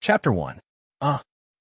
Chapter 1.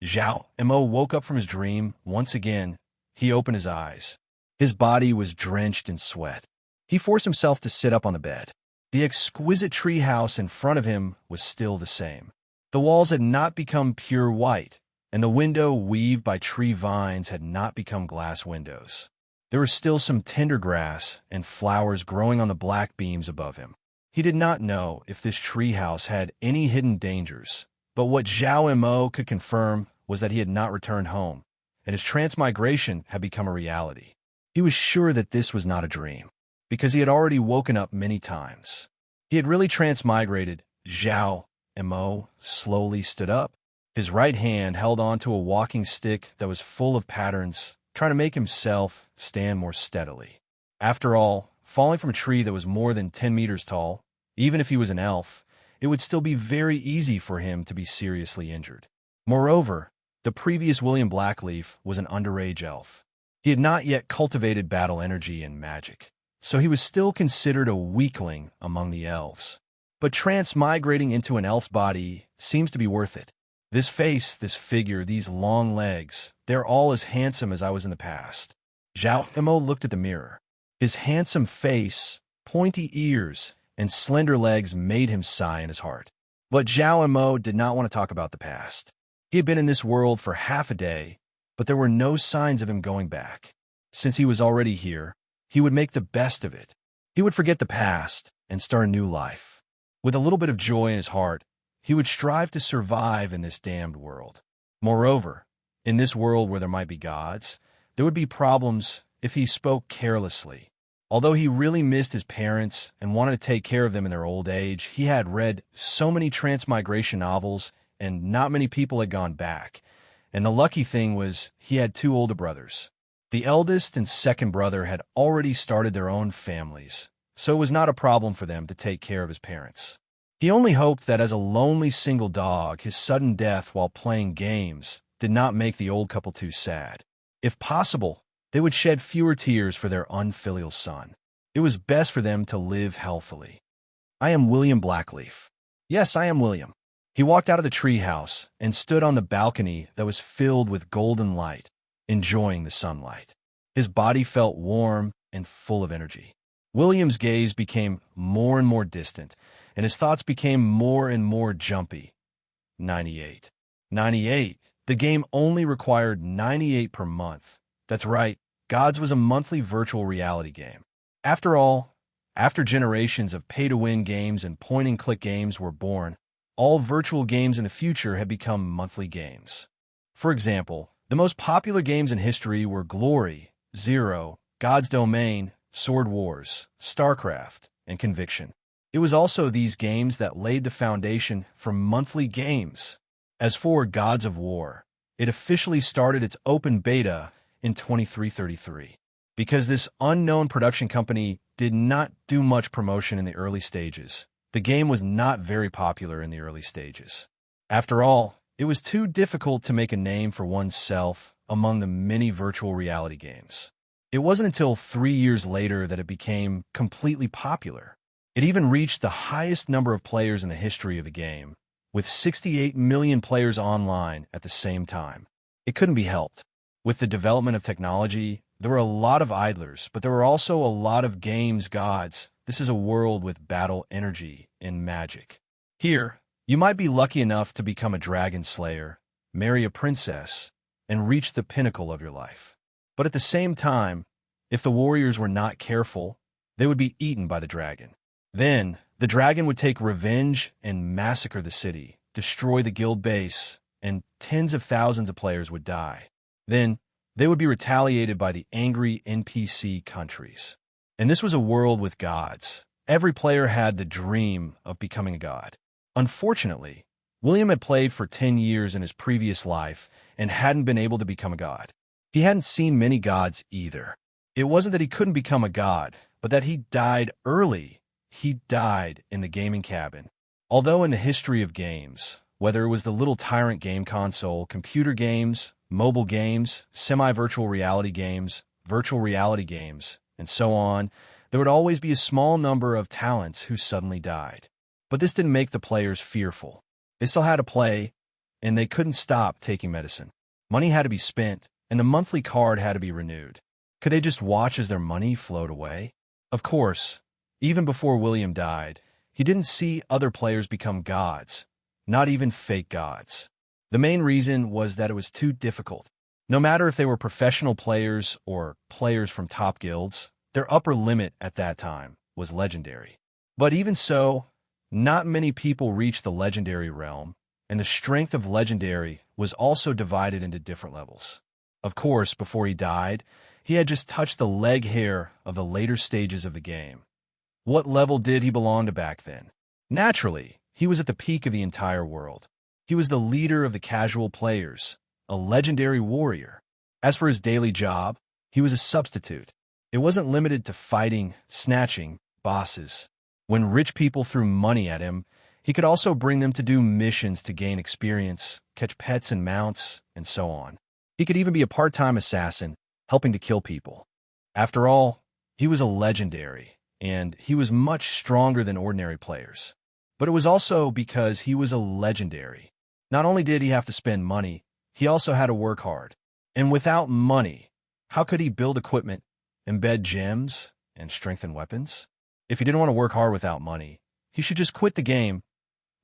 Zhao Mo woke up from his dream. Once again, he opened his eyes. His body was drenched in sweat. He forced himself to sit up on the bed. The exquisite tree house in front of him was still the same. The walls had not become pure white, and the window weaved by tree vines had not become glass windows. There was still some tender grass and flowers growing on the black beams above him. He did not know if this tree house had any hidden dangers, but what Zhao Mo could confirm was that he had not returned home, and his transmigration had become a reality. He was sure that this was not a dream, because he had already woken up many times. He had really transmigrated. Zhao Mo slowly stood up. His right hand held onto a walking stick that was full of patterns, trying to make himself stand more steadily. After all, falling from a tree that was more than 10 meters tall, even if he was an elf, it would still be very easy for him to be seriously injured. Moreover, the previous William Blackleaf was an underage elf. He had not yet cultivated battle energy and magic, so he was still considered a weakling among the elves. But transmigrating into an elf's body seems to be worth it. This face, this figure, these long legs, they're all as handsome as I was in the past. Zhao Mo looked at the mirror. His handsome face, pointy ears, and slender legs made him sigh in his heart. But Zhao Mo did not want to talk about the past. He had been in this world for half a day, but there were no signs of him going back. Since he was already here, he would make the best of it. He would forget the past and start a new life. With a little bit of joy in his heart, he would strive to survive in this damned world. Moreover, in this world where there might be gods, there would be problems if he spoke carelessly. Although he really missed his parents and wanted to take care of them in their old age, he had read so many transmigration novels, and not many people had gone back. And the lucky thing was he had two older brothers. The eldest and second brother had already started their own families, so it was not a problem for them to take care of his parents. He only hoped that as a lonely single dog, his sudden death while playing games did not make the old couple too sad. If possible, they would shed fewer tears for their unfilial son. It was best for them to live healthily. I am William Blackleaf. Yes, I am William. He walked out of the treehouse and stood on the balcony that was filled with golden light, enjoying the sunlight. His body felt warm and full of energy. William's gaze became more and more distant, and his thoughts became more and more jumpy. 98. 98. The game only required 98 per month. That's right, Gods was a monthly virtual reality game. After all, after generations of pay-to-win games and point-and-click games were born, all virtual games in the future had become monthly games. For example, the most popular games in history were Glory, Zero, God's Domain, Sword Wars, StarCraft, and Conviction. It was also these games that laid the foundation for monthly games. As for Gods of War, it officially started its open beta in 2333. Because this unknown production company did not do much promotion in the early stages, the game was not very popular in the early stages. After all, it was too difficult to make a name for oneself among the many virtual reality games. It wasn't until 3 years later that it became completely popular. It even reached the highest number of players in the history of the game, with 68 million players online at the same time. It couldn't be helped. With the development of technology, there were a lot of idlers, but there were also a lot of games gods. This is a world with battle energy and magic. Here, you might be lucky enough to become a dragon slayer, marry a princess, and reach the pinnacle of your life. But at the same time, if the warriors were not careful, they would be eaten by the dragon. Then, the dragon would take revenge and massacre the city, destroy the guild base, and tens of thousands of players would die. Then, they would be retaliated by the angry NPC countries. And this was a world with gods. Every player had the dream of becoming a god. Unfortunately, William had played for 10 years in his previous life and hadn't been able to become a god. He hadn't seen many gods either. It wasn't that he couldn't become a god, but that he died early. He died in the gaming cabin. Although in the history of games, whether it was the little tyrant game console, computer games, mobile games, semi-virtual reality games, virtual reality games, and so on, there would always be a small number of talents who suddenly died. But this didn't make the players fearful. They still had to play, and they couldn't stop taking medicine. Money had to be spent, and the monthly card had to be renewed. Could they just watch as their money flowed away? Of course, even before William died, he didn't see other players become gods, not even fake gods. The main reason was that it was too difficult. No matter if they were professional players or players from top guilds, their upper limit at that time was legendary. But even so, not many people reached the legendary realm, and the strength of legendary was also divided into different levels. Of course, before he died, he had just touched the leg hair of the later stages of the game. What level did he belong to back then? Naturally, he was at the peak of the entire world. He was the leader of the casual players, a legendary warrior. As for his daily job, he was a substitute. It wasn't limited to fighting, snatching, bosses. When rich people threw money at him, he could also bring them to do missions to gain experience, catch pets and mounts, and so on. He could even be a part-time assassin, helping to kill people. After all, he was a legendary, and he was much stronger than ordinary players. But it was also because he was a legendary. Not only did he have to spend money, he also had to work hard. And without money, how could he build equipment, embed gems, and strengthen weapons? If he didn't want to work hard without money, he should just quit the game.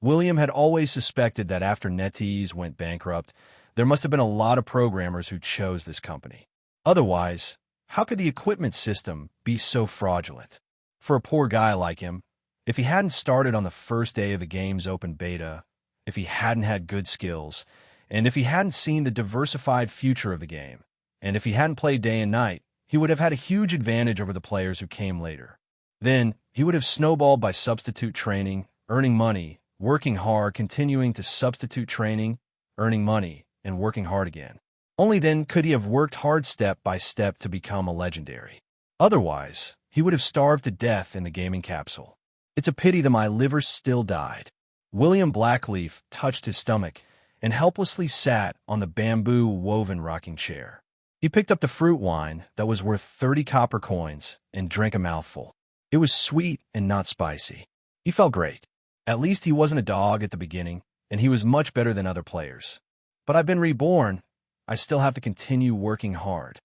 William had always suspected that after NetEase went bankrupt, there must have been a lot of programmers who chose this company. Otherwise, how could the equipment system be so fraudulent? For a poor guy like him, if he hadn't started on the first day of the game's open beta, if he hadn't had good skills, and if he hadn't seen the diversified future of the game, and if he hadn't played day and night, he would have had a huge advantage over the players who came later. Then, he would have snowballed by substitute training, earning money, working hard, continuing to substitute training, earning money, and working hard again. Only then could he have worked hard step by step to become a legendary. Otherwise, he would have starved to death in the gaming capsule. It's a pity that my liver still died. William Blackleaf touched his stomach and helplessly sat on the bamboo-woven rocking chair. He picked up the fruit wine that was worth 30 copper coins and drank a mouthful. It was sweet and not spicy. He felt great. At least he wasn't a dog at the beginning, and he was much better than other players. But I've been reborn. I still have to continue working hard.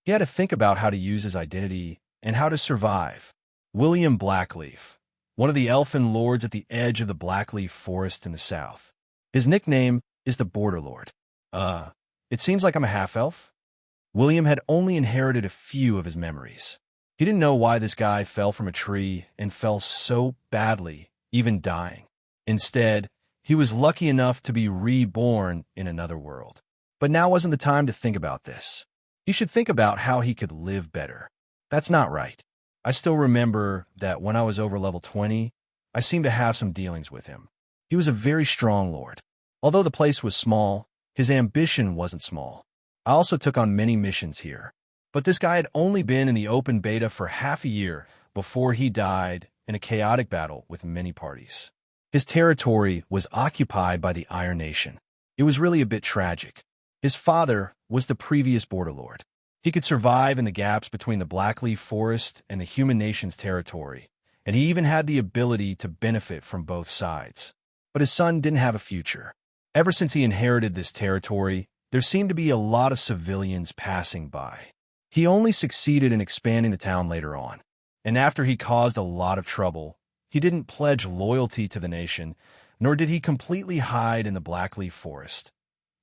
He had to think about how to use his identity and how to survive. William Blackleaf, one of the elfin lords at the edge of the Blackleaf Forest in the south. His nickname is the Border Lord. It seems like I'm a half-elf? William had only inherited a few of his memories. He didn't know why this guy fell from a tree and fell so badly, even dying. Instead, he was lucky enough to be reborn in another world. But now wasn't the time to think about this. He should think about how he could live better. That's not right. I still remember that when I was over level 20, I seemed to have some dealings with him. He was a very strong lord. Although the place was small, his ambition wasn't small. I also took on many missions here. But this guy had only been in the open beta for half a year before he died in a chaotic battle with many parties. His territory was occupied by the Iron Nation. It was really a bit tragic. His father was the previous Border Lord. He could survive in the gaps between the Blackleaf Forest and the Human Nation's territory, and he even had the ability to benefit from both sides. But his son didn't have a future. Ever since he inherited this territory, there seemed to be a lot of civilians passing by. He only succeeded in expanding the town later on, and after he caused a lot of trouble, he didn't pledge loyalty to the nation, nor did he completely hide in the Blackleaf Forest.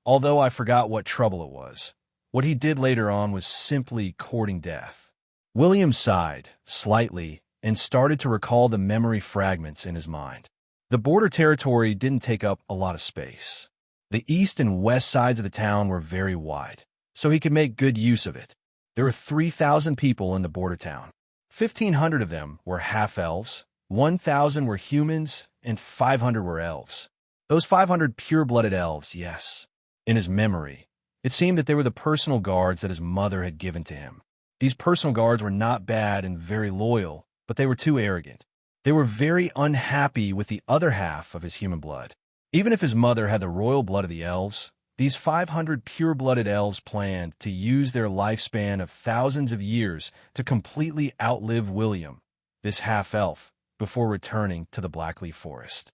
Although I forgot what trouble it was, what he did later on was simply courting death. William sighed, slightly, and started to recall the memory fragments in his mind. The border territory didn't take up a lot of space. The east and west sides of the town were very wide, so he could make good use of it. There were 3,000 people in the border town. 1,500 of them were half-elves, 1,000 were humans, and 500 were elves. Those 500 pure-blooded elves, yes. In his memory, it seemed that they were the personal guards that his mother had given to him. These personal guards were not bad and very loyal, but they were too arrogant. They were very unhappy with the other half of his human blood. Even if his mother had the royal blood of the elves, these 500 pure-blooded elves planned to use their lifespan of thousands of years to completely outlive William, this half-elf, before returning to the Blackleaf Forest.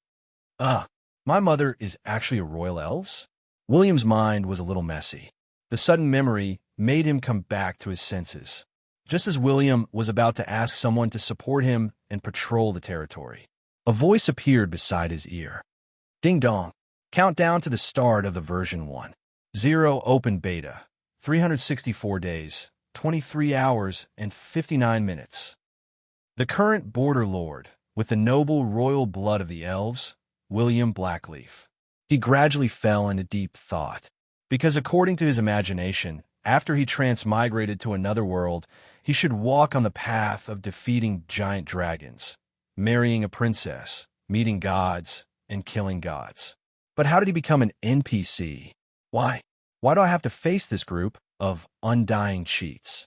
My mother is actually a royal elves? William's mind was a little messy. The sudden memory made him come back to his senses, just as William was about to ask someone to support him and patrol the territory. A voice appeared beside his ear. Ding dong. Countdown to the start of the version 1.0 open beta. 364 days, 23 hours, and 59 minutes. The current border lord, with the noble royal blood of the elves, William Blackleaf. He gradually fell into deep thought, because according to his imagination, after he transmigrated to another world, he should walk on the path of defeating giant dragons, marrying a princess, meeting gods, and killing gods. But how did he become an NPC? Why? Why do I have to face this group of undying cheats?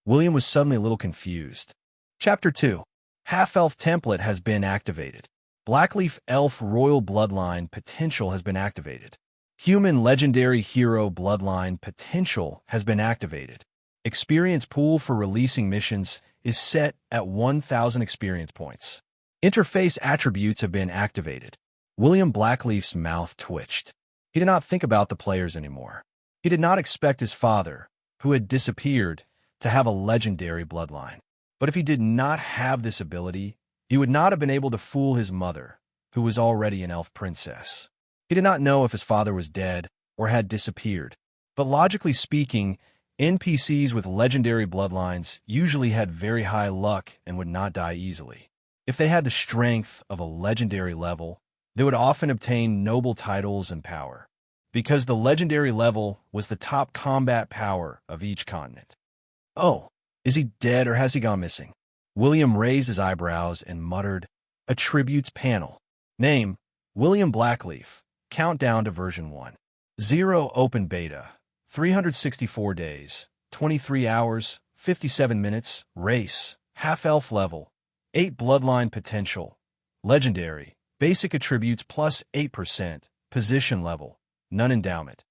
William was suddenly a little confused. Chapter 2. Half-Elf Template has been activated. Blackleaf Elf Royal Bloodline Potential has been activated. Human Legendary Hero Bloodline Potential has been activated. Experience pool for releasing missions is set at 1,000 experience points. Interface attributes have been activated. William Blackleaf's mouth twitched. He did not think about the players anymore. He did not expect his father, who had disappeared, to have a legendary bloodline. But if he did not have this ability, he would not have been able to fool his mother, who was already an elf princess. He did not know if his father was dead or had disappeared. But logically speaking, NPCs with legendary bloodlines usually had very high luck and would not die easily. If they had the strength of a legendary level, they would often obtain noble titles and power, because the legendary level was the top combat power of each continent. Oh, is he dead or has he gone missing? William raised his eyebrows and muttered, Attributes panel. Name, William Blackleaf. Countdown to version 1.0 open beta. 364 days, 23 hours, 57 minutes. Race, half-elf level. 8 bloodline potential. Legendary, basic attributes plus 8%. Position level, none endowment.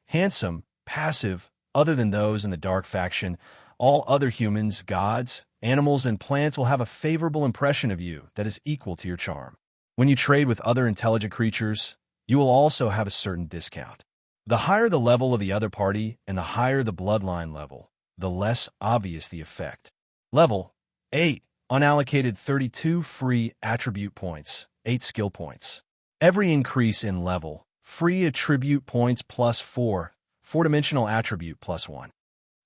Handsome, passive, other than those in the dark faction, all other humans, gods, animals, and plants will have a favorable impression of you that is equal to your charm. When you trade with other intelligent creatures, you will also have a certain discount. The higher the level of the other party and the higher the bloodline level, the less obvious the effect. Level 8. Unallocated 32 free attribute points, 8 skill points. Every increase in level, free attribute points plus 4, 4-dimensional attribute plus 1.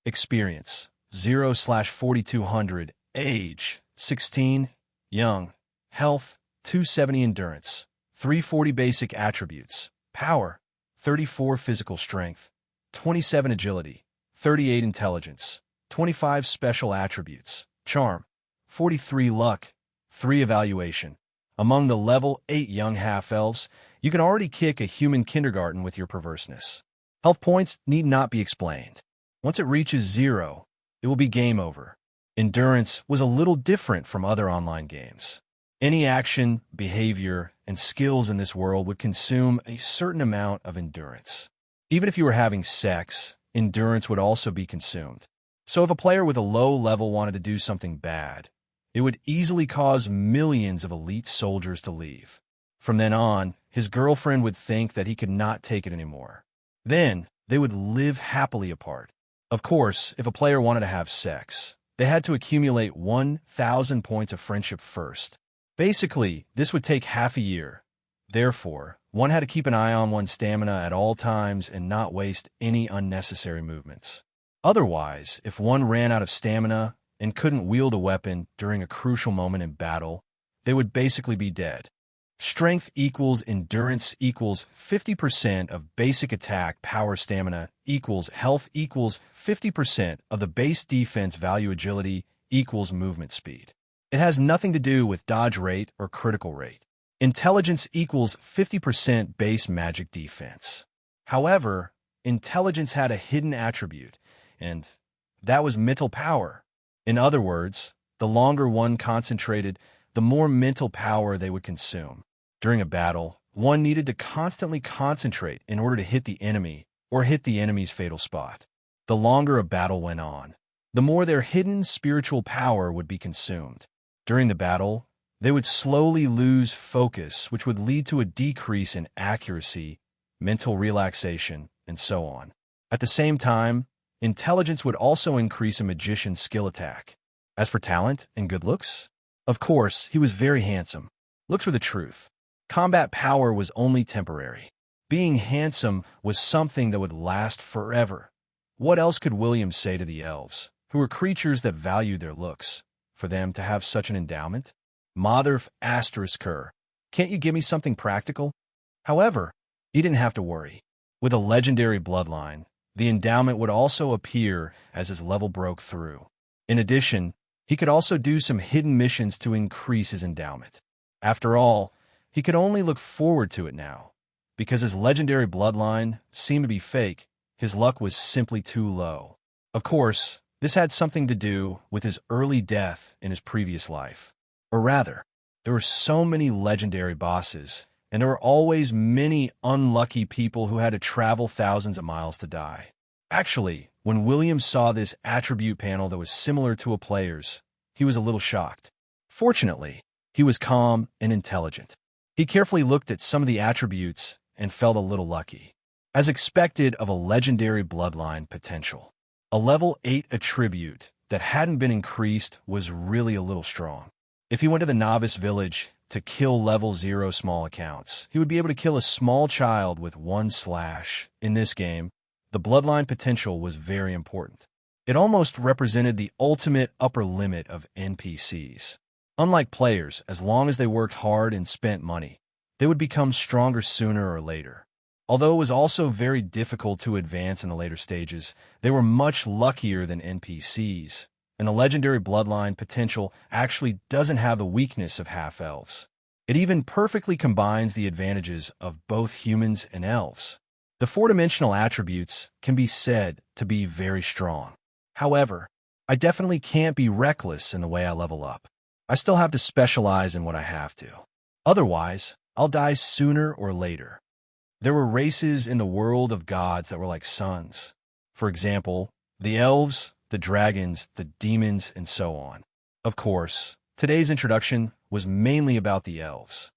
Experience 0/4200. Age 16. Young. Health 270. Endurance 340. Basic attributes. Power 34. Physical strength 27. Agility 38. Intelligence 25. Special attributes. Charm 43. Luck 3. Evaluation. Among the level 8 young half-elves, you can already kick a human kindergarten with your perverseness. Health points need not be explained. Once it reaches 0, it will be game over. Endurance was a little different from other online games. Any action, behavior, and skills in this world would consume a certain amount of endurance. Even if you were having sex, endurance would also be consumed. So if a player with a low level wanted to do something bad, it would easily cause millions of elite soldiers to leave. From then on, his girlfriend would think that he could not take it anymore. Then, they would live happily apart. Of course, if a player wanted to have sex, they had to accumulate 1,000 points of friendship first. Basically, this would take half a year. Therefore, one had to keep an eye on one's stamina at all times and not waste any unnecessary movements. Otherwise, if one ran out of stamina and couldn't wield a weapon during a crucial moment in battle, they would basically be dead. Strength equals endurance equals 50% of basic attack power stamina equals health equals 50% of the base defense value agility equals movement speed. It has nothing to do with dodge rate or critical rate. Intelligence equals 50% base magic defense. However, intelligence had a hidden attribute, and that was mental power. In other words, the longer one concentrated, the more mental power they would consume. During a battle, one needed to constantly concentrate in order to hit the enemy or hit the enemy's fatal spot. The longer a battle went on, the more their hidden spiritual power would be consumed. During the battle, They would slowly lose focus, which would lead to a decrease in accuracy, mental relaxation, and so on. At the same time, intelligence would also increase a magician's skill attack. As for talent and good looks, of course, he was very handsome. Looks were the truth. Combat power was only temporary. Being handsome was something that would last forever. What else could William say to the elves, who were creatures that valued their looks, for them to have such an endowment? Mother asterisk her. Can't you give me something practical? However, he didn't have to worry. With a legendary bloodline, the endowment would also appear as his level broke through. In addition, he could also do some hidden missions to increase his endowment. After all, he could only look forward to it now. Because his legendary bloodline seemed to be fake, his luck was simply too low. Of course, this had something to do with his early death in his previous life. Or rather, there were so many legendary bosses, and there were always many unlucky people who had to travel thousands of miles to die. Actually, when William saw this attribute panel that was similar to a player's, he was a little shocked. Fortunately, he was calm and intelligent. He carefully looked at some of the attributes and felt a little lucky. As expected of a legendary bloodline potential, a level 8 attribute that hadn't been increased was really a little strong. If he went to the novice village to kill level 0 small accounts, he would be able to kill a small child with 1 slash. In this game, the bloodline potential was very important. It almost represented the ultimate upper limit of NPCs. Unlike players, as long as they worked hard and spent money, they would become stronger sooner or later. Although it was also very difficult to advance in the later stages, they were much luckier than NPCs, and the legendary bloodline potential actually doesn't have the weakness of half-elves. It even perfectly combines the advantages of both humans and elves. The 4-dimensional attributes can be said to be very strong. However, I definitely can't be reckless in the way I level up. I still have to specialize in what I have to. Otherwise, I'll die sooner or later. There were races in the world of gods that were like suns. For example, the elves, the dragons, the demons, and so on. Of course, today's introduction was mainly about the elves.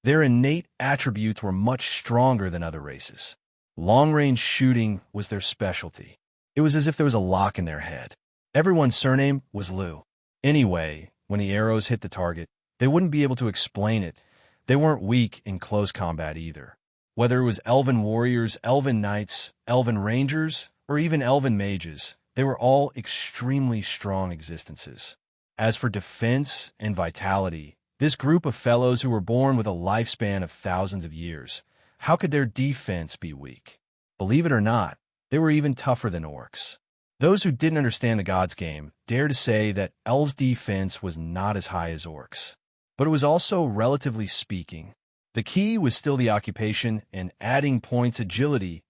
Their innate attributes were much stronger than other races. Long-range shooting was their specialty. It was as if there was a lock in their head. Everyone's surname was Lou. Anyway, when the arrows hit the target, they wouldn't be able to explain it. They weren't weak in close combat either. Whether it was elven warriors, elven knights, elven rangers, or even elven mages, they were all extremely strong existences. As for defense and vitality, this group of fellows who were born with a lifespan of thousands of years, how could their defense be weak? Believe it or not, they were even tougher than orcs. Those who didn't understand the gods game dare to say that elves' defense was not as high as orcs. But it was also, relatively speaking, the key was still the occupation and adding points agility.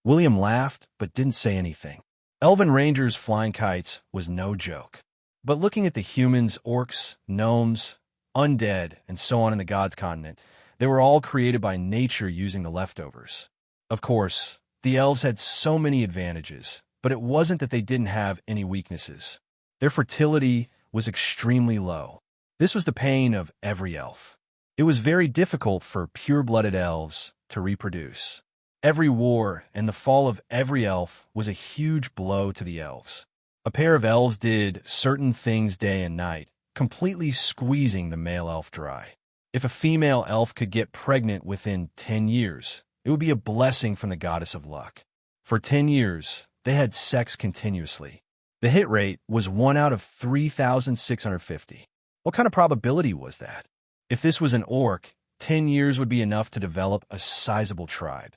William laughed but didn't say anything. Elven rangers flying kites was no joke. But looking at the humans, orcs, gnomes, undead, and so on in the gods continent, they were all created by nature using the leftovers. Of course, the elves had so many advantages, but it wasn't that they didn't have any weaknesses. Their fertility was extremely low. This was the pain of every elf. It was very difficult for pure-blooded elves to reproduce. Every war and the fall of every elf was a huge blow to the elves. A pair of elves did certain things day and night, completely squeezing the male elf dry. If a female elf could get pregnant within 10 years, it would be a blessing from the goddess of luck. For 10 years, they had sex continuously. The hit rate was 1 out of 3,650. What kind of probability was that? If this was an orc, 10 years would be enough to develop a sizable tribe.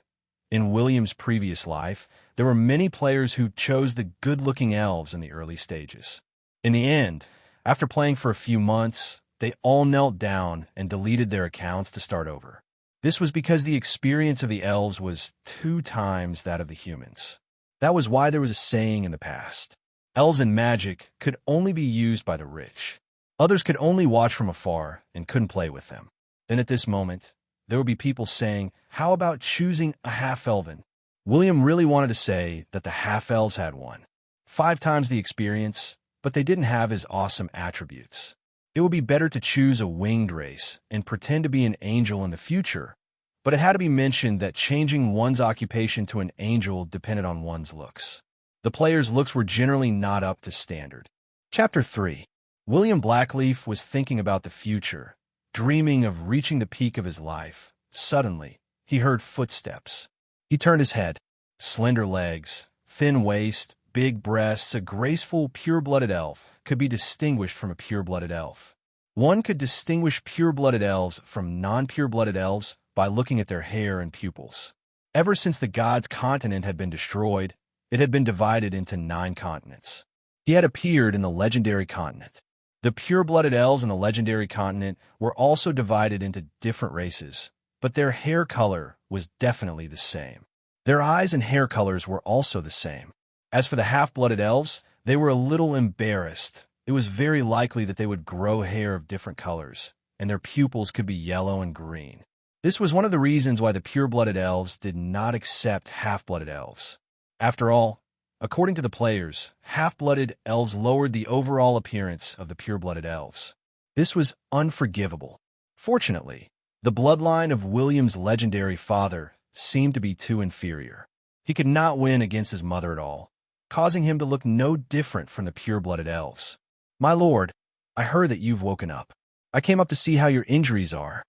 In William's previous life, there were many players who chose the good-looking elves in the early stages. In the end, after playing for a few months, they all knelt down and deleted their accounts to start over. This was because the experience of the elves was 2 times that of the humans. That was why there was a saying in the past: elves and magic could only be used by the rich. Others could only watch from afar and couldn't play with them. Then at this moment, there would be people saying, how about choosing a half-elven? William really wanted to say that the half-elves had won. 5 times the experience, but they didn't have his awesome attributes. It would be better to choose a winged race and pretend to be an angel in the future, but it had to be mentioned that changing one's occupation to an angel depended on one's looks. The player's looks were generally not up to standard. Chapter 3. William Blackleaf was thinking about the future, dreaming of reaching the peak of his life. Suddenly, he heard footsteps. He turned his head. Slender legs, thin waist, big breasts, a graceful, pure-blooded elf could be distinguished from a pure-blooded elf. One could distinguish pure-blooded elves from non-pure-blooded elves by looking at their hair and pupils. Ever since the gods' continent had been destroyed, it had been divided into 9 continents. He had appeared in the legendary continent. The pure-blooded elves in the legendary continent were also divided into different races, but their hair color was definitely the same. Their eyes and hair colors were also the same. As for the half-blooded elves, they were a little embarrassed. It was very likely that they would grow hair of different colors, and their pupils could be yellow and green. This was one of the reasons why the pure-blooded elves did not accept half-blooded elves. After all, according to the players, half-blooded elves lowered the overall appearance of the pure-blooded elves. This was unforgivable. Fortunately, the bloodline of William's legendary father seemed to be too inferior. He could not win against his mother at all, causing him to look no different from the pure-blooded elves. "My lord, I heard that you've woken up. I came up to see how your injuries are."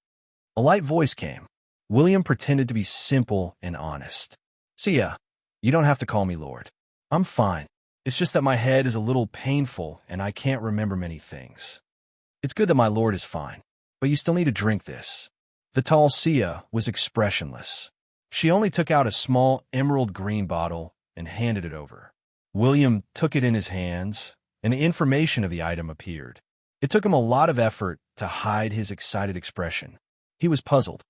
A light voice came. William pretended to be simple and honest. "See ya. You don't have to call me lord. I'm fine. It's just that my head is a little painful and I can't remember many things." "It's good that my lord is fine, but you still need to drink this." The tall Sia was expressionless. She only took out a small emerald green bottle and handed it over. William took it in his hands, and the information of the item appeared. It took him a lot of effort to hide his excited expression. He was puzzled.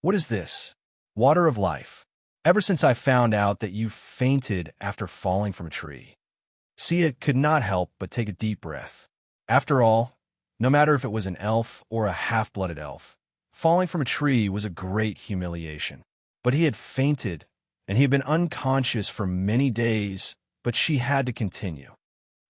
"What is this?" "Water of life. Ever since I found out that you fainted after falling from a tree." Sia could not help but take a deep breath. After all, no matter if it was an elf or a half-blooded elf, falling from a tree was a great humiliation. But he had fainted, and he had been unconscious for many days, but she had to continue.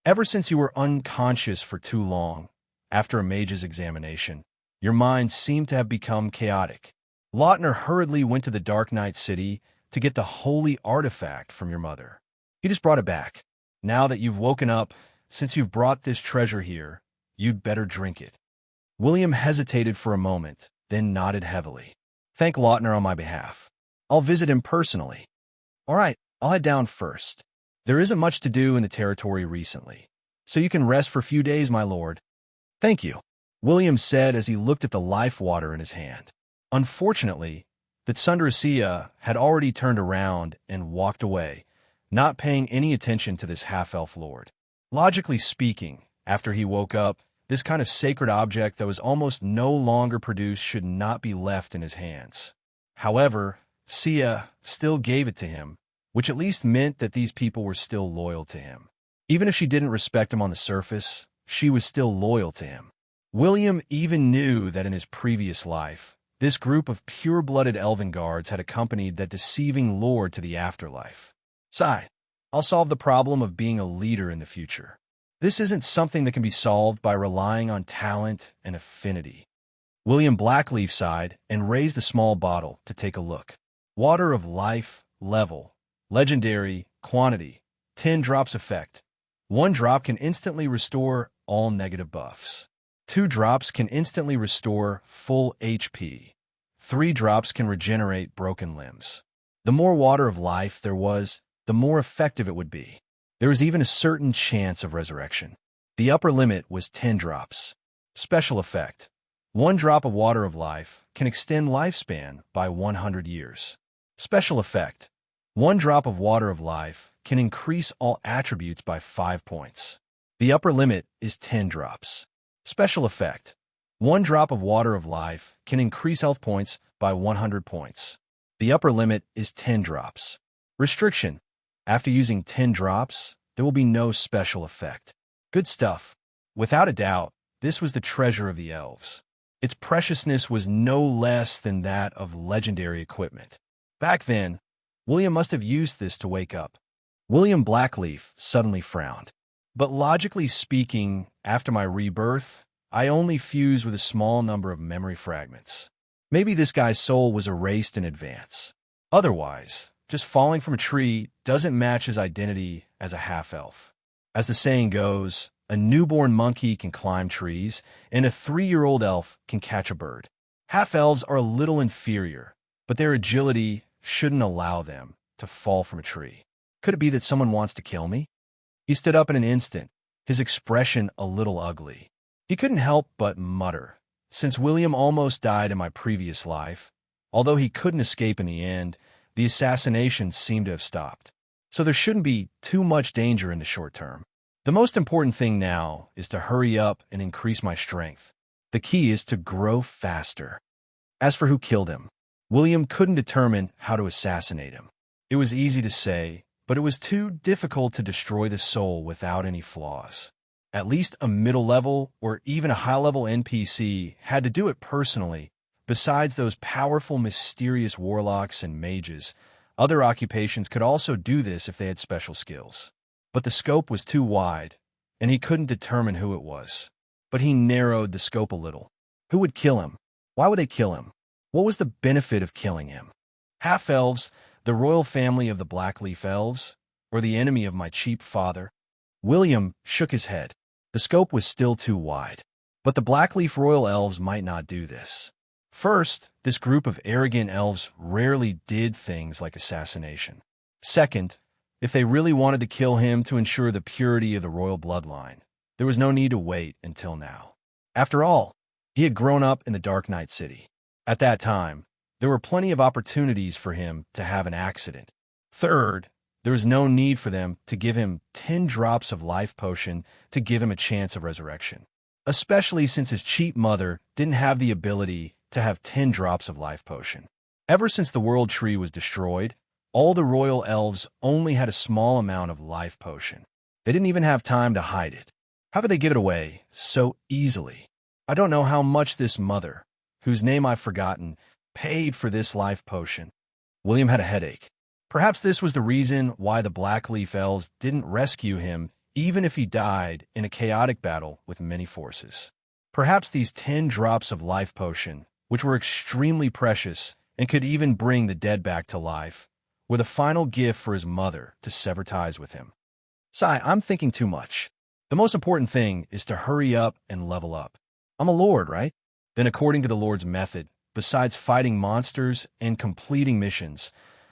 "Ever since you were unconscious for too long, after a mage's examination, your mind seemed to have become chaotic. Lautner hurriedly went to the Dark Knight City to get the holy artifact from your mother. He just brought it back. Now that you've woken up, since you've brought this treasure here, you'd better drink it." William hesitated for a moment, then nodded heavily. "Thank Lautner on my behalf. I'll visit him personally." "All right, I'll head down first. There isn't much to do in the territory recently, so you can rest for a few days, my lord." "Thank you," William said as he looked at the life water in his hand. Unfortunately, the Tsundrasia had already turned around and walked away, not paying any attention to this half-elf lord. Logically speaking, after he woke up, this kind of sacred object that was almost no longer produced should not be left in his hands. However, Sia still gave it to him, which at least meant that these people were still loyal to him. Even if she didn't respect him on the surface, she was still loyal to him. William even knew that in his previous life, this group of pure-blooded elven guards had accompanied that deceiving lord to the afterlife. "Sigh, I'll solve the problem of being a leader in the future. This isn't something that can be solved by relying on talent and affinity." William Blackleaf sighed and raised the small bottle to take a look. Water of life, level, legendary, quantity, 10 drops effect. 1 drop can instantly restore all negative buffs. 2 drops can instantly restore full HP. 3 drops can regenerate broken limbs. The more water of life there was, the more effective it would be. There was even a certain chance of resurrection. The upper limit was 10 drops. Special effect. 1 drop of water of life can extend lifespan by 100 years. Special effect. 1 drop of water of life can increase all attributes by 5 points. The upper limit is 10 drops. Special effect. 1 drop of water of life can increase health points by 100 points. The upper limit is 10 drops. Restriction. After using 10 drops, there will be no special effect. Good stuff. Without a doubt, this was the treasure of the elves. Its preciousness was no less than that of legendary equipment. Back then, William must have used this to wake up. William Blackleaf suddenly frowned. "But logically speaking, after my rebirth, I only fused with a small number of memory fragments. Maybe this guy's soul was erased in advance. Otherwise, just falling from a tree doesn't match his identity as a half-elf. As the saying goes, a newborn monkey can climb trees, and a 3-year-old elf can catch a bird. Half-elves are a little inferior, but their agility shouldn't allow them to fall from a tree. Could it be that someone wants to kill me? He stood up in an instant, his expression a little ugly. He couldn't help but mutter, since William almost died in my previous life, although he couldn't escape in the end, the assassinations seemed to have stopped. So there shouldn't be too much danger in the short term. The most important thing now is to hurry up and increase my strength. The key is to grow faster. As for who killed him, William couldn't determine how to assassinate him. It was easy to say, but it was too difficult to destroy the soul without any flaws. At least a middle-level or even a high-level NPC had to do it personally. Besides those powerful, mysterious warlocks and mages, other occupations could also do this if they had special skills. But the scope was too wide, and he couldn't determine who it was. But he narrowed the scope a little. Who would kill him? Why would they kill him? What was the benefit of killing him? Half-elves, the royal family of the Blackleaf Elves, or the enemy of my cheap father? William shook his head. The scope was still too wide. But the Blackleaf Royal Elves might not do this. First, this group of arrogant elves rarely did things like assassination. Second, if they really wanted to kill him to ensure the purity of the royal bloodline, there was no need to wait until now. After all, he had grown up in the Dark Knight City. At that time, there were plenty of opportunities for him to have an accident. Third, there was no need for them to give him 10 drops of life potion to give him a chance of resurrection, especially since his cheap mother didn't have the ability to have 10 drops of life potion. Ever since the World Tree was destroyed, all the royal elves only had a small amount of life potion. They didn't even have time to hide it. How could they give it away so easily? I don't know how much this mother, whose name I've forgotten, paid for this life potion. William had a headache. Perhaps this was the reason why the Blackleaf Elves didn't rescue him even if he died in a chaotic battle with many forces. Perhaps these 10 drops of life potion, which were extremely precious and could even bring the dead back to life, were the final gift for his mother to sever ties with him. Sigh, I'm thinking too much. The most important thing is to hurry up and level up. I'm a lord, right? Then according to the lord's method, besides fighting monsters and completing missions,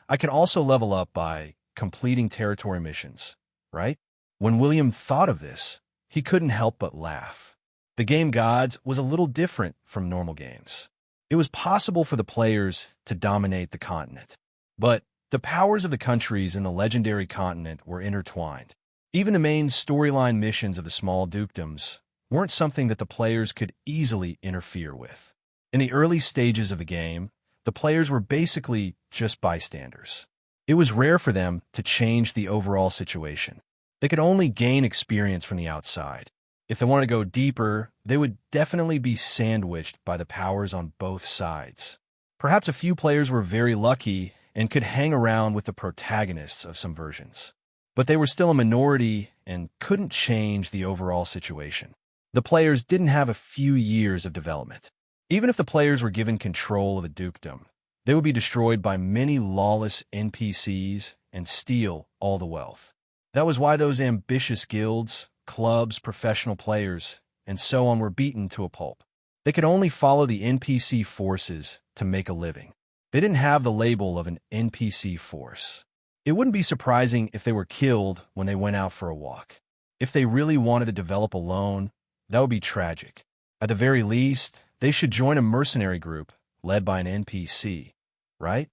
I can also level up by completing territory missions, right? When William thought of this, he couldn't help but laugh. The game Gods was a little different from normal games. It was possible for the players to dominate the continent, but the powers of the countries in the legendary continent were intertwined. Even the main storyline missions of the small dukedoms weren't something that the players could easily interfere with. In the early stages of the game, the players were basically just bystanders. It was rare for them to change the overall situation. They could only gain experience from the outside. If they wanted to go deeper, they would definitely be sandwiched by the powers on both sides. Perhaps a few players were very lucky and could hang around with the protagonists of some versions. But they were still a minority and couldn't change the overall situation. The players didn't have a few years of development. Even if the players were given control of a dukedom, they would be destroyed by many lawless NPCs and steal all the wealth. That was why those ambitious guilds, clubs, professional players, and so on were beaten to a pulp. They could only follow the NPC forces to make a living. They didn't have the label of an NPC force. It wouldn't be surprising if they were killed when they went out for a walk. If they really wanted to develop alone, that would be tragic. At the very least, they should join a mercenary group led by an NPC, right?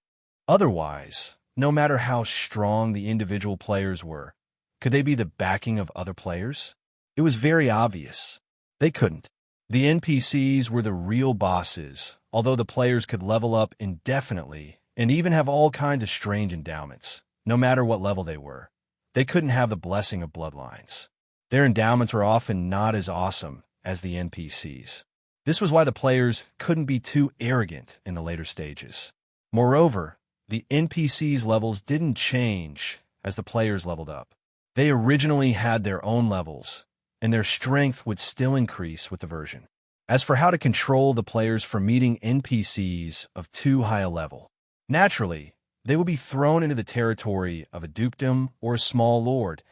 Otherwise, no matter how strong the individual players were, could they be the backing of other players? It was very obvious. They couldn't. The NPCs were the real bosses, although the players could level up indefinitely and even have all kinds of strange endowments, no matter what level they were. They couldn't have the blessing of bloodlines. Their endowments were often not as awesome as the NPCs. This was why the players couldn't be too arrogant in the later stages. Moreover, the NPCs' levels didn't change as the players leveled up. They originally had their own levels, and their strength would still increase with the version. As for how to control the players from meeting NPCs of too high a level, naturally, they will be thrown into the territory of a dukedom or a small lord,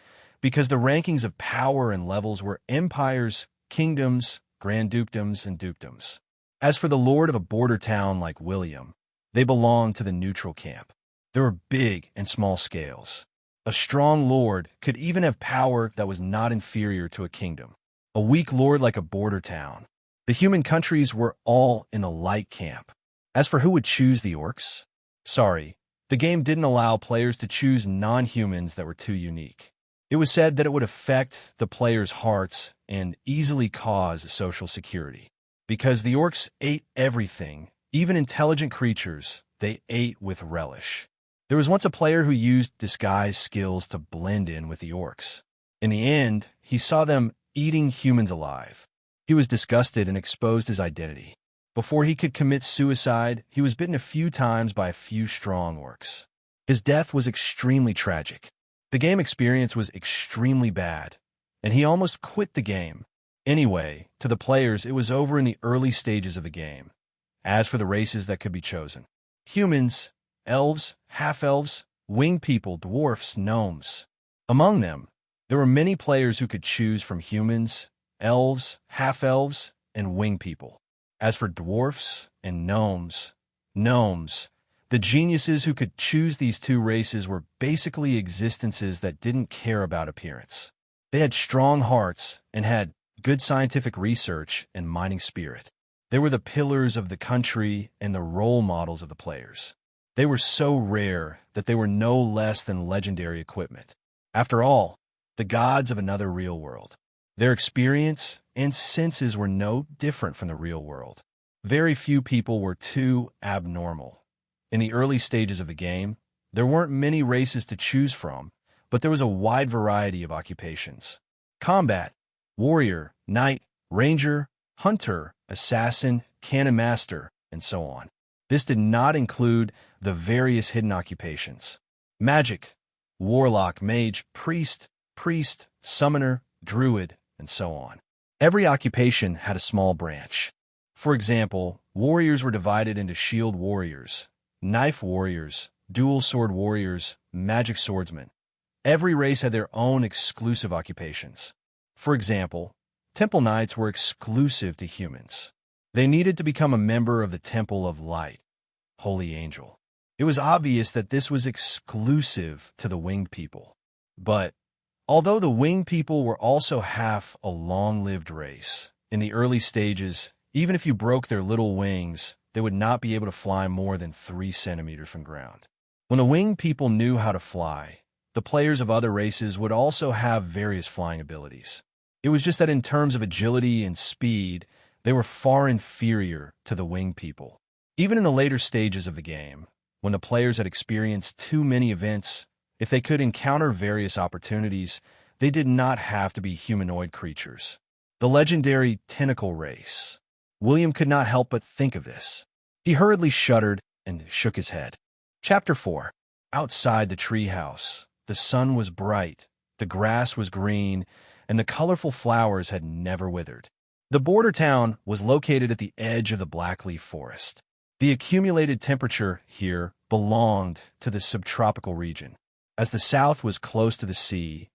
because the rankings of power and levels were empires, kingdoms, grand dukedoms, and dukedoms. As for the lord of a border town like William, they belonged to the neutral camp. There were big and small scales. A strong lord could even have power that was not inferior to a kingdom. A weak lord like a border town. The human countries were all in a light camp. As for who would choose the orcs, sorry, the game didn't allow players to choose non-humans that were too unique. It was said that it would affect the players' hearts and easily cause social security. Because the orcs ate everything, even intelligent creatures, they ate with relish. There was once a player who used disguise skills to blend in with the orcs. In the end, he saw them eating humans alive. He was disgusted and exposed his identity. Before he could commit suicide, he was bitten a few times by a few strong orcs. His death was extremely tragic. The game experience was extremely bad, and he almost quit the game. Anyway, to the players, it was over in the early stages of the game. As for the races that could be chosen, humans, elves, half-elves, winged people, dwarfs, gnomes. Among them, there were many players who could choose from humans, elves, half-elves, and winged people. As for dwarfs and gnomes, the geniuses who could choose these two races were basically existences that didn't care about appearance. They had strong hearts and had good scientific research and mining spirit. They were the pillars of the country and the role models of the players. They were so rare that they were no less than legendary equipment. After all, the gods of another real world. Their experience and senses were no different from the real world. Very few people were too abnormal. In the early stages of the game, there weren't many races to choose from, but there was a wide variety of occupations. Combat, warrior, knight, ranger, hunter, assassin, cannon master, and so on. This did not include the various hidden occupations. Magic, warlock, mage, priest, summoner, druid, and so on. Every occupation had a small branch. For example, warriors were divided into shield warriors, knife warriors, dual sword warriors, magic swordsmen. Every race had their own exclusive occupations. For example, temple knights were exclusive to humans. They needed to become a member of the Temple of Light, Holy Angel. It was obvious that this was exclusive to the winged people. But although the winged people were also half a long-lived race, in the early stages, even if you broke their little wings, they would not be able to fly more than 3 centimeters from ground. When the winged people knew how to fly, the players of other races would also have various flying abilities. It was just that in terms of agility and speed, they were far inferior to the winged people. Even in the later stages of the game, when the players had experienced too many events, if they could encounter various opportunities, they did not have to be humanoid creatures. The legendary tentacle race. William could not help but think of this. He hurriedly shuddered and shook his head. Chapter 4. Outside the treehouse, the sun was bright, the grass was green, and the colorful flowers had never withered. The border town was located at the edge of the blackleaf forest. The accumulated temperature here belonged to the subtropical region. As the south was close to the sea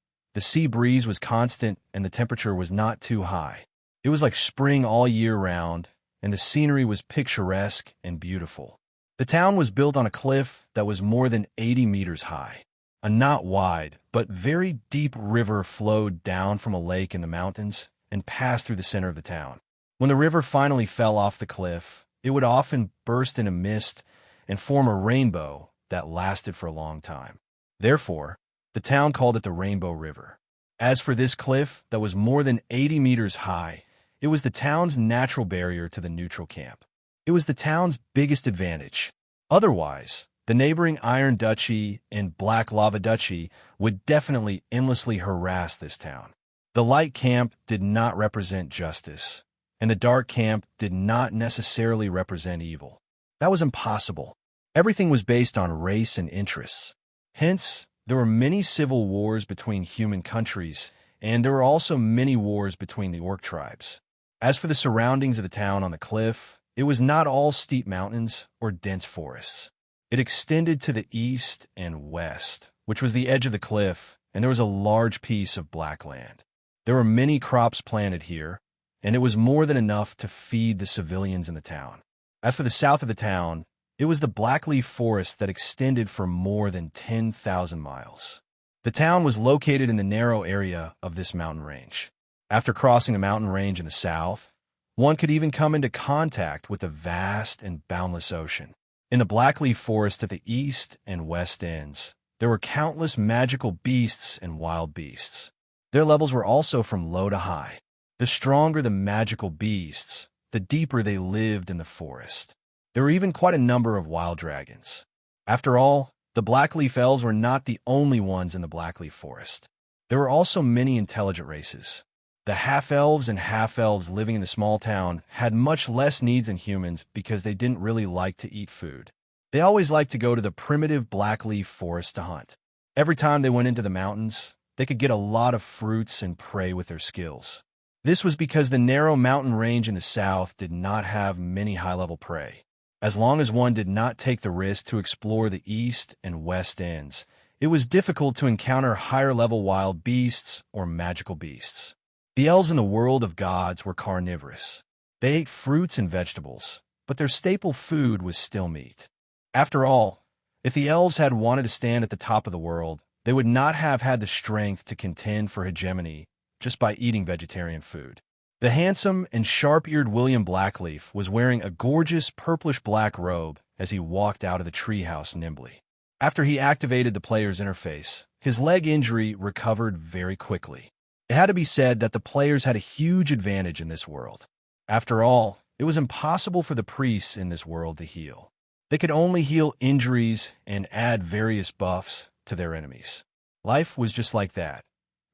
breeze was constant and the temperature was not too high. It was like spring all year round, and the scenery was picturesque and beautiful. The town was built on a cliff that was more than 80 meters high. A not wide, but very deep river flowed down from a lake in the mountains and passed through the center of the town. When the river finally fell off the cliff, it would often burst in a mist and form a rainbow that lasted for a long time. Therefore, the town called it the Rainbow River. As for this cliff that was more than 80 meters high, it was the town's natural barrier to the neutral camp. It was the town's biggest advantage. Otherwise, the neighboring Iron Duchy and Black Lava Duchy would definitely endlessly harass this town. The light camp did not represent justice, and the dark camp did not necessarily represent evil. That was impossible. Everything was based on race and interests. Hence, there were many civil wars between human countries, and there were also many wars between the orc tribes. As for the surroundings of the town on the cliff, it was not all steep mountains or dense forests. It extended to the east and west, which was the edge of the cliff, and there was a large piece of black land. There were many crops planted here, and it was more than enough to feed the civilians in the town. As for the south of the town, it was the blackleaf forest that extended for more than 10,000 miles. The town was located in the narrow area of this mountain range. After crossing the mountain range in the south, one could even come into contact with the vast and boundless ocean. In the blackleaf forest at the east and west ends, there were countless magical beasts and wild beasts. Their levels were also from low to high. The stronger the magical beasts, the deeper they lived in the forest. There were even quite a number of wild dragons. After all, the Blackleaf Elves were not the only ones in the Blackleaf Forest. There were also many intelligent races. The half-elves and half-elves living in the small town had much less needs than humans because they didn't really like to eat food. They always liked to go to the primitive Blackleaf Forest to hunt. Every time they went into the mountains, they could get a lot of fruits and prey with their skills. This was because the narrow mountain range in the south did not have many high-level prey. As long as one did not take the risk to explore the east and west ends, it was difficult to encounter higher-level wild beasts or magical beasts. The elves in the world of gods were carnivorous. They ate fruits and vegetables, but their staple food was still meat. After all, if the elves had wanted to stand at the top of the world, they would not have had the strength to contend for hegemony just by eating vegetarian food. The handsome and sharp-eared William Blackleaf was wearing a gorgeous purplish-black robe as he walked out of the treehouse nimbly. After he activated the player's interface, his leg injury recovered very quickly. It had to be said that the players had a huge advantage in this world. After all, it was impossible for the priests in this world to heal. They could only heal injuries and add various buffs to their enemies. Life was just like that.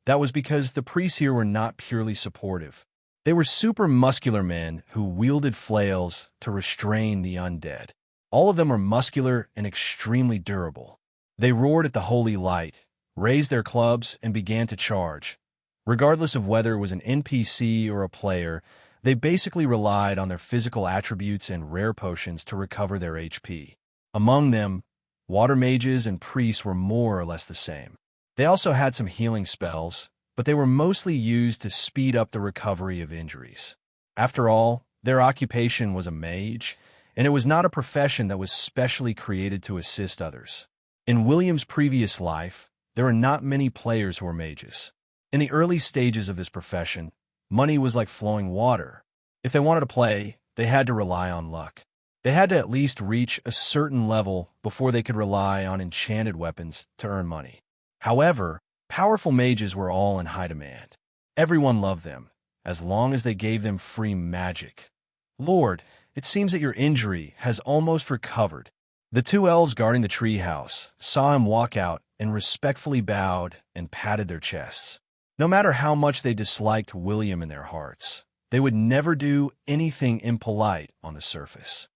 That was because the priests here were not purely supportive. They were super muscular men who wielded flails to restrain the undead. All of them were muscular and extremely durable. They roared at the holy light, raised their clubs, and began to charge. Regardless of whether it was an NPC or a player, they basically relied on their physical attributes and rare potions to recover their HP. Among them, water mages and priests were more or less the same. They also had some healing spells, but they were mostly used to speed up the recovery of injuries. After all, their occupation was a mage, and it was not a profession that was specially created to assist others. In William's previous life, there were not many players who were mages. In the early stages of this profession, money was like flowing water. If they wanted to play, they had to rely on luck. They had to at least reach a certain level before they could rely on enchanted weapons to earn money. However, powerful mages were all in high demand. Everyone loved them, as long as they gave them free magic. "Lord, it seems that your injury has almost recovered." The two elves guarding the treehouse saw him walk out and respectfully bowed and patted their chests. No matter how much they disliked William in their hearts, they would never do anything impolite on the surface.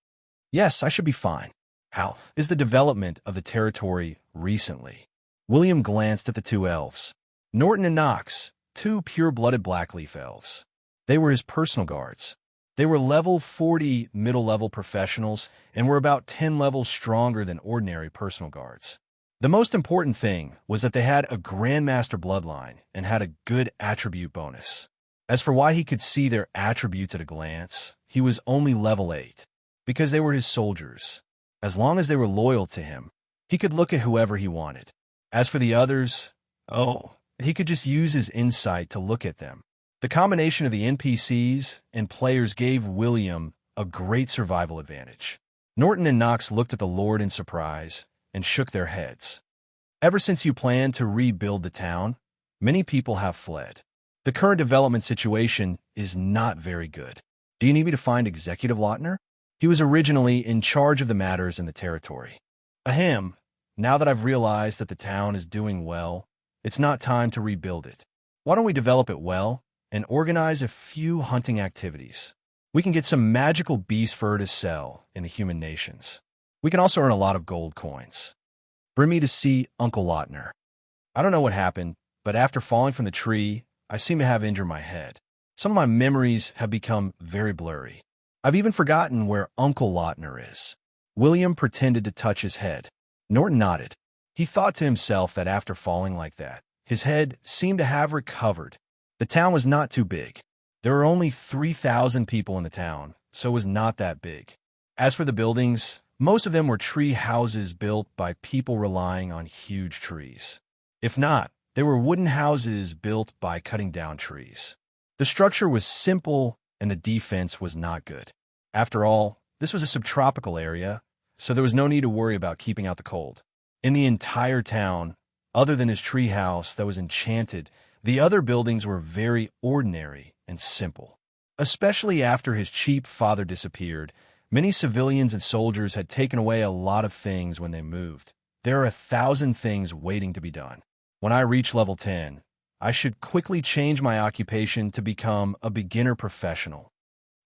"Yes, I should be fine. How is the development of the territory recently?" William glanced at the two elves. Norton and Knox, two pure-blooded Blackleaf elves. They were his personal guards. They were level 40 middle-level professionals and were about 10 levels stronger than ordinary personal guards. The most important thing was that they had a Grandmaster bloodline and had a good attribute bonus. As for why he could see their attributes at a glance, he was only level 8, because they were his soldiers. As long as they were loyal to him, he could look at whoever he wanted. As for the others, he could just use his insight to look at them. The combination of the NPCs and players gave William a great survival advantage. Norton and Knox looked at the Lord in surprise and shook their heads. "Ever since you planned to rebuild the town, many people have fled. The current development situation is not very good. Do you need me to find Executive Lautner? He was originally in charge of the matters in the territory." "Ahem. Now that I've realized that the town is doing well, it's not time to rebuild it. Why don't we develop it well and organize a few hunting activities? We can get some magical beast fur to sell in the human nations. We can also earn a lot of gold coins. Bring me to see Uncle Lautner. I don't know what happened, but after falling from the tree, I seem to have injured my head. Some of my memories have become very blurry. I've even forgotten where Uncle Lautner is. William pretended to touch his head. Norton nodded. He thought to himself that after falling like that, his head seemed to have recovered. The town was not too big. There were only 3,000 people in the town, so it was not that big. As for the buildings, most of them were tree houses built by people relying on huge trees. If not, they were wooden houses built by cutting down trees. The structure was simple and the defense was not good. After all, this was a subtropical area, so there was no need to worry about keeping out the cold. In the entire town, other than his tree house that was enchanted, the other buildings were very ordinary and simple. Especially after his cheap father disappeared, many civilians and soldiers had taken away a lot of things when they moved. There are 1,000 things waiting to be done. When I reach level 10, I should quickly change my occupation to become a beginner professional.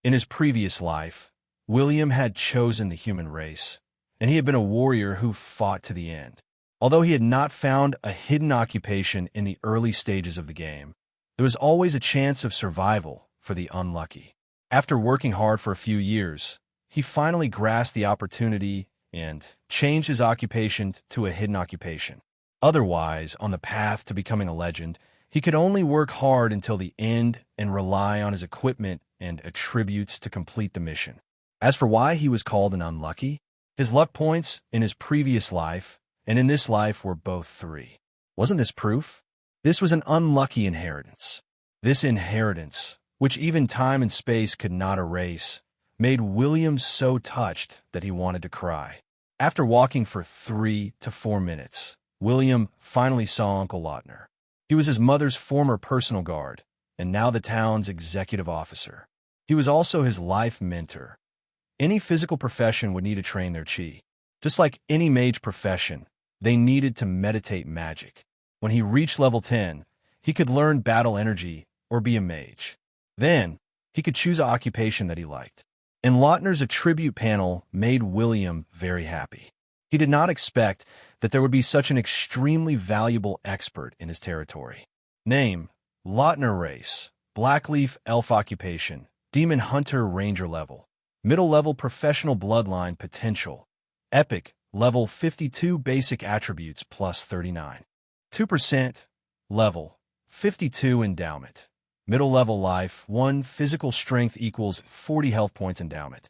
In his previous life, William had chosen the human race, and he had been a warrior who fought to the end. Although he had not found a hidden occupation in the early stages of the game, there was always a chance of survival for the unlucky. After working hard for a few years, he finally grasped the opportunity and changed his occupation to a hidden occupation. Otherwise, on the path to becoming a legend, he could only work hard until the end and rely on his equipment and attributes to complete the mission. As for why he was called an unlucky, his luck points in his previous life and in this life were both 3. Wasn't this proof? This was an unlucky inheritance. This inheritance, which even time and space could not erase, made William so touched that he wanted to cry. After walking for 3 to 4 minutes, William finally saw Uncle Lautner. He was his mother's former personal guard, and now the town's executive officer. He was also his life mentor. Any physical profession would need to train their chi. Just like any mage profession, they needed to meditate magic. When he reached level 10, he could learn battle energy or be a mage. Then, he could choose an occupation that he liked. And Lautner's attribute panel made William very happy. He did not expect that there would be such an extremely valuable expert in his territory. Name: Lautner race, Blackleaf elf occupation, Demon Hunter Ranger level, middle level professional bloodline potential, epic level 52 basic attributes plus 39, 2% level 52 endowment, middle level life 1 physical strength equals 40 health points endowment,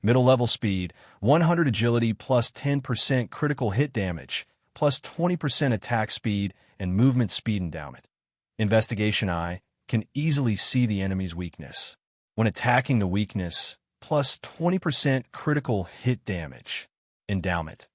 middle level speed 100 agility plus 10% critical hit damage plus 20% attack speed and movement speed endowment. Investigation eye can easily see the enemy's weakness. When attacking the weakness, plus 20% critical hit damage. Endowment.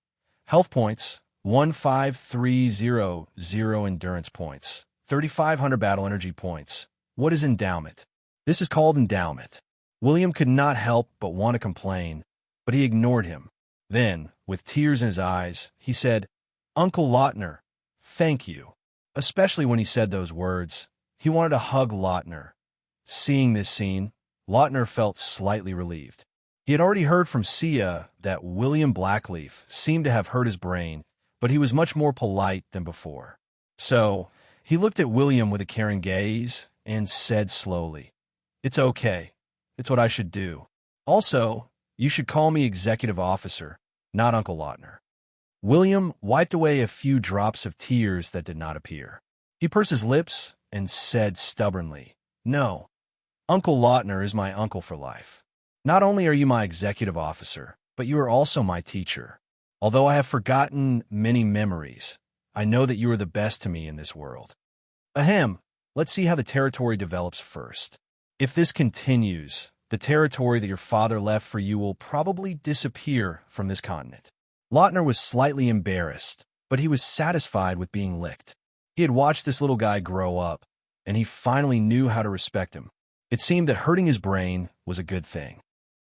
Health points, 15300 endurance points, 3,500 battle energy points. What is endowment? This is called endowment. William could not help but want to complain, but he ignored him. Then, with tears in his eyes, he said, "Uncle Lautner, thank you." Especially when he said those words, he wanted to hug Lautner. Seeing this scene, Lautner felt slightly relieved. He had already heard from Sia that William Blackleaf seemed to have hurt his brain, but he was much more polite than before. So, he looked at William with a caring gaze and said slowly, "It's okay. It's what I should do. Also, you should call me executive officer, not Uncle Lautner." William wiped away a few drops of tears that did not appear. He pursed his lips and said stubbornly, "No, Uncle Lautner is my uncle for life. Not only are you my executive officer, but you are also my teacher. Although I have forgotten many memories, I know that you are the best to me in this world. Ahem, let's see how the territory develops first. If this continues, the territory that your father left for you will probably disappear from this continent." Lautner was slightly embarrassed, but he was satisfied with being licked. He had watched this little guy grow up, and he finally knew how to respect him. It seemed that hurting his brain was a good thing.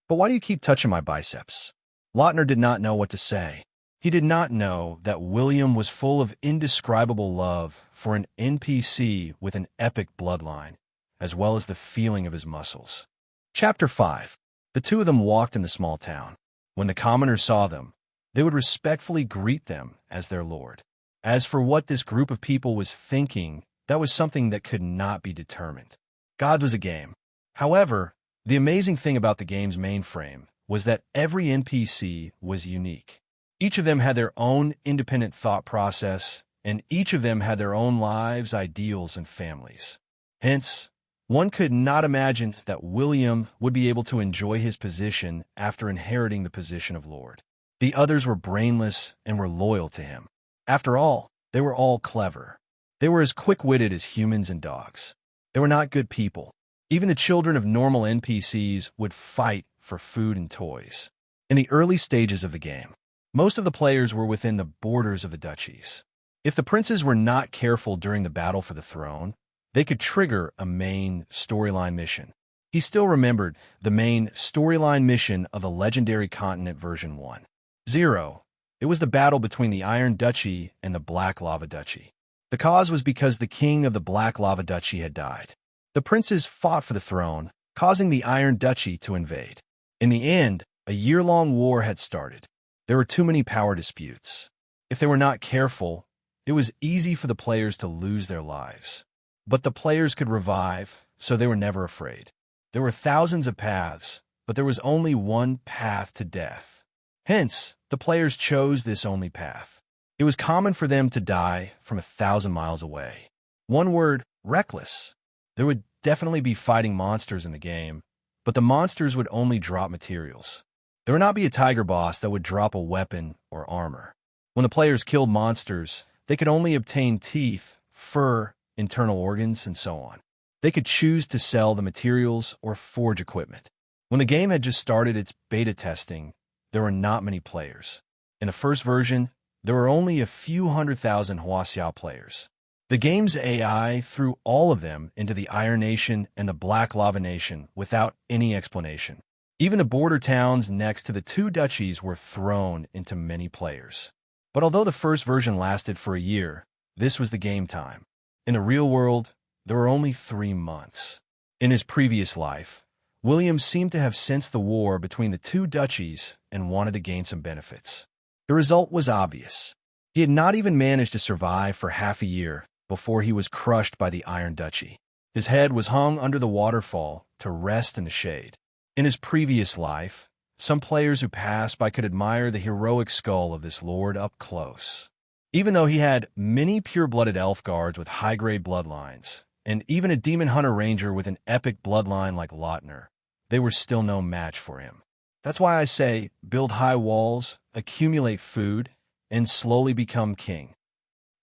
"But why do you keep touching my biceps?" Lautner did not know what to say. He did not know that William was full of indescribable love for an NPC with an epic bloodline, as well as the feeling of his muscles. Chapter 5. The two of them walked in the small town. When the commoners saw them, they would respectfully greet them as their lord. As for what this group of people was thinking, that was something that could not be determined. God was a game. However, the amazing thing about the game's mainframe was that every NPC was unique. Each of them had their own independent thought process, and each of them had their own lives, ideals, and families. Hence, one could not imagine that William would be able to enjoy his position after inheriting the position of Lord. The others were brainless and were loyal to him. After all, they were all clever. They were as quick-witted as humans and dogs. They were not good people. Even the children of normal NPCs would fight for food and toys. In the early stages of the game, most of the players were within the borders of the duchies. If the princes were not careful during the battle for the throne, they could trigger a main storyline mission. He still remembered the main storyline mission of the legendary continent version 1.0. It was the battle between the Iron Duchy and the Black Lava Duchy. The cause was because the king of the Black Lava Duchy had died. The princes fought for the throne, causing the Iron Duchy to invade. In the end, a year-long war had started. There were too many power disputes. If they were not careful, it was easy for the players to lose their lives. But the players could revive, so they were never afraid. There were thousands of paths, but there was only one path to death. Hence, the players chose this only path. It was common for them to die from 1,000 miles away. One word, reckless. There would definitely be fighting monsters in the game, but the monsters would only drop materials. There would not be a tiger boss that would drop a weapon or armor. When the players killed monsters, they could only obtain teeth, fur, internal organs, and so on. They could choose to sell the materials or forge equipment. When the game had just started its beta testing, there were not many players. In the first version, there were only a few 100,000 Huaxiao players. The game's AI threw all of them into the Iron Nation and the Black Lava Nation without any explanation. Even the border towns next to the two duchies were thrown into many players. But although the first version lasted for a year, this was the game time. In the real world, there were only 3 months. In his previous life, William seemed to have sensed the war between the two duchies and wanted to gain some benefits. The result was obvious. He had not even managed to survive for half a year before he was crushed by the Iron Duchy. His head was hung under the waterfall to rest in the shade. In his previous life, some players who passed by could admire the heroic skull of this lord up close. Even though he had many pure-blooded elf guards with high-grade bloodlines, and even a demon hunter ranger with an epic bloodline like Lautner, they were still no match for him. That's why I say, build high walls, accumulate food, and slowly become king.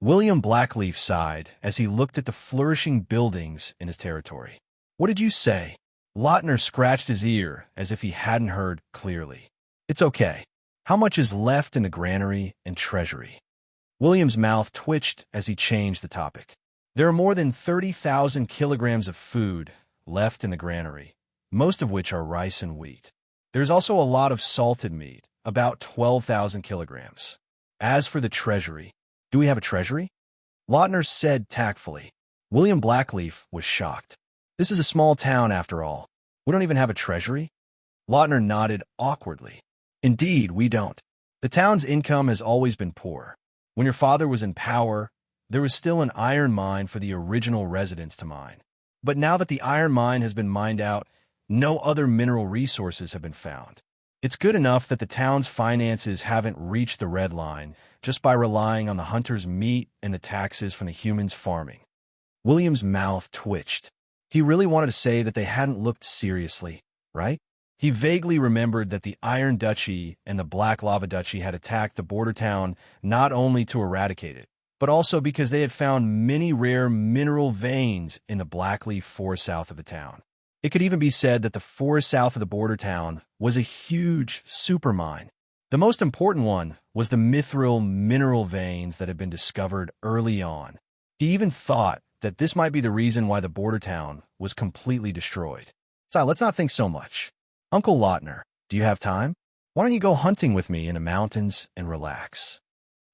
William Blackleaf sighed as he looked at the flourishing buildings in his territory. What did you say? Lautner scratched his ear as if he hadn't heard clearly. It's okay. How much is left in the granary and treasury? William's mouth twitched as he changed the topic. There are more than 30,000 kilograms of food left in the granary, most of which are rice and wheat. There's also a lot of salted meat, about 12,000 kilograms. As for the treasury, do we have a treasury? Lautner said tactfully. William Blackleaf was shocked. This is a small town after all. We don't even have a treasury? Lautner nodded awkwardly. Indeed, we don't. The town's income has always been poor. When your father was in power, there was still an iron mine for the original residents to mine. But now that the iron mine has been mined out, no other mineral resources have been found. It's good enough that the town's finances haven't reached the red line just by relying on the hunter's meat and the taxes from the humans farming. William's mouth twitched. He really wanted to say that they hadn't looked seriously, right? He vaguely remembered that the Iron Duchy and the Black Lava Duchy had attacked the border town not only to eradicate it, but also because they had found many rare mineral veins in the Blackleaf forest south of the town. It could even be said that the forest south of the border town was a huge supermine. The most important one was the mithril mineral veins that had been discovered early on. He even thought that this might be the reason why the border town was completely destroyed. So let's not think so much. Uncle Lautner, do you have time? Why don't you go hunting with me in the mountains and relax?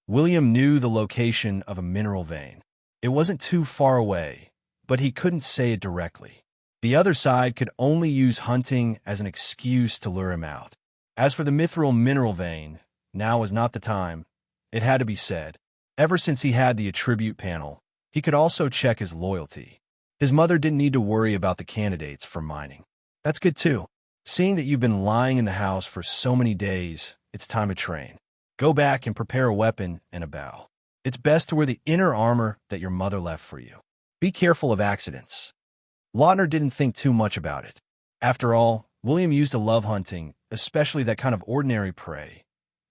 William knew the location of a mineral vein. It wasn't too far away, but he couldn't say it directly. The other side could only use hunting as an excuse to lure him out. As for the mithril mineral vein, now was not the time. It had to be said. Ever since he had the attribute panel, he could also check his loyalty. His mother didn't need to worry about the candidates for mining. That's good too. Seeing that you've been lying in the house for so many days, it's time to train. Go back and prepare a weapon and a bow. It's best to wear the inner armor that your mother left for you. Be careful of accidents. Lautner didn't think too much about it. After all, William used to love hunting, especially that kind of ordinary prey.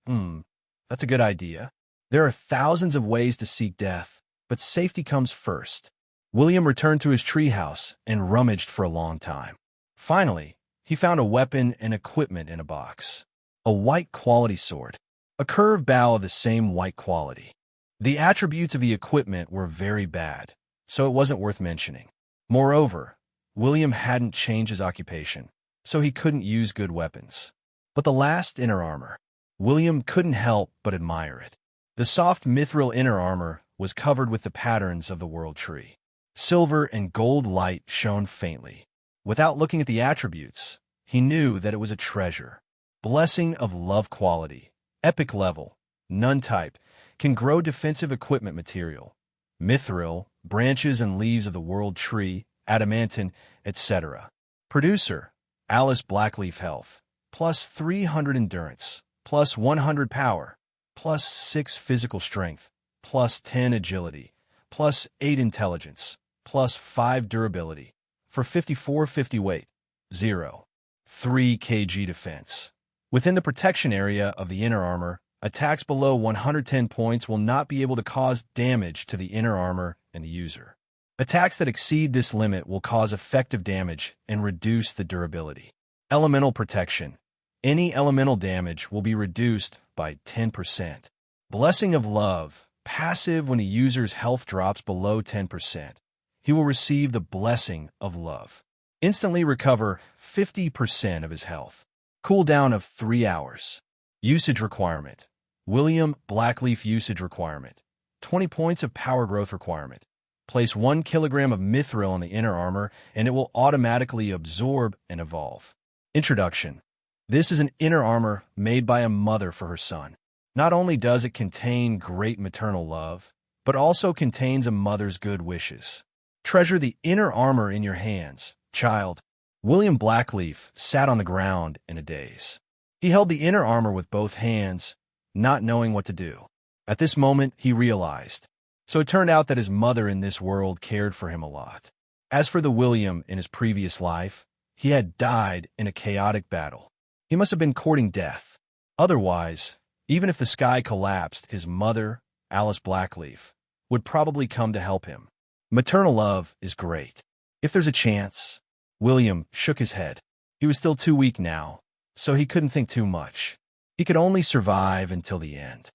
That's a good idea. There are thousands of ways to seek death, but safety comes first. William returned to his treehouse and rummaged for a long time. Finally, he found a weapon and equipment in a box. A white quality sword. A curved bow of the same white quality. The attributes of the equipment were very bad, so it wasn't worth mentioning. Moreover, William hadn't changed his occupation, so he couldn't use good weapons. But the last inner armor, William couldn't help but admire it. The soft mithril inner armor was covered with the patterns of the world tree. Silver and gold light shone faintly. Without looking at the attributes, he knew that it was a treasure. Blessing of love quality, epic level, none type, can grow defensive equipment material. Mithril, branches and leaves of the world tree, adamantine, etc. Producer, Alice Blackleaf Health, plus 300 endurance, plus 100 power, plus 6 physical strength, plus 10 agility, plus 8 intelligence, plus 5 durability, for 5450 weight, 0. 3 kg defense. Within the protection area of the inner armor, attacks below 110 points will not be able to cause damage to the inner armor and the user. Attacks that exceed this limit will cause effective damage and reduce the durability. Elemental protection. Any elemental damage will be reduced by 10%. Blessing of love. Passive when the user's health drops below 10%. He will receive the blessing of love. Instantly recover 50% of his health. Cooldown of 3 hours. Usage requirement. William Blackleaf usage requirement. 20 points of power growth requirement. Place 1 kilogram of mithril on the inner armor and it will automatically absorb and evolve. Introduction. This is an inner armor made by a mother for her son. Not only does it contain great maternal love, but also contains a mother's good wishes. Treasure the inner armor in your hands, child. William Blackleaf sat on the ground in a daze. He held the inner armor with both hands, not knowing what to do. At this moment, he realized. So it turned out that his mother in this world cared for him a lot. As for the William in his previous life, he had died in a chaotic battle. He must have been courting death. Otherwise, even if the sky collapsed, his mother, Alice Blackleaf, would probably come to help him. Maternal love is great. If there's a chance. William shook his head. He was still too weak now, so he couldn't think too much. He could only survive until the end.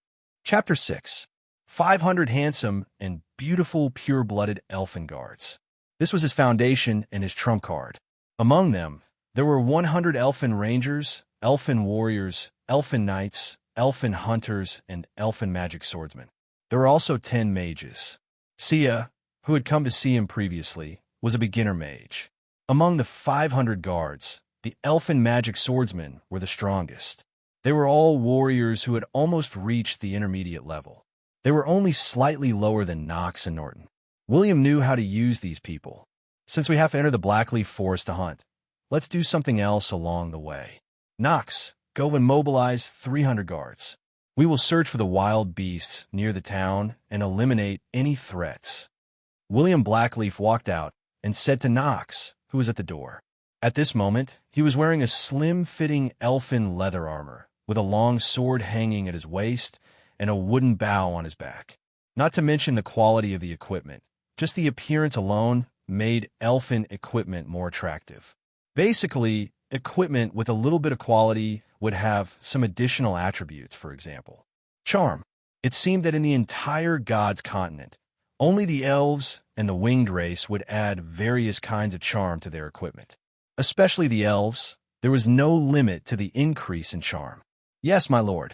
Chapter 6. 500 handsome and beautiful pure-blooded elfin guards. This was his foundation and his trump card. Among them, there were 100 elfin rangers, elfin warriors, elfin knights, elfin hunters, and elfin magic swordsmen. There were also 10 mages. Sia, who had come to see him previously, was a beginner mage. Among the 500 guards, the elfin magic swordsmen were the strongest. They were all warriors who had almost reached the intermediate level. They were only slightly lower than Knox and Norton. William knew how to use these people. Since we have to enter the Blackleaf Forest to hunt, let's do something else along the way. Knox, go and mobilize 300 guards. We will search for the wild beasts near the town and eliminate any threats. William Blackleaf walked out and said to Knox, who was at the door. At this moment, he was wearing a slim-fitting elfin leather armor, with a long sword hanging at his waist and a wooden bow on his back. Not to mention the quality of the equipment. Just the appearance alone made elfin equipment more attractive. Basically, equipment with a little bit of quality would have some additional attributes, for example. Charm. It seemed that in the entire God's continent, only the elves and the winged race would add various kinds of charm to their equipment. Especially the elves, there was no limit to the increase in charm. Yes, my lord.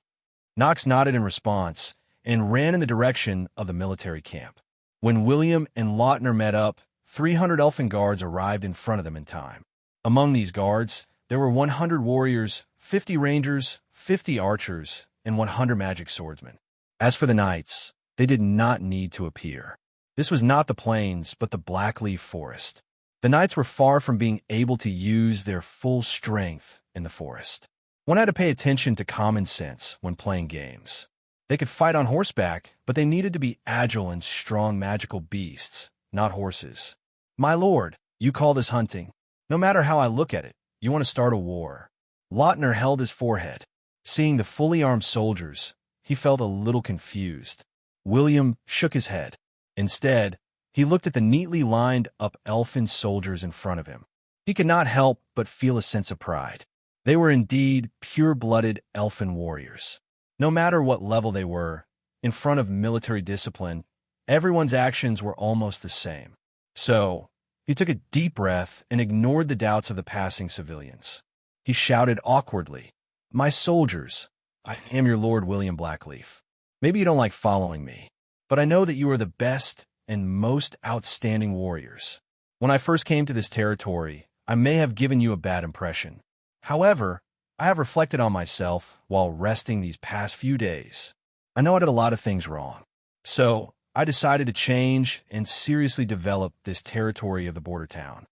Knox nodded in response and ran in the direction of the military camp. When William and Lautner met up, 300 elfin guards arrived in front of them in time. Among these guards, there were 100 warriors, 50 rangers, 50 archers, and 100 magic swordsmen. As for the knights, they did not need to appear. This was not the plains, but the Blackleaf Forest. The knights were far from being able to use their full strength in the forest. One had to pay attention to common sense when playing games. They could fight on horseback, but they needed to be agile and strong magical beasts, not horses. My lord, you call this hunting. No matter how I look at it, you want to start a war. Lautner held his forehead. Seeing the fully armed soldiers, he felt a little confused. William shook his head. Instead, he looked at the neatly lined up elfin soldiers in front of him. He could not help but feel a sense of pride. They were indeed pure-blooded elfin warriors. No matter what level they were, in front of military discipline, everyone's actions were almost the same. So, he took a deep breath and ignored the doubts of the passing civilians. He shouted awkwardly, "My soldiers, I am your Lord William Blackleaf. Maybe you don't like following me, but I know that you are the best and most outstanding warriors. When I first came to this territory, I may have given you a bad impression. However, I have reflected on myself while resting these past few days. I know I did a lot of things wrong. So, I decided to change and seriously develop this territory of the border town."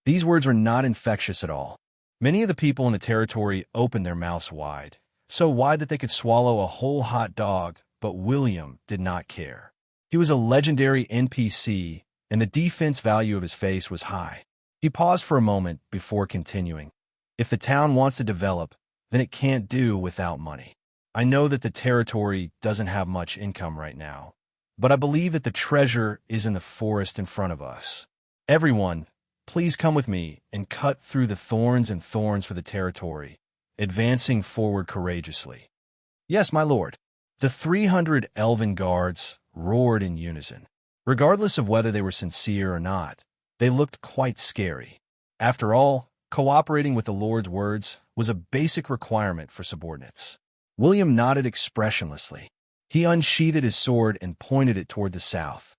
These words were not infectious at all. Many of the people in the territory opened their mouths wide, so wide that they could swallow a whole hot dog, but William did not care. He was a legendary NPC, and the defense value of his face was high. He paused for a moment before continuing. "If the town wants to develop, then it can't do without money. I know that the territory doesn't have much income right now, but I believe that the treasure is in the forest in front of us. Everyone, please come with me and cut through the thorns and thorns for the territory, advancing forward courageously." "Yes, my lord." The 300 elven guards roared in unison. Regardless of whether they were sincere or not, they looked quite scary. After all, cooperating with the Lord's words was a basic requirement for subordinates. William nodded expressionlessly. He unsheathed his sword and pointed it toward the south.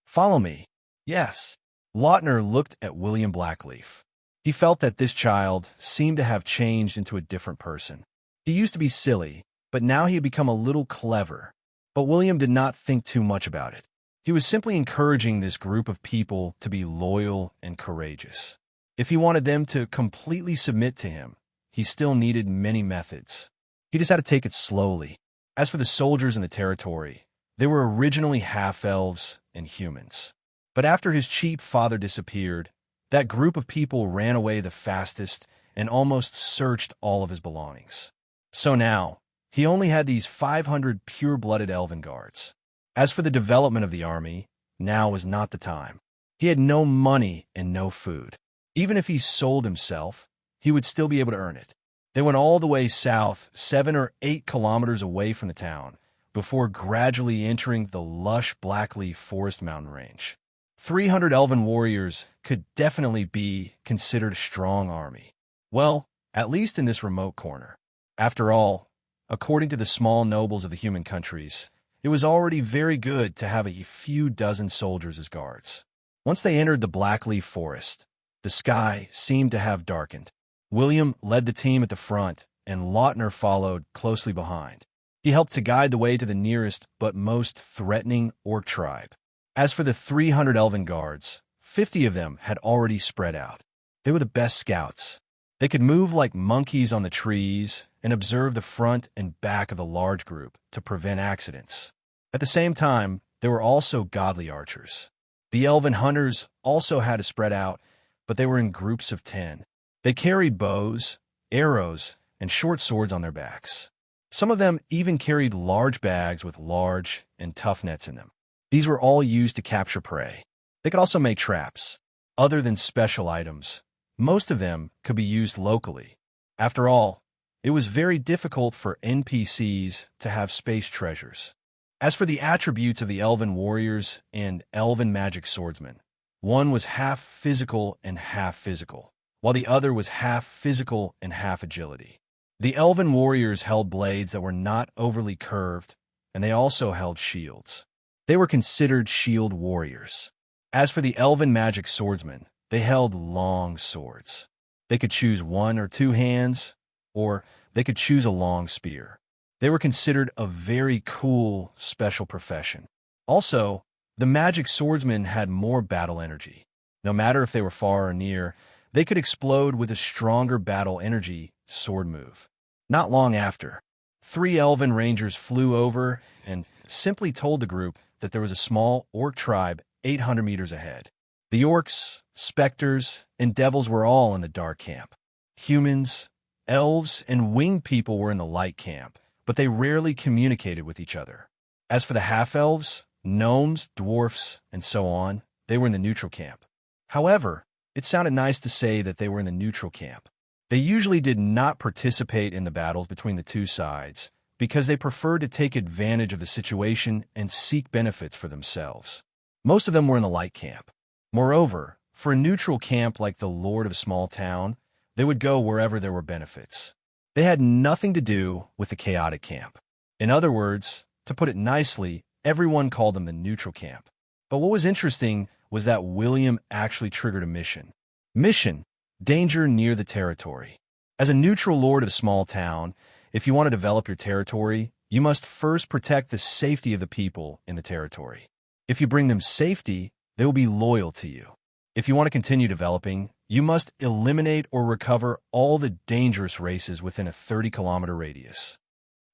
"Follow me." "Yes." Lautner looked at William Blackleaf. He felt that this child seemed to have changed into a different person. He used to be silly, but now he had become a little clever. But William did not think too much about it. He was simply encouraging this group of people to be loyal and courageous. If he wanted them to completely submit to him, he still needed many methods. He just had to take it slowly. As for the soldiers in the territory, they were originally half-elves and humans. But after his cheap father disappeared, that group of people ran away the fastest and almost searched all of his belongings. So now, he only had these 500 pure-blooded elven guards. As for the development of the army, now was not the time. He had no money and no food. Even if he sold himself, he would still be able to earn it. They went all the way south, 7 or 8 kilometers away from the town, before gradually entering the lush Blackleaf Forest mountain range. 300 elven warriors could definitely be considered a strong army. Well, at least in this remote corner. After all, according to the small nobles of the human countries, it was already very good to have a few dozen soldiers as guards. Once they entered the Blackleaf Forest, the sky seemed to have darkened. William led the team at the front, and Lautner followed closely behind. He helped to guide the way to the nearest but most threatening orc tribe. As for the 300 elven guards, 50 of them had already spread out. They were the best scouts. They could move like monkeys on the trees and observe the front and back of the large group to prevent accidents. At the same time, there were also godly archers. The elven hunters also had to spread out, but they were in groups of 10. They carried bows, arrows, and short swords on their backs. Some of them even carried large bags with large and tough nets in them. These were all used to capture prey. They could also make traps. Other than special items, most of them could be used locally. After all, it was very difficult for NPCs to have space treasures. As for the attributes of the elven warriors and elven magic swordsmen, one was half physical and half physical, while the other was half physical and half agility. The elven warriors held blades that were not overly curved, and they also held shields. They were considered shield warriors. As for the elven magic swordsmen, they held long swords. They could choose 1 or 2 hands, or they could choose a long spear. They were considered a very cool, special profession. Also, the magic swordsmen had more battle energy. No matter if they were far or near, they could explode with a stronger battle energy sword move. Not long after, 3 elven rangers flew over and simply told the group that there was a small orc tribe 800 meters ahead. The orcs, specters, and devils were all in the dark camp. Humans, elves, and winged people were in the light camp, but they rarely communicated with each other. As for the half-elves, gnomes, dwarfs, and so on, they were in the neutral camp. However, it sounded nice to say that they were in the neutral camp. They usually did not participate in the battles between the two sides because they preferred to take advantage of the situation and seek benefits for themselves. Most of them were in the light camp. Moreover, for a neutral camp like the Lord of Small Town, they would go wherever there were benefits. They had nothing to do with the chaotic camp. In other words, to put it nicely, everyone called them the neutral camp. But what was interesting was that William actually triggered a mission. Mission: danger near the territory. As a neutral lord of Small Town, if you want to develop your territory, you must first protect the safety of the people in the territory. If you bring them safety, they will be loyal to you. If you want to continue developing, you must eliminate or recover all the dangerous races within a 30-kilometer radius.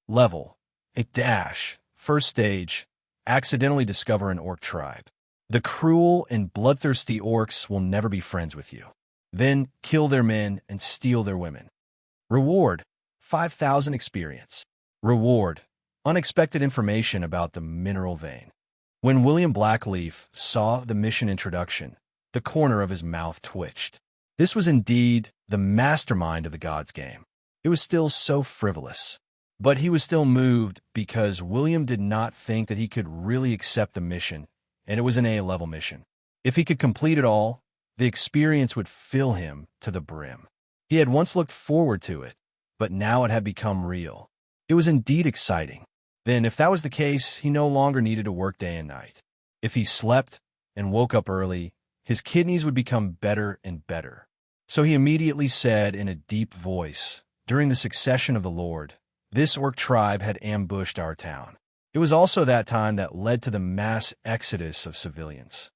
Level: a dash. First stage: accidentally discover an orc tribe. The cruel and bloodthirsty orcs will never be friends with you. Then kill their men and steal their women. Reward: 5,000 experience. Reward: unexpected information about the mineral vein. When William Blackleaf saw the mission introduction, the corner of his mouth twitched. This was indeed the mastermind of the gods game. It was still so frivolous. But he was still moved because William did not think that he could really accept the mission, and it was an A-level mission. If he could complete it all, the experience would fill him to the brim. He had once looked forward to it, but now it had become real. It was indeed exciting. Then, if that was the case, he no longer needed to work day and night. If he slept and woke up early, his kidneys would become better and better. So he immediately said in a deep voice, "During the succession of the Lord, this orc tribe had ambushed our town. It was also that time that led to the mass exodus of civilians.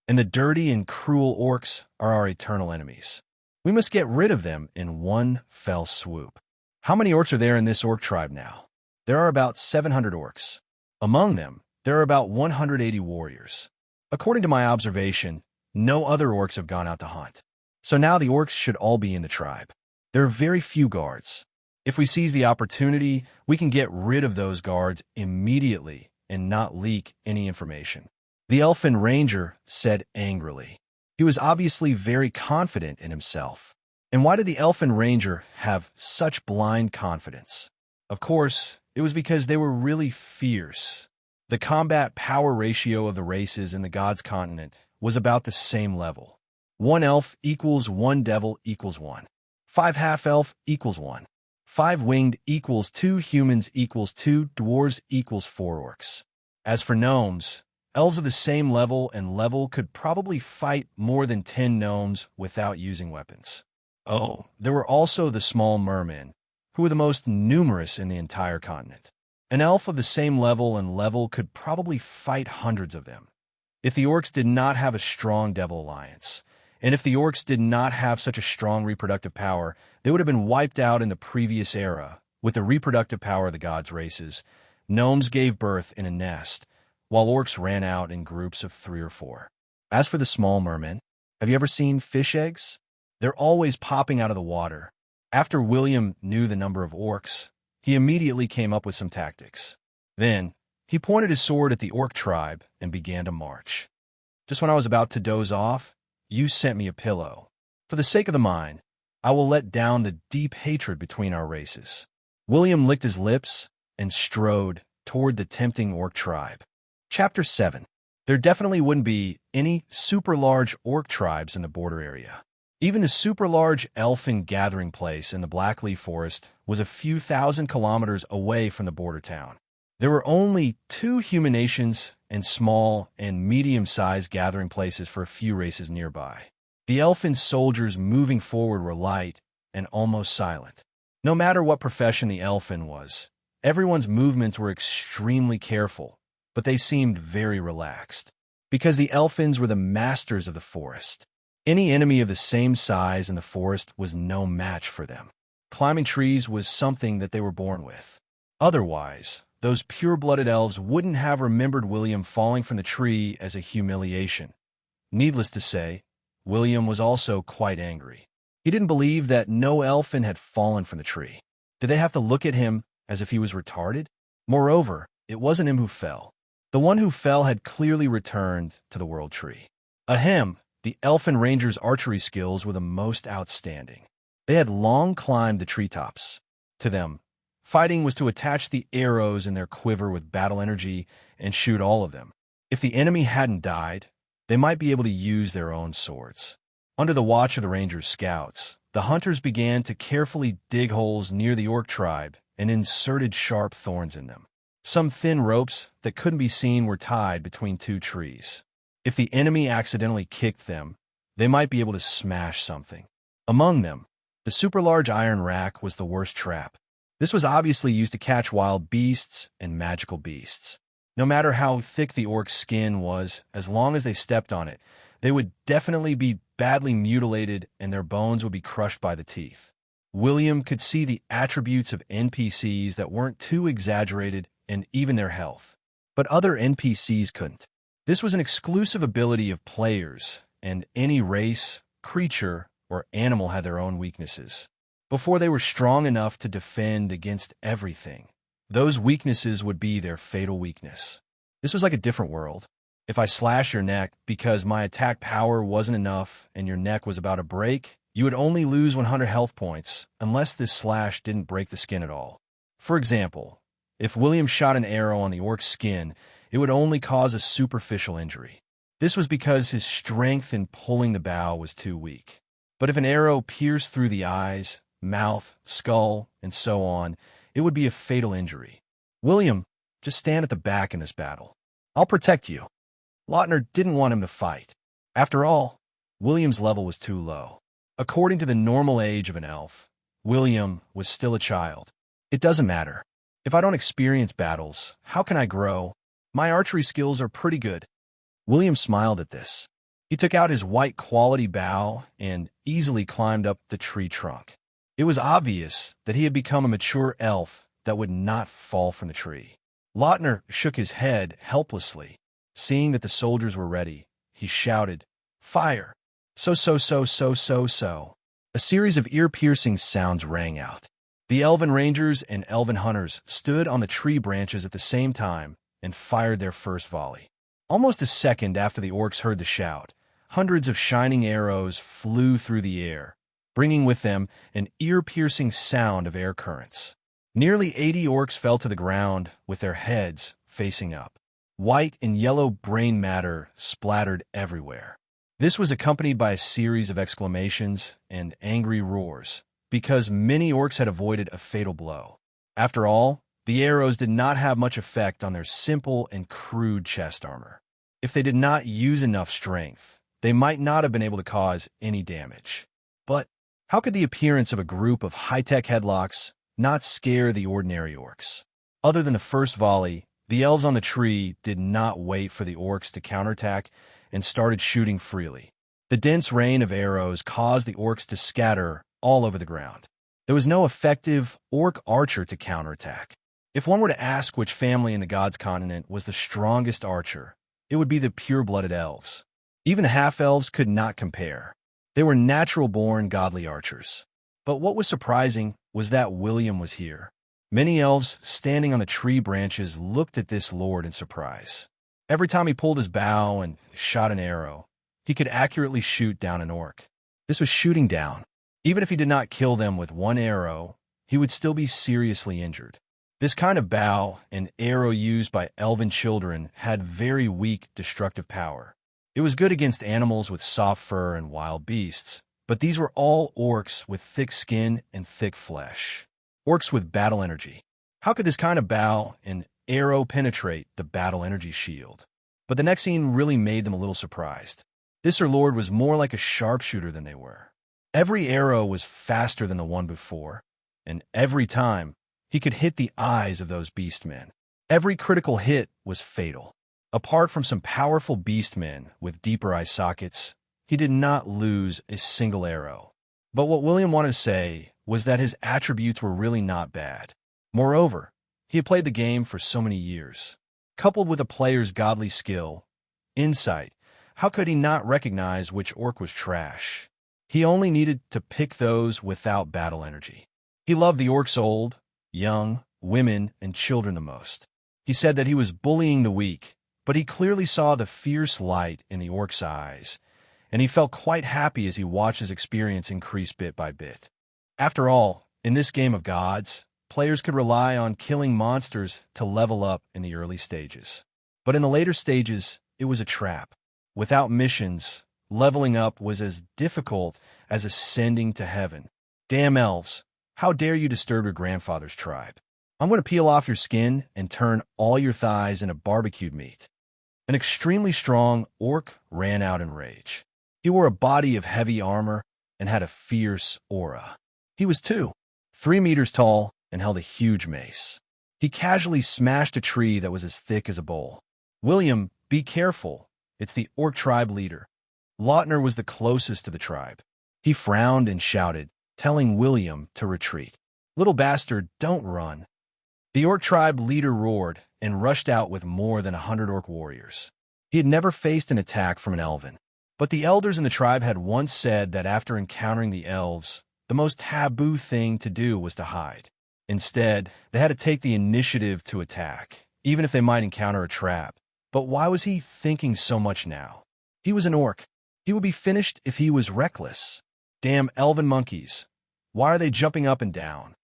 And the dirty and cruel orcs are our eternal enemies. We must get rid of them in one fell swoop." How many orcs are there in this orc tribe now? There are about 700 orcs. Among them, there are about 180 warriors. According to my observation, no other orcs have gone out to hunt. So now the orcs should all be in the tribe. There are very few guards. If we seize the opportunity, we can get rid of those guards immediately and not leak any information. The elfin ranger said angrily. He was obviously very confident in himself. And why did the elfin ranger have such blind confidence? Of course, it was because they were really fierce. The combat power ratio of the races in the gods' continent was about the same level. 1 elf equals 1 devil equals 1. 5 half-elf equals 1. 5 winged equals 2 humans equals 2 dwarves equals 4 orcs. As for gnomes, elves of the same level could probably fight more than 10 gnomes without using weapons. Oh, there were also the small mermen, who were the most numerous in the entire continent. An elf of the same level could probably fight hundreds of them. If the orcs did not have a strong devil alliance, and if the orcs did not have such a strong reproductive power, they would have been wiped out in the previous era. With the reproductive power of the gods' races, gnomes gave birth in a nest, while orcs ran out in groups of 3 or 4. As for the small mermen, have you ever seen fish eggs? They're always popping out of the water. After William knew the number of orcs, he immediately came up with some tactics. Then, he pointed his sword at the orc tribe and began to march. Just when I was about to doze off, you sent me a pillow. For the sake of the mind, I will let down the deep hatred between our races. William licked his lips and strode toward the tempting orc tribe. Chapter 7. There definitely wouldn't be any super large orc tribes in the border area. Even the super large elfin gathering place in the Blackleaf Forest was a few thousand kilometers away from the border town. There were only 2 human nations and small and medium-sized gathering places for a few races nearby. The elfin soldiers moving forward were light and almost silent. No matter what profession the elfin was, everyone's movements were extremely careful, but they seemed very relaxed. Because the elfins were the masters of the forest, Any enemy of the same size in the forest was no match for them. Climbing trees was something that they were born with. Otherwise, those pure-blooded elves wouldn't have remembered William falling from the tree as a humiliation. Needless to say, William was also quite angry. He didn't believe that no elfin had fallen from the tree. Did they have to look at him as if he was retarded? Moreover, it wasn't him who fell. The one who fell had clearly returned to the World Tree. Ahem, the elfin ranger's archery skills were the most outstanding. They had long climbed the treetops. To them, fighting was to attach the arrows in their quiver with battle energy and shoot all of them. If the enemy hadn't died, they might be able to use their own swords. Under the watch of the ranger's scouts, the hunters began to carefully dig holes near the orc tribe and inserted sharp thorns in them. Some thin ropes that couldn't be seen were tied between two trees. If the enemy accidentally kicked them, they might be able to smash something. Among them, the super-large iron rack was the worst trap. This was obviously used to catch wild beasts and magical beasts. No matter how thick the orc's skin was, as long as they stepped on it, they would definitely be badly mutilated and their bones would be crushed by the teeth. William could see the attributes of NPCs that weren't too exaggerated and even their health. But other NPCs couldn't. This was an exclusive ability of players, and any race, creature, or animal had their own weaknesses. Before they were strong enough to defend against everything, those weaknesses would be their fatal weakness. This was like a different world. If I slash your neck because my attack power wasn't enough and your neck was about to break, you would only lose 100 health points unless this slash didn't break the skin at all. For example, if William shot an arrow on the orc's skin, it would only cause a superficial injury. This was because his strength in pulling the bow was too weak. But if an arrow pierced through the eyes, mouth, skull, and so on, it would be a fatal injury. William, just stand at the back in this battle. I'll protect you. Lautner didn't want him to fight. After all, William's level was too low. According to the normal age of an elf, William was still a child. It doesn't matter. If I don't experience battles, how can I grow? My archery skills are pretty good. William smiled at this. He took out his white quality bow and easily climbed up the tree trunk. It was obvious that he had become a mature elf that would not fall from the tree. Lautner shook his head helplessly. Seeing that the soldiers were ready, he shouted, "Fire!" So. A series of ear-piercing sounds rang out. The elven rangers and elven hunters stood on the tree branches at the same time and fired their first volley. Almost a second after the orcs heard the shout, hundreds of shining arrows flew through the air, bringing with them an ear-piercing sound of air currents. Nearly 80 orcs fell to the ground with their heads facing up. White and yellow brain matter splattered everywhere. This was accompanied by a series of exclamations and angry roars, because many orcs had avoided a fatal blow. After all, the arrows did not have much effect on their simple and crude chest armor. If they did not use enough strength, they might not have been able to cause any damage. But how could the appearance of a group of high-tech headlocks not scare the ordinary orcs? Other than the first volley, the elves on the tree did not wait for the orcs to counterattack and started shooting freely. The dense rain of arrows caused the orcs to scatter all over the ground. There was no effective orc archer to counterattack. If one were to ask which family in the gods' continent was the strongest archer, it would be the pure-blooded elves. Even the half-elves could not compare. They were natural-born godly archers. But what was surprising was that William was here. Many elves standing on the tree branches looked at this lord in surprise. Every time he pulled his bow and shot an arrow, he could accurately shoot down an orc. This was shooting down. Even if he did not kill them with one arrow, he would still be seriously injured. This kind of bow and arrow used by elven children had very weak destructive power. It was good against animals with soft fur and wild beasts, but these were all orcs with thick skin and thick flesh. Orcs with battle energy. How could this kind of bow and arrow penetrate the battle energy shield? But the next scene really made them a little surprised. This lord was more like a sharpshooter than they were. Every arrow was faster than the one before, and every time he could hit the eyes of those beastmen. Every critical hit was fatal. Apart from some powerful beastmen with deeper eye sockets, He did not lose a single arrow. But what William wanted to say was that his attributes were really not bad. Moreover, he had played the game for so many years. Coupled with a player's godly skill, insight, how could he not recognize which orc was trash? He only needed to pick those without battle energy. He loved the orcs old, young, women, and children the most. He said that he was bullying the weak, but he clearly saw the fierce light in the orc's eyes, and he felt quite happy as he watched his experience increase bit by bit. After all, in this game of gods, players could rely on killing monsters to level up in the early stages. But in the later stages, it was a trap. Without missions, leveling up was as difficult as ascending to heaven. Damn elves, how dare you disturb your grandfather's tribe? I'm going to peel off your skin and turn all your thighs into barbecued meat. An extremely strong orc ran out in rage. He wore a body of heavy armor and had a fierce aura. He was 3 meters tall and held a huge mace. He casually smashed a tree that was as thick as a bowl. William, be careful. It's the orc tribe leader. Lautner was the closest to the tribe. He frowned and shouted, telling William to retreat. Little bastard, don't run. The orc tribe leader roared and rushed out with more than 100 orc warriors. He had never faced an attack from an elven. But the elders in the tribe had once said that after encountering the elves, the most taboo thing to do was to hide. Instead, they had to take the initiative to attack, even if they might encounter a trap. But why was he thinking so much now? He was an orc. He would be finished if he was reckless. Damn elven monkeys. Why are they jumping up and down?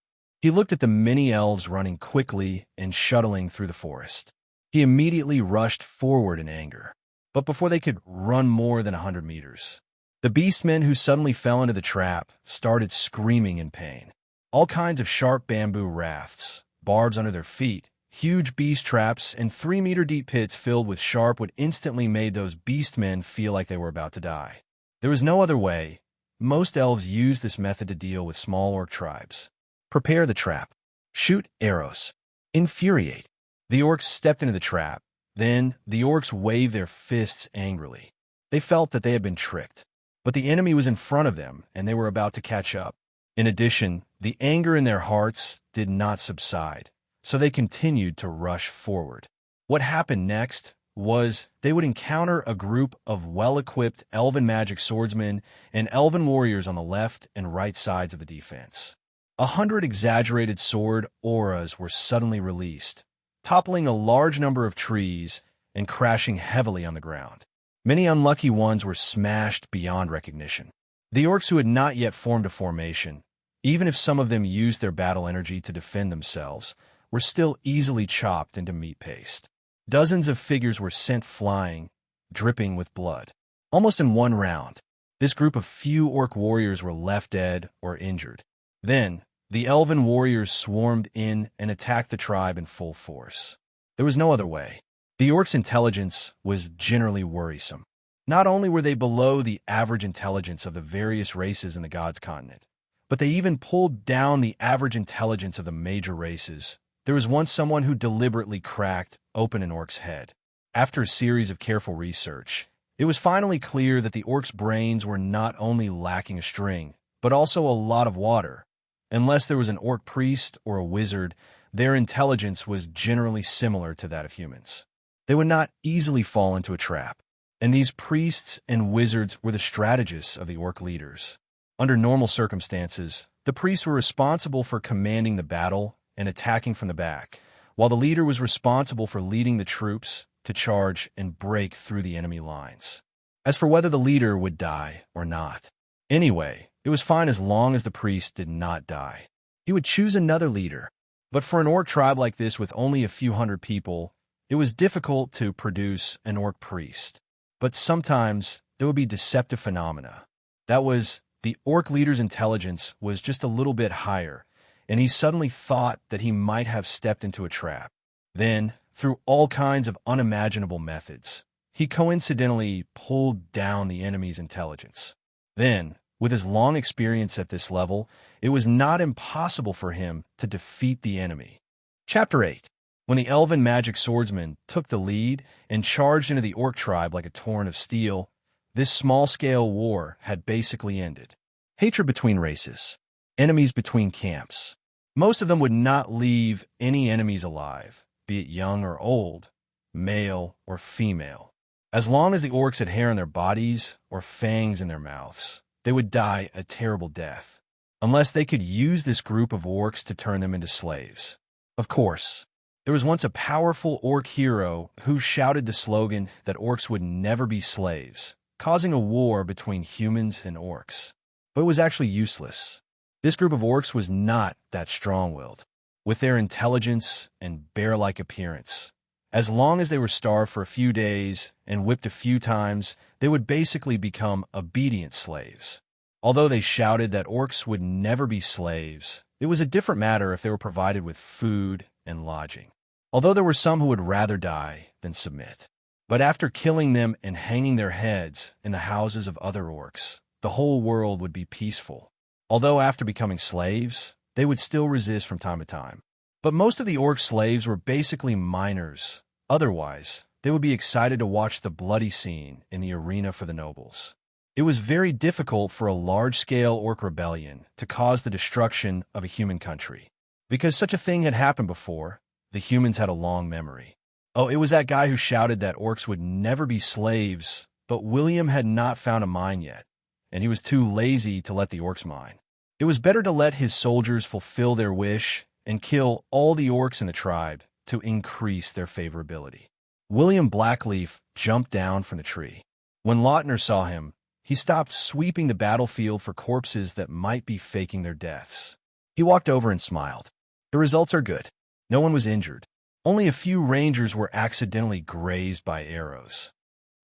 He looked at the many elves running quickly and shuttling through the forest. He immediately rushed forward in anger. But before they could run more than 100 meters, the beastmen who suddenly fell into the trap started screaming in pain. All kinds of sharp bamboo rafts, barbs under their feet, huge beast traps, and 3-meter-deep pits filled with sharp wood instantly made those beastmen feel like they were about to die. There was no other way. Most elves used this method to deal with small orc tribes. Prepare the trap. Shoot arrows. Infuriate. The orcs stepped into the trap. Then, the orcs waved their fists angrily. They felt that they had been tricked. But the enemy was in front of them, and they were about to catch up. In addition, the anger in their hearts did not subside, so they continued to rush forward. What happened next was they would encounter a group of well-equipped elven magic swordsmen and elven warriors on the left and right sides of the defense. 100 exaggerated sword auras were suddenly released, toppling a large number of trees and crashing heavily on the ground. Many unlucky ones were smashed beyond recognition. The orcs who had not yet formed a formation, even if some of them used their battle energy to defend themselves, were still easily chopped into meat paste. Dozens of figures were sent flying, dripping with blood. Almost in one round, this group of few orc warriors were left dead or injured. Then, the elven warriors swarmed in and attacked the tribe in full force. There was no other way. The orcs' intelligence was generally worrisome. Not only were they below the average intelligence of the various races in the gods' continent, but they even pulled down the average intelligence of the major races. There was once someone who deliberately cracked open an orc's head. After a series of careful research, it was finally clear that the orc's brains were not only lacking a string, but also a lot of water. Unless there was an orc priest or a wizard, their intelligence was generally similar to that of humans. They would not easily fall into a trap, and these priests and wizards were the strategists of the orc leaders. Under normal circumstances, the priests were responsible for commanding the battle and attacking from the back, while the leader was responsible for leading the troops to charge and break through the enemy lines. As for whether the leader would die or not, anyway, it was fine as long as the priest did not die. He would choose another leader. But for an orc tribe like this with only a few hundred people, it was difficult to produce an orc priest. But sometimes there would be deceptive phenomena. That was, the orc leader's intelligence was just a little bit higher, and he suddenly thought that he might have stepped into a trap. Then, through all kinds of unimaginable methods, he coincidentally pulled down the enemy's intelligence. Then, with his long experience at this level, it was not impossible for him to defeat the enemy. Chapter 8. When the elven magic swordsman took the lead and charged into the orc tribe like a torrent of steel, this small-scale war had basically ended. Hatred between races, enemies between camps. Most of them would not leave any enemies alive, be it young or old, male or female. As long as the orcs had hair on their bodies or fangs in their mouths, they would die a terrible death, unless they could use this group of orcs to turn them into slaves. Of course, there was once a powerful orc hero who shouted the slogan that orcs would never be slaves, causing a war between humans and orcs. But it was actually useless. This group of orcs was not that strong-willed. With their intelligence and bear-like appearance, as long as they were starved for a few days and whipped a few times, they would basically become obedient slaves. Although they shouted that orcs would never be slaves, it was a different matter if they were provided with food and lodging. Although there were some who would rather die than submit. But after killing them and hanging their heads in the houses of other orcs, the whole world would be peaceful. Although after becoming slaves, they would still resist from time to time. But most of the orc slaves were basically minors. Otherwise, they would be excited to watch the bloody scene in the arena for the nobles. It was very difficult for a large-scale orc rebellion to cause the destruction of a human country. Because such a thing had happened before, the humans had a long memory. Oh, it was that guy who shouted that orcs would never be slaves, but William had not found a mine yet, and he was too lazy to let the orcs mine. It was better to let his soldiers fulfill their wish and kill all the orcs in the tribe to increase their favorability. William Blackleaf jumped down from the tree. When Lautner saw him, he stopped sweeping the battlefield for corpses that might be faking their deaths. He walked over and smiled. The results are good. No one was injured. Only a few rangers were accidentally grazed by arrows.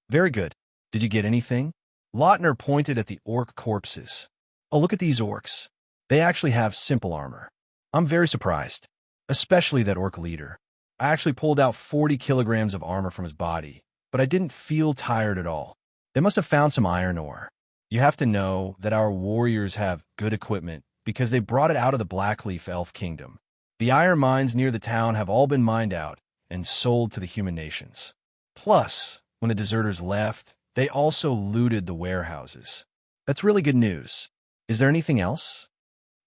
Very good. Did you get anything? Lautner pointed at the orc corpses. Oh, look at these orcs. They actually have simple armor. I'm very surprised, especially that orc leader. I actually pulled out 40 kilograms of armor from his body, but I didn't feel tired at all. They must have found some iron ore. You have to know that our warriors have good equipment because they brought it out of the Blackleaf Elf Kingdom. The iron mines near the town have all been mined out and sold to the human nations. Plus, when the deserters left, they also looted the warehouses. That's really good news. Is there anything else?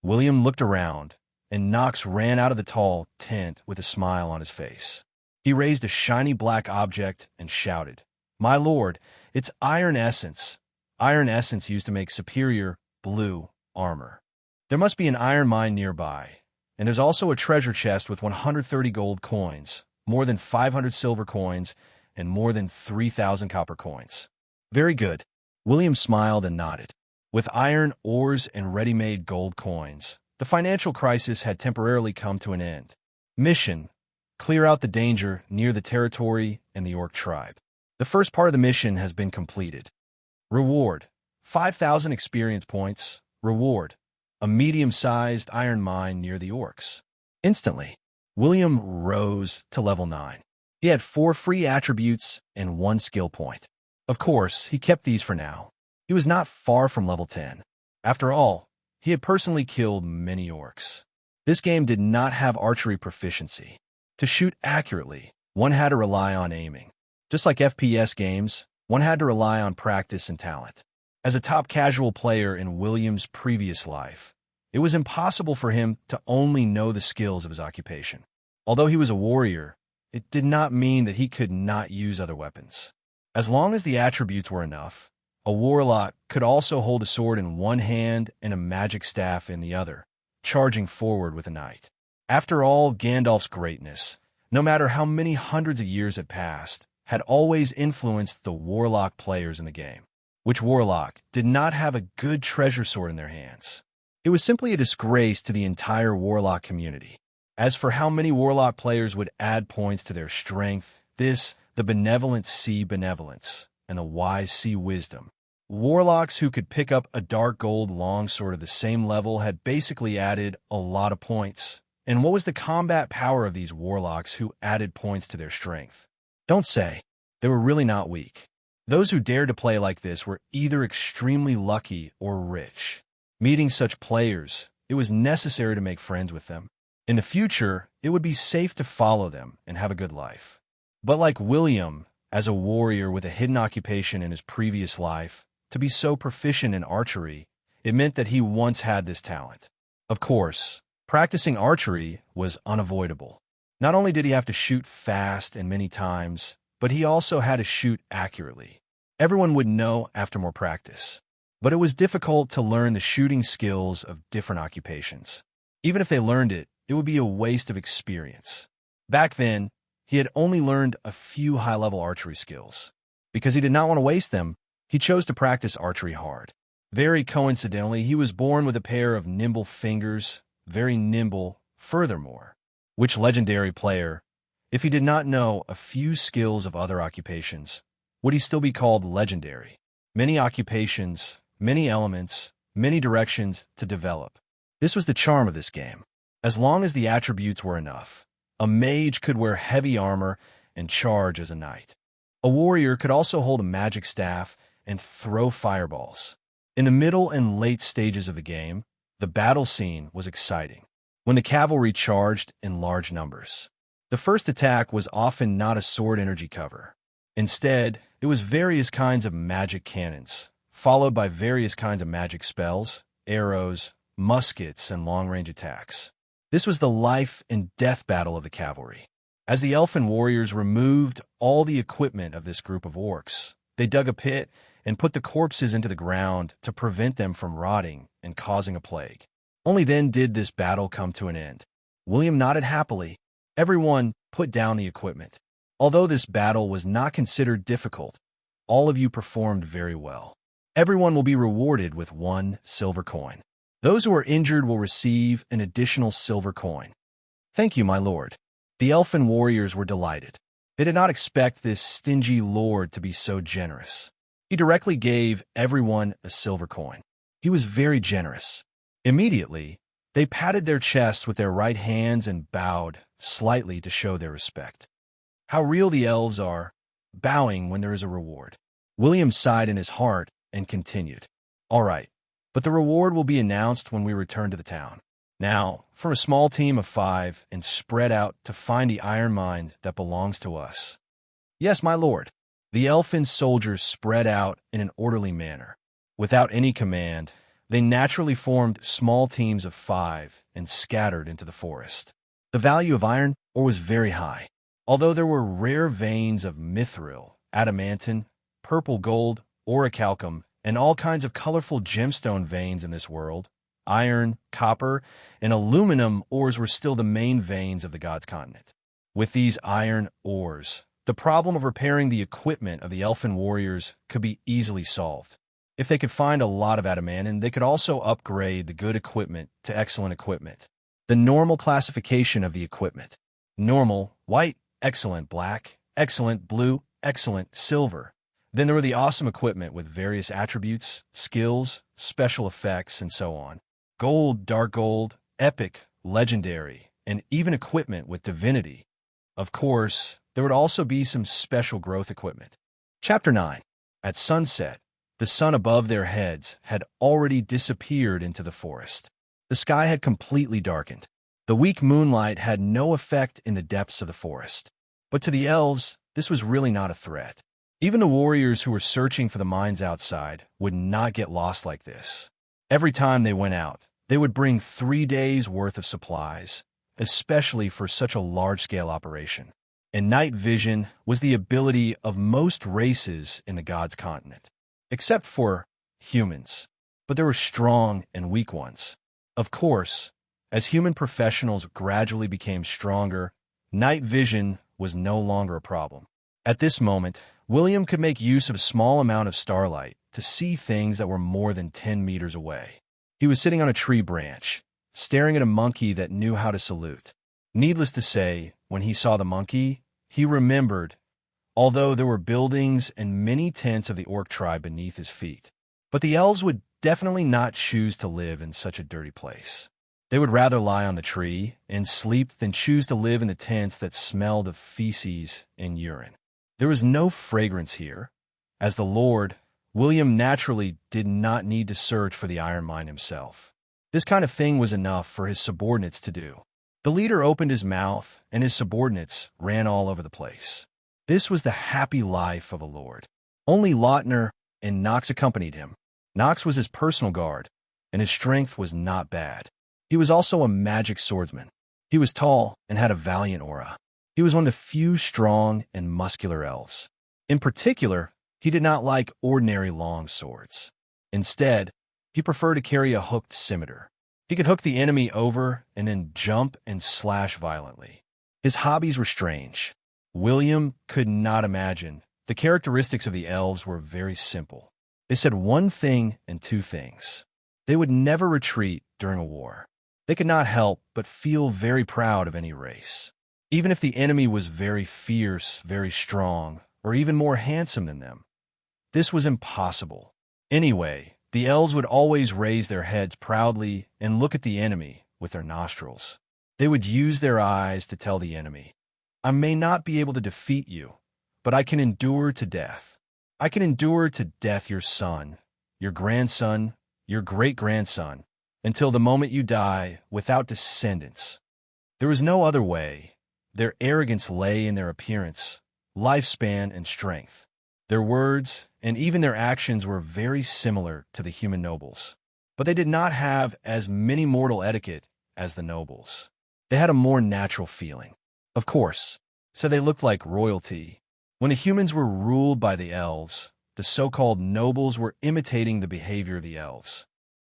William looked around, and Knox ran out of the tall tent with a smile on his face. He raised a shiny black object and shouted, "My lord, it's iron essence. Iron essence used to make superior blue armor. There must be an iron mine nearby, and there's also a treasure chest with 130 gold coins, more than 500 silver coins, and more than 3,000 copper coins." Very good. William smiled and nodded. With iron ores and ready-made gold coins, the financial crisis had temporarily come to an end. Mission: clear out the danger near the territory and the orc tribe. The first part of the mission has been completed. Reward: 5,000 experience points. Reward: a medium-sized iron mine near the orcs. Instantly, William rose to level 9. He had 4 free attributes and 1 skill point. Of course, he kept these for now. He was not far from level 10. After all, he had personally killed many orcs. This game did not have archery proficiency. To shoot accurately, one had to rely on aiming. Just like FPS games, one had to rely on practice and talent. As a top casual player in William's previous life, it was impossible for him to only know the skills of his occupation. Although he was a warrior, it did not mean that he could not use other weapons. As long as the attributes were enough, a warlock could also hold a sword in one hand and a magic staff in the other, charging forward with a knight. After all, Gandalf's greatness, no matter how many hundreds of years had passed, had always influenced the warlock players in the game. Which warlock did not have a good treasure sword in their hands? It was simply a disgrace to the entire warlock community. As for how many warlock players would add points to their strength, the benevolent see benevolence, and the wise see wisdom. Warlocks who could pick up a dark gold longsword of the same level had basically added a lot of points. And what was the combat power of these warlocks who added points to their strength? Don't say. They were really not weak. Those who dared to play like this were either extremely lucky or rich. Meeting such players, it was necessary to make friends with them. In the future, it would be safe to follow them and have a good life. But like William, as a warrior with a hidden occupation in his previous life, to be so proficient in archery, it meant that he once had this talent. Of course, practicing archery was unavoidable. Not only did he have to shoot fast and many times, but he also had to shoot accurately. Everyone would know after more practice. But it was difficult to learn the shooting skills of different occupations. Even if they learned it, it would be a waste of experience. Back then, he had only learned a few high-level archery skills. Because he did not want to waste them, he chose to practice archery hard. Very coincidentally, he was born with a pair of nimble fingers, very nimble, furthermore. Which legendary player, if he did not know a few skills of other occupations, would he still be called legendary? Many occupations, many elements, many directions to develop. This was the charm of this game. As long as the attributes were enough, a mage could wear heavy armor and charge as a knight. A warrior could also hold a magic staff and throw fireballs. In the middle and late stages of the game, the battle scene was exciting, when the cavalry charged in large numbers. The first attack was often not a sword energy cover. Instead, it was various kinds of magic cannons, followed by various kinds of magic spells, arrows, muskets, and long-range attacks. This was the life and death battle of the cavalry. As the elfin warriors removed all the equipment of this group of orcs, they dug a pit and put the corpses into the ground to prevent them from rotting and causing a plague. Only then did this battle come to an end. William nodded happily. Everyone put down the equipment. Although this battle was not considered difficult, all of you performed very well. Everyone will be rewarded with 1 silver coin. Those who are injured will receive an additional silver coin. Thank you, my lord. The elfin warriors were delighted. They did not expect this stingy lord to be so generous. He directly gave everyone a silver coin. He was very generous. Immediately, they patted their chests with their right hands and bowed slightly to show their respect. How real the elves are, bowing when there is a reward. William sighed in his heart and continued. All right, but the reward will be announced when we return to the town. Now, form a small team of 5 and spread out to find the iron mine that belongs to us. Yes, my lord. The elfin soldiers spread out in an orderly manner. Without any command, they naturally formed small teams of 5 and scattered into the forest. The value of iron ore was very high. Although there were rare veins of mithril, adamantine, purple gold, orichalcum, and all kinds of colorful gemstone veins in this world, iron, copper, and aluminum ores were still the main veins of the gods' continent. With these iron ores, the problem of repairing the equipment of the elfin warriors could be easily solved. If they could find a lot of adamantine, they could also upgrade the good equipment to excellent equipment. The normal classification of the equipment. Normal, white, excellent, black, excellent, blue, excellent, silver. Then there were the awesome equipment with various attributes, skills, special effects, and so on. Gold, dark gold, epic, legendary, and even equipment with divinity. Of course, there would also be some special growth equipment. Chapter 9. At sunset, the sun above their heads had already disappeared into the forest. The sky had completely darkened. The weak moonlight had no effect in the depths of the forest. But to the elves, this was really not a threat. Even the warriors who were searching for the mines outside would not get lost like this. Every time they went out, they would bring 3 days' worth of supplies, especially for such a large-scale operation. And night vision was the ability of most races in the gods' continent, except for humans. But there were strong and weak ones. Of course, as human professionals gradually became stronger, night vision was no longer a problem. At this moment, William could make use of a small amount of starlight to see things that were more than 10 meters away. He was sitting on a tree branch, staring at a monkey that knew how to salute. Needless to say, when he saw the monkey, he remembered, although there were buildings and many tents of the orc tribe beneath his feet. But the elves would definitely not choose to live in such a dirty place. They would rather lie on the tree and sleep than choose to live in the tents that smelled of feces and urine. There was no fragrance here. As the Lord, William naturally did not need to search for the iron mine himself. This kind of thing was enough for his subordinates to do. The leader opened his mouth, and his subordinates ran all over the place. This was the happy life of a lord. Only Lautner and Nox accompanied him. Nox was his personal guard, and his strength was not bad. He was also a magic swordsman. He was tall and had a valiant aura. He was one of the few strong and muscular elves. In particular, he did not like ordinary long swords. Instead, he preferred to carry a hooked scimitar. He could hook the enemy over and then jump and slash violently. His hobbies were strange. William could not imagine. The characteristics of the elves were very simple. They said one thing and two things. They would never retreat during a war. They could not help but feel very proud of any race. Even if the enemy was very fierce, very strong, or even more handsome than them. This was impossible. Anyway, the elves would always raise their heads proudly and look at the enemy with their nostrils. They would use their eyes to tell the enemy, "I may not be able to defeat you, but I can endure to death. I can endure to death your son, your grandson, your great-grandson, until the moment you die without descendants." There was no other way. Their arrogance lay in their appearance, lifespan, and strength. Their words and even their actions were very similar to the human nobles, but they did not have as many mortal etiquette as the nobles. They had a more natural feeling. Of course, so they looked like royalty. When the humans were ruled by the elves, the so-called nobles were imitating the behavior of the elves.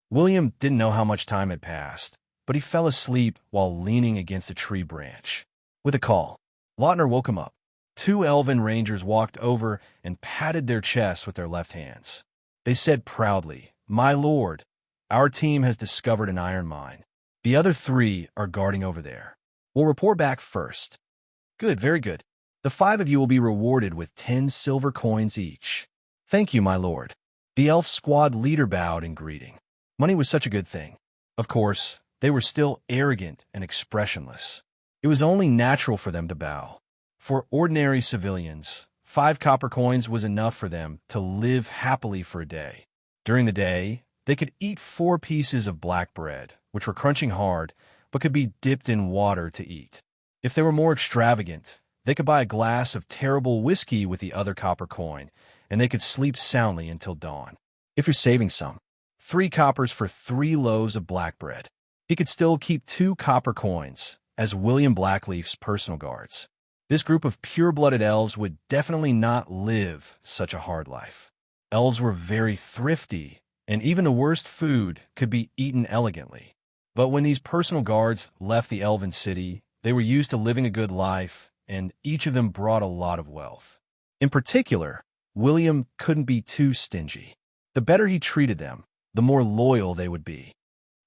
William didn't know how much time had passed, but he fell asleep while leaning against a tree branch. With a call, Lautner woke him up. Two elven rangers walked over and patted their chests with their left hands. They said proudly, "My lord, our team has discovered an iron mine. The other three are guarding over there. We'll report back first." "Good, very good. The 5 of you will be rewarded with 10 silver coins each." "Thank you, my lord." The elf squad leader bowed in greeting. Money was such a good thing. Of course, they were still arrogant and expressionless. It was only natural for them to bow. For ordinary civilians, 5 copper coins was enough for them to live happily for a day. During the day, they could eat 4 pieces of black bread, which were crunching hard, but could be dipped in water to eat. If they were more extravagant, they could buy a glass of terrible whiskey with the other copper coin, and they could sleep soundly until dawn. If you're saving some, 3 coppers for 3 loaves of black bread. He could still keep 2 copper coins as William Blackleaf's personal guards. This group of pure-blooded elves would definitely not live such a hard life. Elves were very thrifty, and even the worst food could be eaten elegantly. But when these personal guards left the elven city, they were used to living a good life, and each of them brought a lot of wealth. In particular, William couldn't be too stingy. The better he treated them, the more loyal they would be.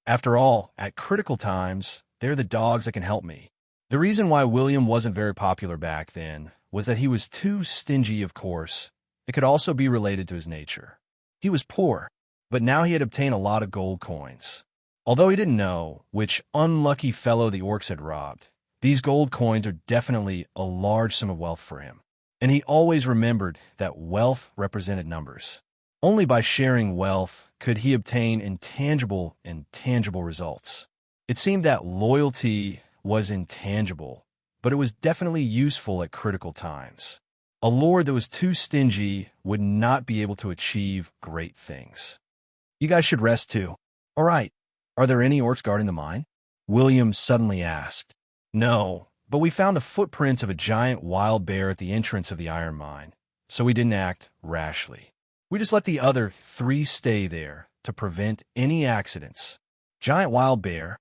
After all, at critical times, they're the dogs that can help me. The reason why William wasn't very popular back then was that he was too stingy, of course. It could also be related to his nature. He was poor, but now he had obtained a lot of gold coins. Although he didn't know which unlucky fellow the orcs had robbed, these gold coins are definitely a large sum of wealth for him. And he always remembered that wealth represented numbers. Only by sharing wealth could he obtain intangible and tangible results. It seemed that loyalty was intangible, but it was definitely useful at critical times. A lord that was too stingy would not be able to achieve great things. "You guys should rest too." "All right. Are there any orcs guarding the mine?" William suddenly asked. "No, but we found the footprints of a giant wild bear at the entrance of the iron mine, so we didn't act rashly. We just let the other 3 stay there to prevent any accidents." "Giant wild bear?"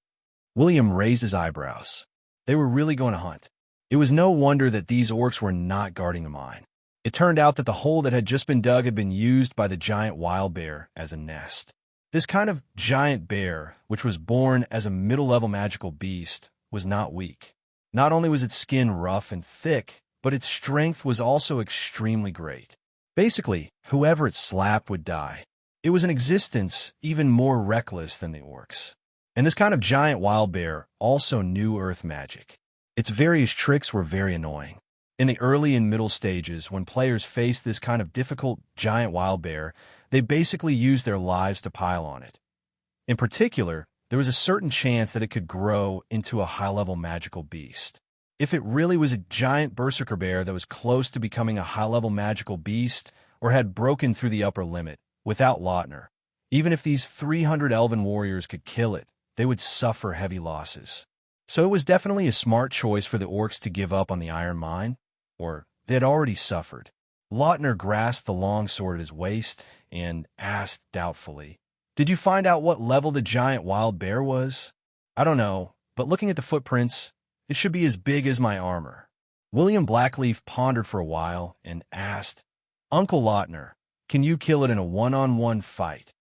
William raised his eyebrows. They were really going to hunt. It was no wonder that these orcs were not guarding the mine. It turned out that the hole that had just been dug had been used by the giant wild bear as a nest. This kind of giant bear, which was born as a middle-level magical beast, was not weak. Not only was its skin rough and thick, but its strength was also extremely great. Basically, whoever it slapped would die. It was an existence even more reckless than the orcs. And this kind of giant wild bear also knew earth magic. Its various tricks were very annoying. In the early and middle stages, when players faced this kind of difficult giant wild bear, they basically used their lives to pile on it. In particular, there was a certain chance that it could grow into a high-level magical beast. if it really was a giant berserker bear that was close to becoming a high-level magical beast or had broken through the upper limit without Lautner. Even if these 300 elven warriors could kill it, they would suffer heavy losses. So it was definitely a smart choice for the orcs to give up on the iron mine, or they had already suffered. Lautner grasped the long sword at his waist and asked doubtfully, "Did you find out what level the giant wild bear was?" "I don't know, but looking at the footprints, it should be as big as my armor." William Blackleaf pondered for a while and asked, "Uncle Lautner, can you kill it in a one-on-one fight?"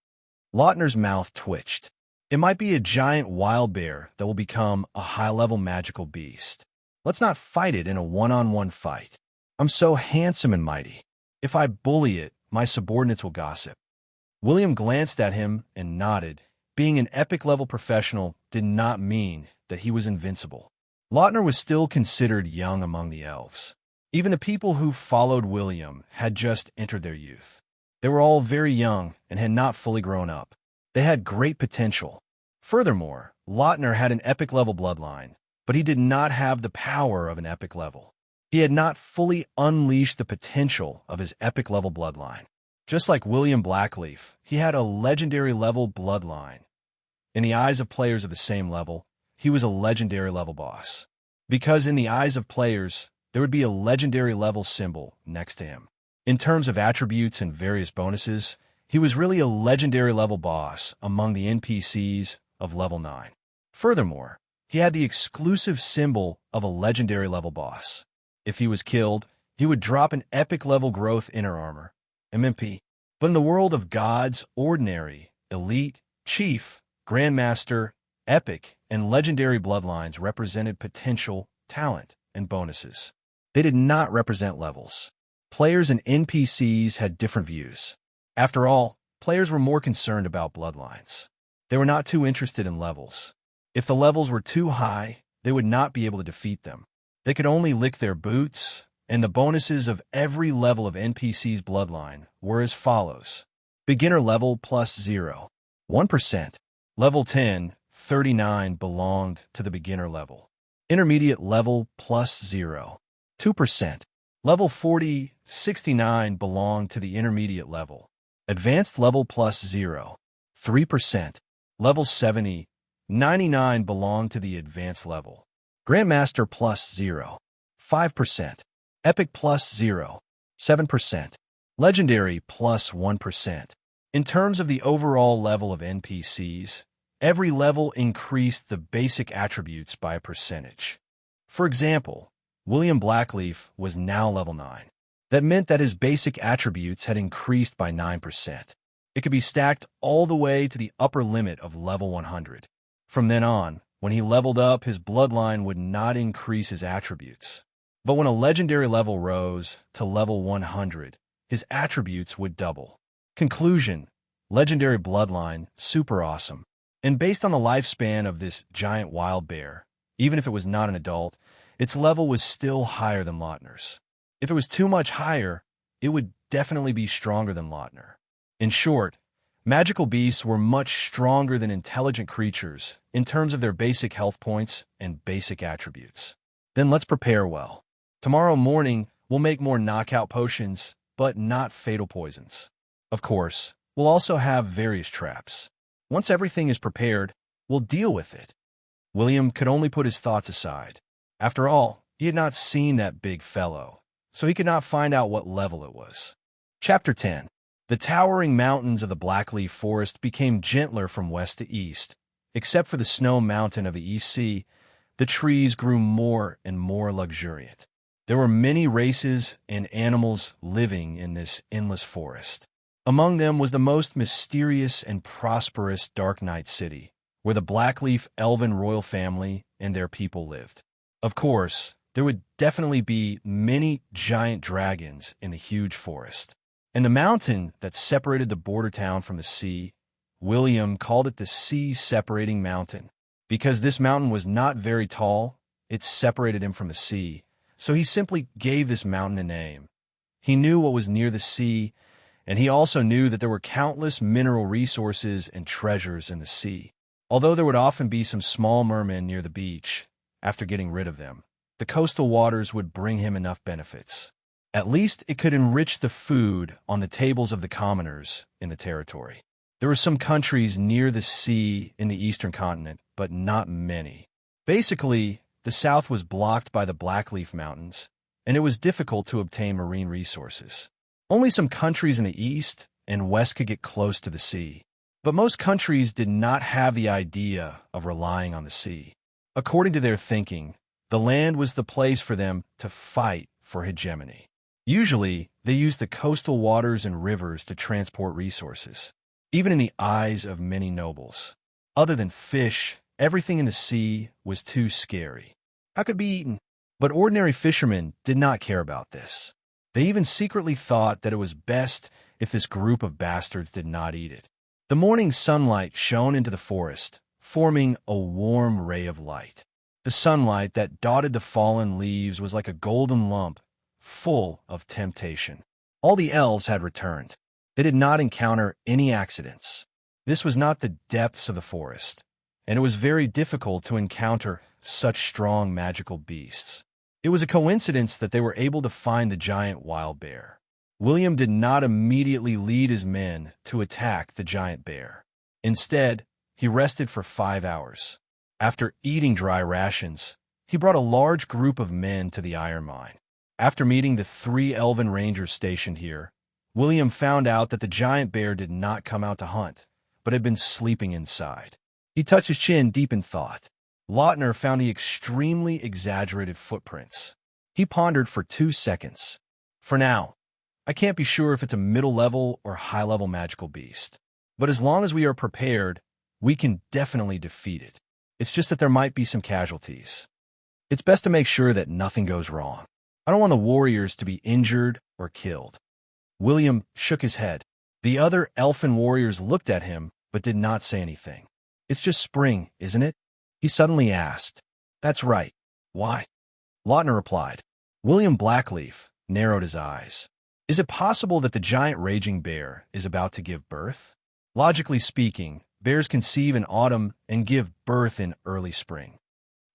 Lautner's mouth twitched. "It might be a giant wild bear that will become a high-level magical beast. Let's not fight it in a one-on-one fight. I'm so handsome and mighty. If I bully it, my subordinates will gossip." William glanced at him and nodded. Being an epic-level professional did not mean that he was invincible. Lautner was still considered young among the elves. Even the people who followed William had just entered their youth. They were all very young and had not fully grown up. They had great potential. Furthermore, Lautner had an epic-level bloodline, but he did not have the power of an epic level. He had not fully unleashed the potential of his epic-level bloodline. Just like William Blackleaf, he had a legendary-level bloodline. In the eyes of players of the same level, he was a legendary-level boss. Because in the eyes of players, there would be a legendary-level symbol next to him. In terms of attributes and various bonuses, he was really a legendary-level boss among the NPCs of level 9. Furthermore, he had the exclusive symbol of a legendary-level boss. If he was killed, he would drop an epic-level growth inner armor, MMP. But in the world of gods, ordinary, elite, chief, grandmaster, epic, and legendary bloodlines represented potential, talent, and bonuses. They did not represent levels. Players and NPCs had different views. After all, players were more concerned about bloodlines. They were not too interested in levels. If the levels were too high, they would not be able to defeat them. They could only lick their boots, and the bonuses of every level of NPC's bloodline were as follows. Beginner level plus 0, 1%. Level 10, 39 belonged to the beginner level. Intermediate level plus 0, 2%. Level 40, 69 belonged to the intermediate level. Advanced level plus 0, 3%. Level 70, 99 belonged to the advanced level. Grandmaster plus 0, 5%. Epic plus 0, 7%. Legendary plus 1%. In terms of the overall level of NPCs, every level increased the basic attributes by a percentage. For example, William Blackleaf was now level 9. That meant that his basic attributes had increased by 9%. It could be stacked all the way to the upper limit of level 100. From then on, when he leveled up, his bloodline would not increase his attributes. But when a legendary level rose to level 100, his attributes would double. Conclusion: legendary bloodline, super awesome. And based on the lifespan of this giant wild bear, even if it was not an adult, its level was still higher than Lautner's. If it was too much higher, it would definitely be stronger than Lautner. In short, magical beasts were much stronger than intelligent creatures in terms of their basic health points and basic attributes. Then let's prepare well. Tomorrow morning, we'll make more knockout potions, but not fatal poisons. Of course, we'll also have various traps. Once everything is prepared, we'll deal with it. William could only put his thoughts aside. After all, he had not seen that big fellow, so he could not find out what level it was. Chapter 10. The towering mountains of the Blackleaf Forest became gentler from west to east. Except for the snow mountain of the East Sea, the trees grew more and more luxuriant. There were many races and animals living in this endless forest. Among them was the most mysterious and prosperous Dark Night City, where the Blackleaf elven royal family and their people lived. Of course, there would definitely be many giant dragons in the huge forest. And the mountain that separated the border town from the sea, William called it the Sea-Separating Mountain. Because this mountain was not very tall, it separated him from the sea, so he simply gave this mountain a name. He knew what was near the sea, and he also knew that there were countless mineral resources and treasures in the sea. Although there would often be some small mermen near the beach, after getting rid of them, the the coastal waters would bring him enough benefits. At least it could enrich the food on the tables of the commoners in the territory. There were some countries near the sea in the eastern continent, but not many. Basically, the south was blocked by the Blackleaf Mountains, and it was difficult to obtain marine resources. Only some countries in the east and west could get close to the sea. But most countries did not have the idea of relying on the sea. According to their thinking, the land was the place for them to fight for hegemony. Usually, they used the coastal waters and rivers to transport resources, even in the eyes of many nobles. Other than fish, everything in the sea was too scary. How could it be eaten? But ordinary fishermen did not care about this. They even secretly thought that it was best if this group of bastards did not eat it. The morning sunlight shone into the forest, forming a warm ray of light. The sunlight that dotted the fallen leaves was like a golden lump, full of temptation. All the elves had returned. They did not encounter any accidents. This was not the depths of the forest, and it was very difficult to encounter such strong magical beasts. It was a coincidence that they were able to find the giant wild bear. William did not immediately lead his men to attack the giant bear. Instead, he rested for 5 hours. After eating dry rations, he brought a large group of men to the iron mine. After meeting the 3 elven rangers stationed here, William found out that the giant bear did not come out to hunt, but had been sleeping inside. He touched his chin deep in thought. Lautner found the extremely exaggerated footprints. He pondered for 2 seconds. For now, I can't be sure if it's a middle-level or high-level magical beast. But as long as we are prepared, we can definitely defeat it. It's just that there might be some casualties. It's best to make sure that nothing goes wrong. I don't want the warriors to be injured or killed. William shook his head. The other elfin warriors looked at him, but did not say anything. It's just spring, isn't it? He suddenly asked. That's right. Why? Lautner replied. William Blackleaf narrowed his eyes. Is it possible that the giant raging bear is about to give birth? Logically speaking, bears conceive in autumn and give birth in early spring.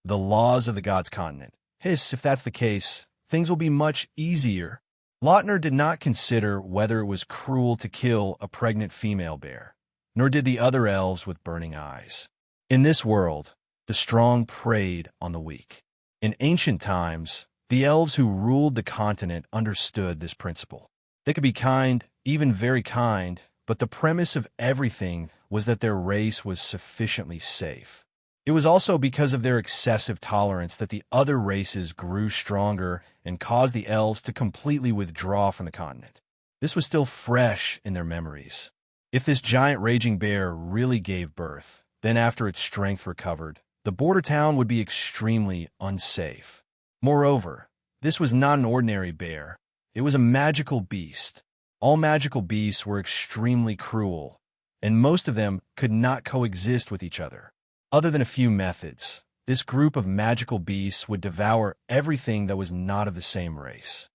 The laws of the gods' continent. Hiss, if that's the case, things will be much easier. Lautner did not consider whether it was cruel to kill a pregnant female bear, nor did the other elves with burning eyes. In this world, the strong preyed on the weak. In ancient times, the elves who ruled the continent understood this principle. They could be kind, even very kind, but the premise of everything was that their race was sufficiently safe. It was also because of their excessive tolerance that the other races grew stronger and caused the elves to completely withdraw from the continent. This was still fresh in their memories. If this giant raging bear really gave birth, then after its strength recovered, the border town would be extremely unsafe. Moreover, this was not an ordinary bear. It was a magical beast. All magical beasts were extremely cruel, and most of them could not coexist with each other. Other than a few methods, this group of magical beasts would devour everything that was not of the same race.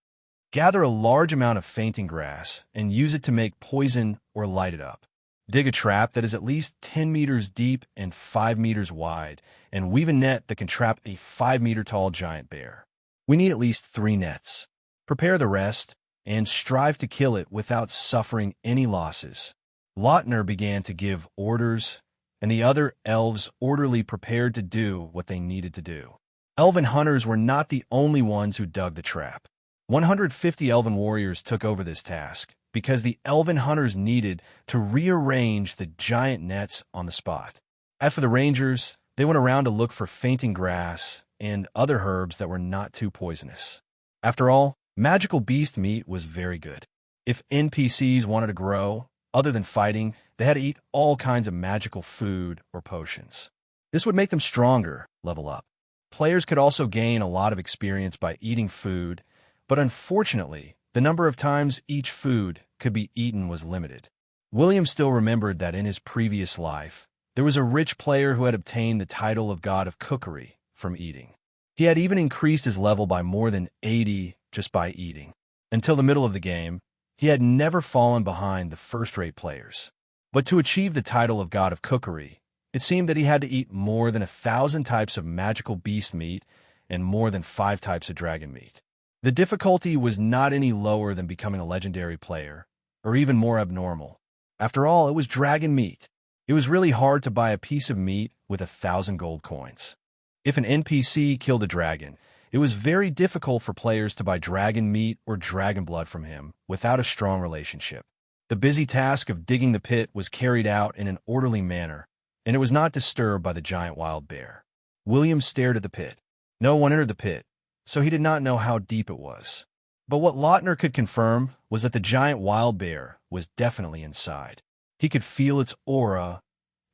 Gather a large amount of fainting grass and use it to make poison or light it up. Dig a trap that is at least 10 meters deep and 5 meters wide, and weave a net that can trap a 5-meter-tall giant bear. We need at least 3 nets. Prepare the rest, and strive to kill it without suffering any losses. Lautner began to give orders, and the other elves orderly prepared to do what they needed to do. Elven hunters were not the only ones who dug the trap. 150 elven warriors took over this task, because the elven hunters needed to rearrange the giant nets on the spot. As for the rangers, they went around to look for fainting grass and other herbs that were not too poisonous. After all, magical beast meat was very good. If NPCs wanted to grow, other than fighting, they had to eat all kinds of magical food or potions. This would make them stronger, level up. Players could also gain a lot of experience by eating food, but unfortunately, the number of times each food could be eaten was limited. William still remembered that in his previous life, there was a rich player who had obtained the title of God of Cookery from eating. He had even increased his level by more than 80 just by eating. Until the middle of the game, he had never fallen behind the first-rate players. But to achieve the title of God of Cookery, it seemed that he had to eat more than 1,000 types of magical beast meat and more than 5 types of dragon meat. The difficulty was not any lower than becoming a legendary player, or even more abnormal. After all, it was dragon meat. It was really hard to buy a piece of meat with 1,000 gold coins. If an NPC killed a dragon, it was very difficult for players to buy dragon meat or dragon blood from him without a strong relationship. The busy task of digging the pit was carried out in an orderly manner, and it was not disturbed by the giant wild bear. William stared at the pit. No one entered the pit, so he did not know how deep it was. But what Lautner could confirm was that the giant wild bear was definitely inside. He could feel its aura,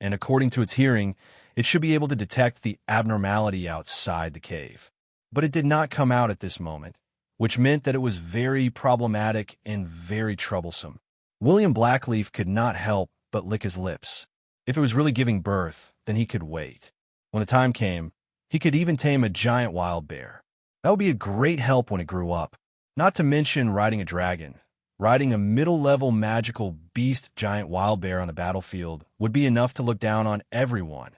and according to its hearing, it should be able to detect the abnormality outside the cave. But it did not come out at this moment, which meant that it was very problematic and very troublesome. William Blackleaf could not help but lick his lips. If it was really giving birth, then he could wait. When the time came, he could even tame a giant wild bear. That would be a great help when it grew up. Not to mention riding a dragon. Riding a middle-level magical beast giant wild bear on the battlefield would be enough to look down on everyone.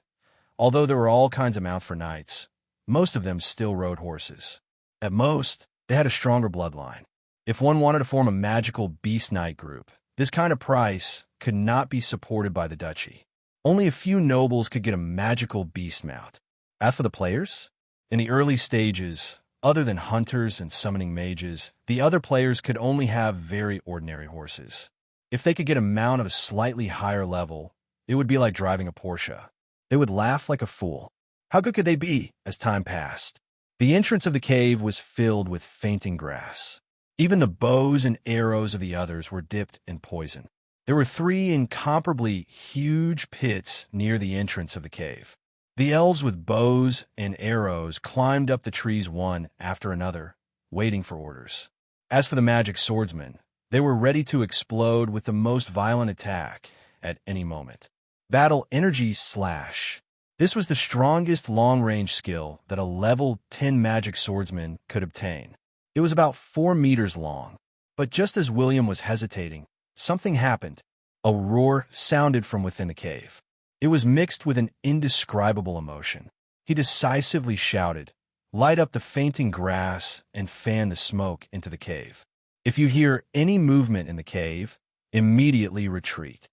Although there were all kinds of mounts for knights, most of them still rode horses. At most, they had a stronger bloodline. If one wanted to form a magical beast knight group, this kind of price could not be supported by the duchy. Only a few nobles could get a magical beast mount. As for the players, in the early stages, other than hunters and summoning mages, the other players could only have very ordinary horses. If they could get a mount of a slightly higher level, it would be like driving a Porsche. They would laugh like a fool. How good could they be as time passed? The entrance of the cave was filled with fainting grass. Even the bows and arrows of the others were dipped in poison. There were 3 incomparably huge pits near the entrance of the cave. The elves with bows and arrows climbed up the trees one after another, waiting for orders. As for the magic swordsmen, they were ready to explode with the most violent attack at any moment. Battle Energy Slash. This was the strongest long-range skill that a level 10 magic swordsman could obtain. It was about 4 meters long. But just as William was hesitating, something happened. A roar sounded from within the cave. It was mixed with an indescribable emotion. He decisively shouted, "Light up the fainting grass and fan the smoke into the cave. If you hear any movement in the cave, immediately retreat."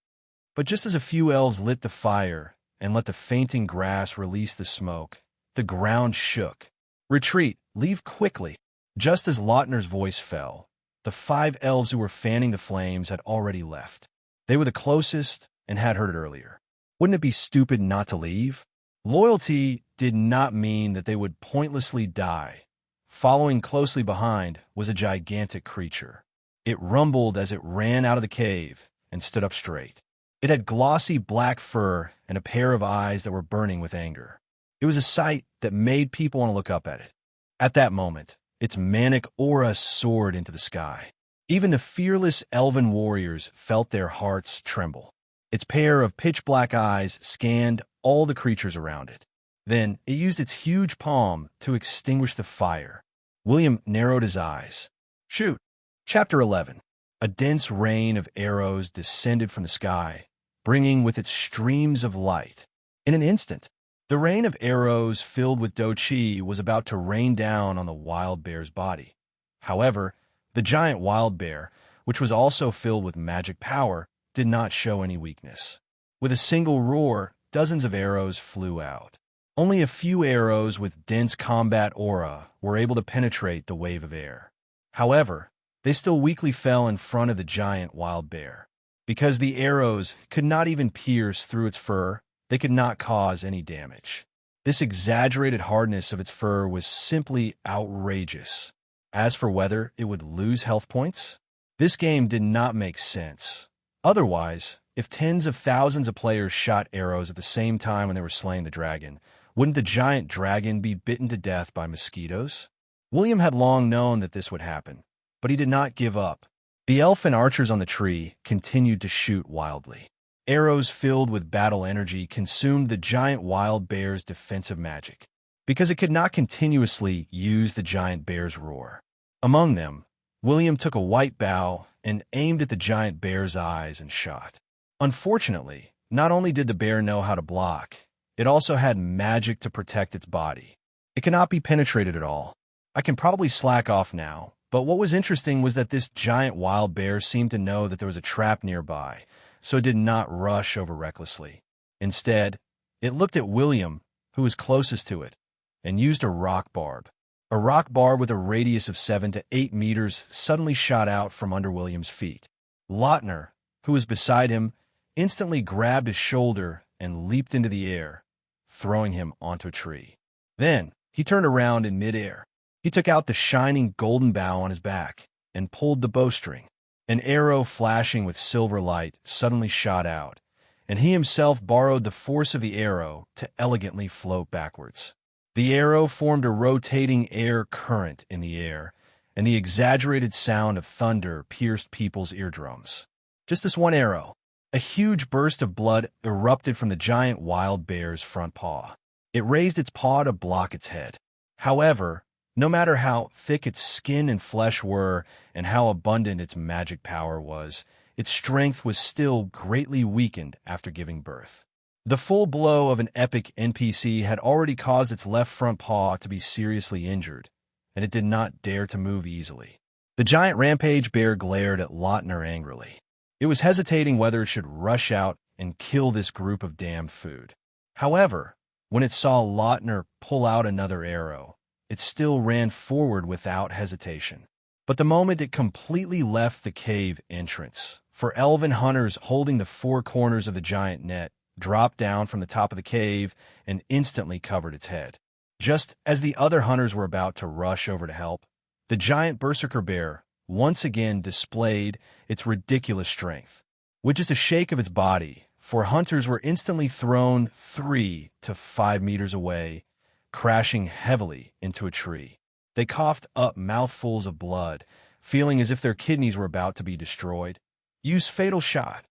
But just as a few elves lit the fire and let the fainting grass release the smoke, the ground shook. "Retreat! Leave quickly!" Just as Lautner's voice fell, the 5 elves who were fanning the flames had already left. They were the closest and had heard it earlier. Wouldn't it be stupid not to leave? Loyalty did not mean that they would pointlessly die. Following closely behind was a gigantic creature. It rumbled as it ran out of the cave and stood up straight. It had glossy black fur and a pair of eyes that were burning with anger. It was a sight that made people want to look up at it. At that moment, its manic aura soared into the sky. Even the fearless elven warriors felt their hearts tremble. Its pair of pitch-black eyes scanned all the creatures around it. Then it used its huge palm to extinguish the fire. William narrowed his eyes. Shoot! Chapter 11. A dense rain of arrows descended from the sky, bringing with it streams of light. In an instant, the rain of arrows filled with Dochi was about to rain down on the wild bear's body. However, the giant wild bear, which was also filled with magic power, did not show any weakness. With a single roar, dozens of arrows flew out. Only a few arrows with dense combat aura were able to penetrate the wave of air. However, they still weakly fell in front of the giant wild bear. Because the arrows could not even pierce through its fur, they could not cause any damage. This exaggerated hardness of its fur was simply outrageous. As for whether it would lose health points, this game did not make sense. Otherwise, if tens of thousands of players shot arrows at the same time when they were slaying the dragon, wouldn't the giant dragon be bitten to death by mosquitoes? William had long known that this would happen, but he did not give up. The elfin archers on the tree continued to shoot wildly. Arrows filled with battle energy consumed the giant wild bear's defensive magic, because it could not continuously use the giant bear's roar. Among them, William took a white bow and aimed at the giant bear's eyes and shot. Unfortunately, not only did the bear know how to block, it also had magic to protect its body. It cannot be penetrated at all. I can probably slack off now, but what was interesting was that this giant wild bear seemed to know that there was a trap nearby, so it did not rush over recklessly. Instead, it looked at William, who was closest to it, and used a rock barb. A rock barb with a radius of 7 to 8 meters suddenly shot out from under William's feet. Lautner, who was beside him, instantly grabbed his shoulder and leaped into the air, throwing him onto a tree. Then, he turned around in midair. He took out the shining golden bow on his back and pulled the bowstring. An arrow flashing with silver light suddenly shot out, and he himself borrowed the force of the arrow to elegantly float backwards. The arrow formed a rotating air current in the air, and the exaggerated sound of thunder pierced people's eardrums. Just this one arrow. A huge burst of blood erupted from the giant wild bear's front paw. It raised its paw to block its head. However, no matter how thick its skin and flesh were and how abundant its magic power was, its strength was still greatly weakened after giving birth. The full blow of an epic NPC had already caused its left front paw to be seriously injured, and it did not dare to move easily. The giant rampage bear glared at Lautner angrily. It was hesitating whether it should rush out and kill this group of damned food. However, when it saw Lautner pull out another arrow, it still ran forward without hesitation. But the moment it completely left the cave entrance, for elven hunters holding the four corners of the giant net dropped down from the top of the cave and instantly covered its head. Just as the other hunters were about to rush over to help, the giant berserker bear once again displayed its ridiculous strength, which is the shake of its body, for hunters were instantly thrown 3 to 5 meters away, crashing heavily into a tree. They coughed up mouthfuls of blood, feeling as if their kidneys were about to be destroyed. "Use fatal shot,"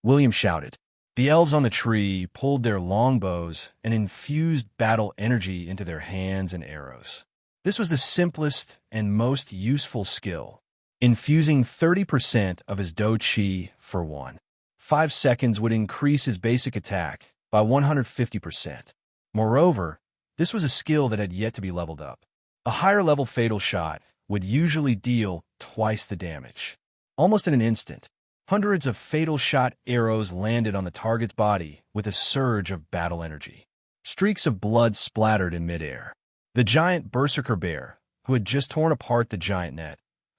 William shouted. The elves on the tree pulled their longbows and infused battle energy into their hands and arrows. This was the simplest and most useful skill, infusing 30% of his do chi for 5 seconds would increase his basic attack by 150%. Moreover, this was a skill that had yet to be leveled up. A higher level fatal shot would usually deal twice the damage. Almost in an instant, hundreds of fatal shot arrows landed on the target's body with a surge of battle energy. Streaks of blood splattered in midair. The giant berserker bear, who had just torn apart the giant net,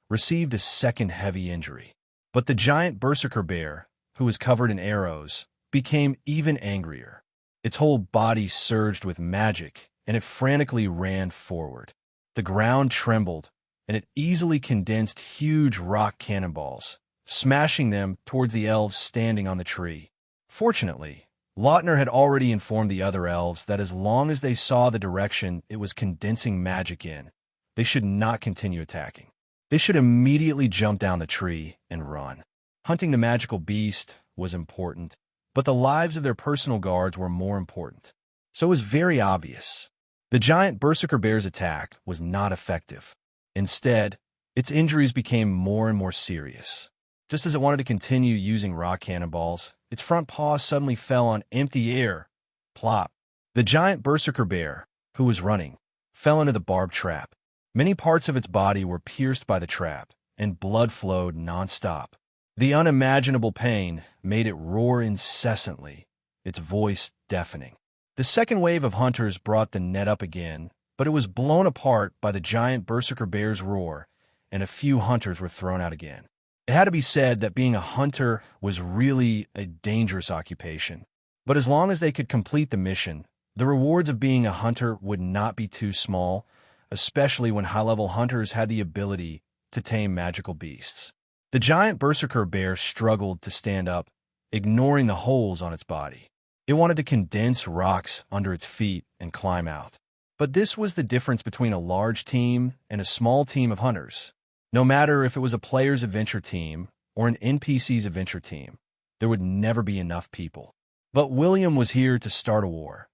received a second heavy injury. But the giant berserker bear, who was covered in arrows, became even angrier. Its whole body surged with magic, and it frantically ran forward. The ground trembled, and it easily condensed huge rock cannonballs, smashing them towards the elves standing on the tree. Fortunately, Lautner had already informed the other elves that as long as they saw the direction it was condensing magic in, they should not continue attacking. They should immediately jump down the tree and run. Hunting the magical beast was important, but the lives of their personal guards were more important. So it was very obvious. The giant berserker bear's attack was not effective. Instead, its injuries became more and more serious. Just as it wanted to continue using rock cannonballs, its front paw suddenly fell on empty air. Plop. The giant berserker bear, who was running, fell into the barbed trap. Many parts of its body were pierced by the trap, and blood flowed nonstop. The unimaginable pain made it roar incessantly, its voice deafening. The second wave of hunters brought the net up again, but it was blown apart by the giant berserker bear's roar, and a few hunters were thrown out again. It had to be said that being a hunter was really a dangerous occupation, but as long as they could complete the mission, the rewards of being a hunter would not be too small, especially when high-level hunters had the ability to tame magical beasts. The giant berserker bear struggled to stand up, ignoring the holes on its body. It wanted to condense rocks under its feet and climb out. But this was the difference between a large team and a small team of hunters. No matter if it was a player's adventure team or an NPC's adventure team, there would never be enough people. But William was here to start a war.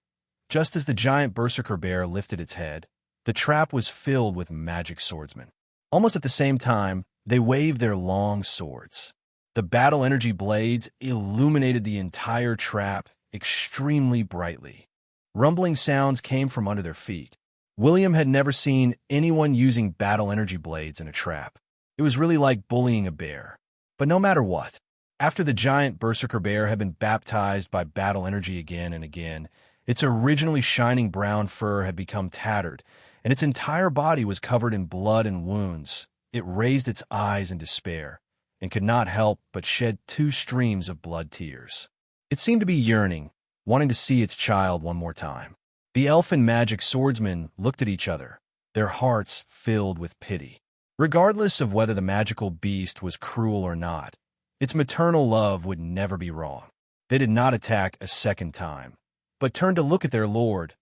Just as the giant berserker bear lifted its head, the trap was filled with magic swordsmen. Almost at the same time, they waved their long swords. The battle energy blades illuminated the entire trap extremely brightly. Rumbling sounds came from under their feet. William had never seen anyone using battle energy blades in a trap. It was really like bullying a bear. But no matter what, after the giant berserker bear had been baptized by battle energy again and again, its originally shining brown fur had become tattered, and its entire body was covered in blood and wounds. It raised its eyes in despair, and could not help but shed 2 streams of blood tears. It seemed to be yearning, wanting to see its child one more time. The elfin magic swordsmen looked at each other, their hearts filled with pity. Regardless of whether the magical beast was cruel or not, its maternal love would never be wrong. They did not attack a second time, but turned to look at their lord.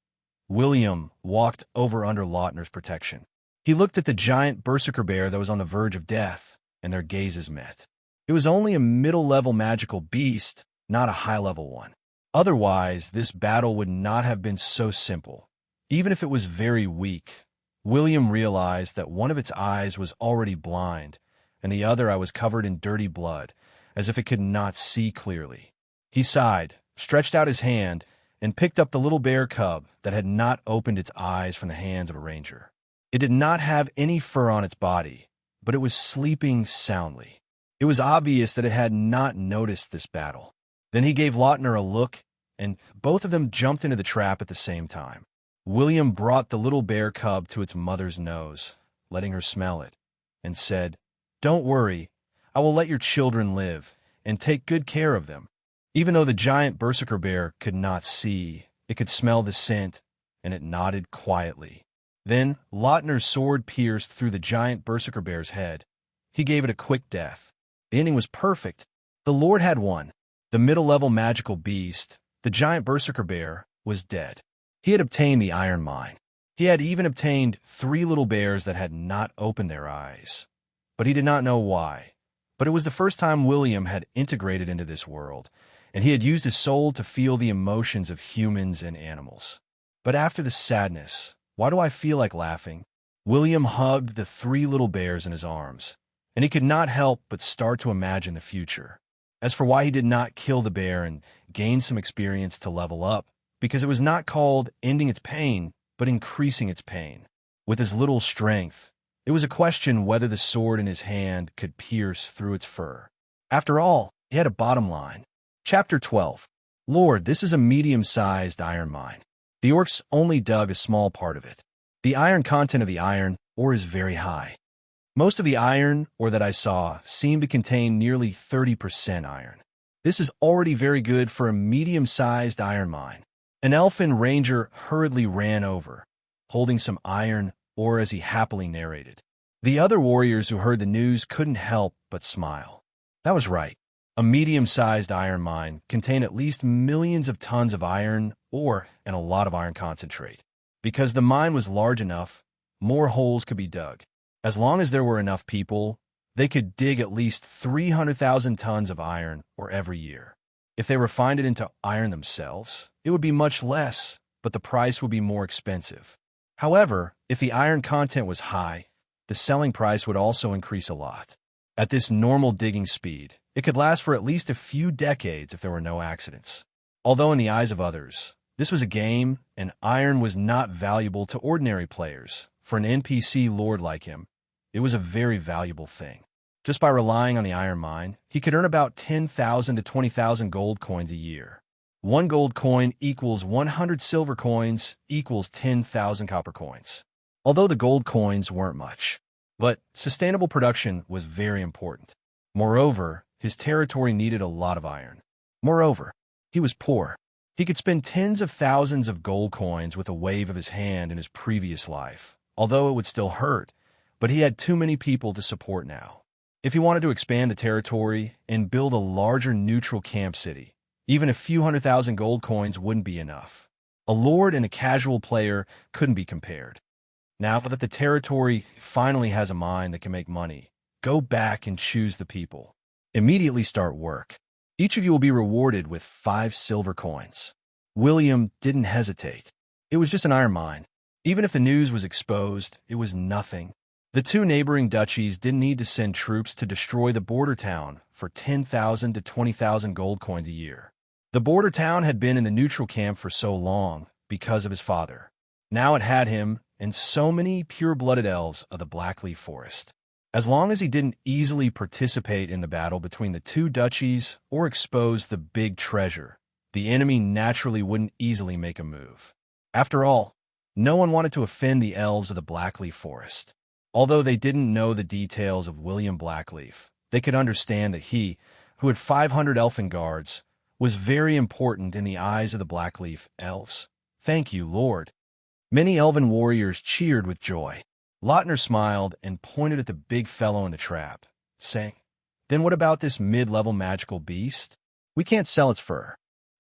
William walked over under Lautner's protection. He looked at the giant berserker bear that was on the verge of death, and their gazes met. It was only a middle-level magical beast, not a high-level one. Otherwise, this battle would not have been so simple. Even if it was very weak, William realized that one of its eyes was already blind, and the other eye was covered in dirty blood, as if it could not see clearly. He sighed, stretched out his hand, and picked up the little bear cub that had not opened its eyes from the hands of a ranger. It did not have any fur on its body, but it was sleeping soundly. It was obvious that it had not noticed this battle. Then he gave Lautner a look, and both of them jumped into the trap at the same time. William brought the little bear cub to its mother's nose, letting her smell it, and said, "Don't worry, I will let your children live, and take good care of them." Even though the giant berserker bear could not see, it could smell the scent, and it nodded quietly. Then Lautner's sword pierced through the giant berserker bear's head. He gave it a quick death. The ending was perfect. The Lord had won. The middle-level magical beast, the giant berserker bear, was dead. He had obtained the iron mine. He had even obtained 3 little bears that had not opened their eyes. But he did not know why. But it was the first time William had integrated into this world, and he had used his soul to feel the emotions of humans and animals. But after the sadness, why do I feel like laughing? William hugged the 3 little bears in his arms, and he could not help but start to imagine the future. As for why he did not kill the bear and gain some experience to level up, because it was not called ending its pain, but increasing its pain. With his little strength, it was a question whether the sword in his hand could pierce through its fur. After all, he had a bottom line. Chapter 12. Lord, this is a medium-sized iron mine. The orcs only dug a small part of it. The iron content of the iron ore is very high. Most of the iron ore that I saw seemed to contain nearly 30% iron. This is already very good for a medium-sized iron mine. An elfin ranger hurriedly ran over, holding some iron ore as he happily narrated. The other warriors who heard the news couldn't help but smile. That was right. A medium-sized iron mine contained at least millions of tons of iron ore and a lot of iron concentrate. Because the mine was large enough, more holes could be dug. As long as there were enough people, they could dig at least 300,000 tons of iron ore every year. If they refined it into iron themselves, it would be much less, but the price would be more expensive. However, if the iron content was high, the selling price would also increase a lot. At this normal digging speed, it could last for at least a few decades if there were no accidents. Although in the eyes of others, this was a game, and iron was not valuable to ordinary players, for an NPC lord like him, it was a very valuable thing. Just by relying on the iron mine, he could earn about 10,000 to 20,000 gold coins a year. 1 gold coin equals 100 silver coins equals 10,000 copper coins. Although the gold coins weren't much, but sustainable production was very important. Moreover, his territory needed a lot of iron. Moreover, he was poor. He could spend tens of thousands of gold coins with a wave of his hand in his previous life, although it would still hurt, but he had too many people to support now. If he wanted to expand the territory and build a larger neutral camp city, even a few 100,000 gold coins wouldn't be enough. A lord and a casual player couldn't be compared. Now that the territory finally has a mine that can make money, go back and choose the people. Immediately start work. Each of you will be rewarded with 5 silver coins. William didn't hesitate. It was just an iron mine. Even if the news was exposed, it was nothing. The 2 neighboring duchies didn't need to send troops to destroy the border town for 10,000 to 20,000 gold coins a year. The border town had been in the neutral camp for so long because of his father. Now it had him, and so many pure-blooded elves of the Blackleaf Forest. As long as he didn't easily participate in the battle between the two duchies or expose the big treasure, the enemy naturally wouldn't easily make a move. After all, no one wanted to offend the elves of the Blackleaf Forest. Although they didn't know the details of William Blackleaf, they could understand that he, who had 500 elfin guards, was very important in the eyes of the Blackleaf elves. "Thank you, Lord." Many elven warriors cheered with joy. Lautner smiled and pointed at the big fellow in the trap, saying, "Then what about this mid-level magical beast? We can't sell its fur.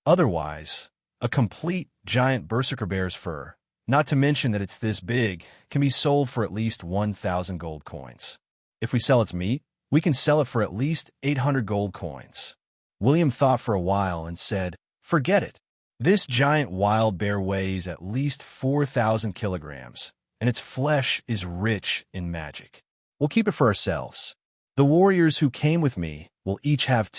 Otherwise, a complete giant berserker bear's fur, not to mention that it's this big, can be sold for at least 1,000 gold coins. If we sell its meat, we can sell it for at least 800 gold coins." William thought for a while and said, "Forget it. This giant wild bear weighs at least 4,000 kilograms, and its flesh is rich in magic. We'll keep it for ourselves. The warriors who came with me will each have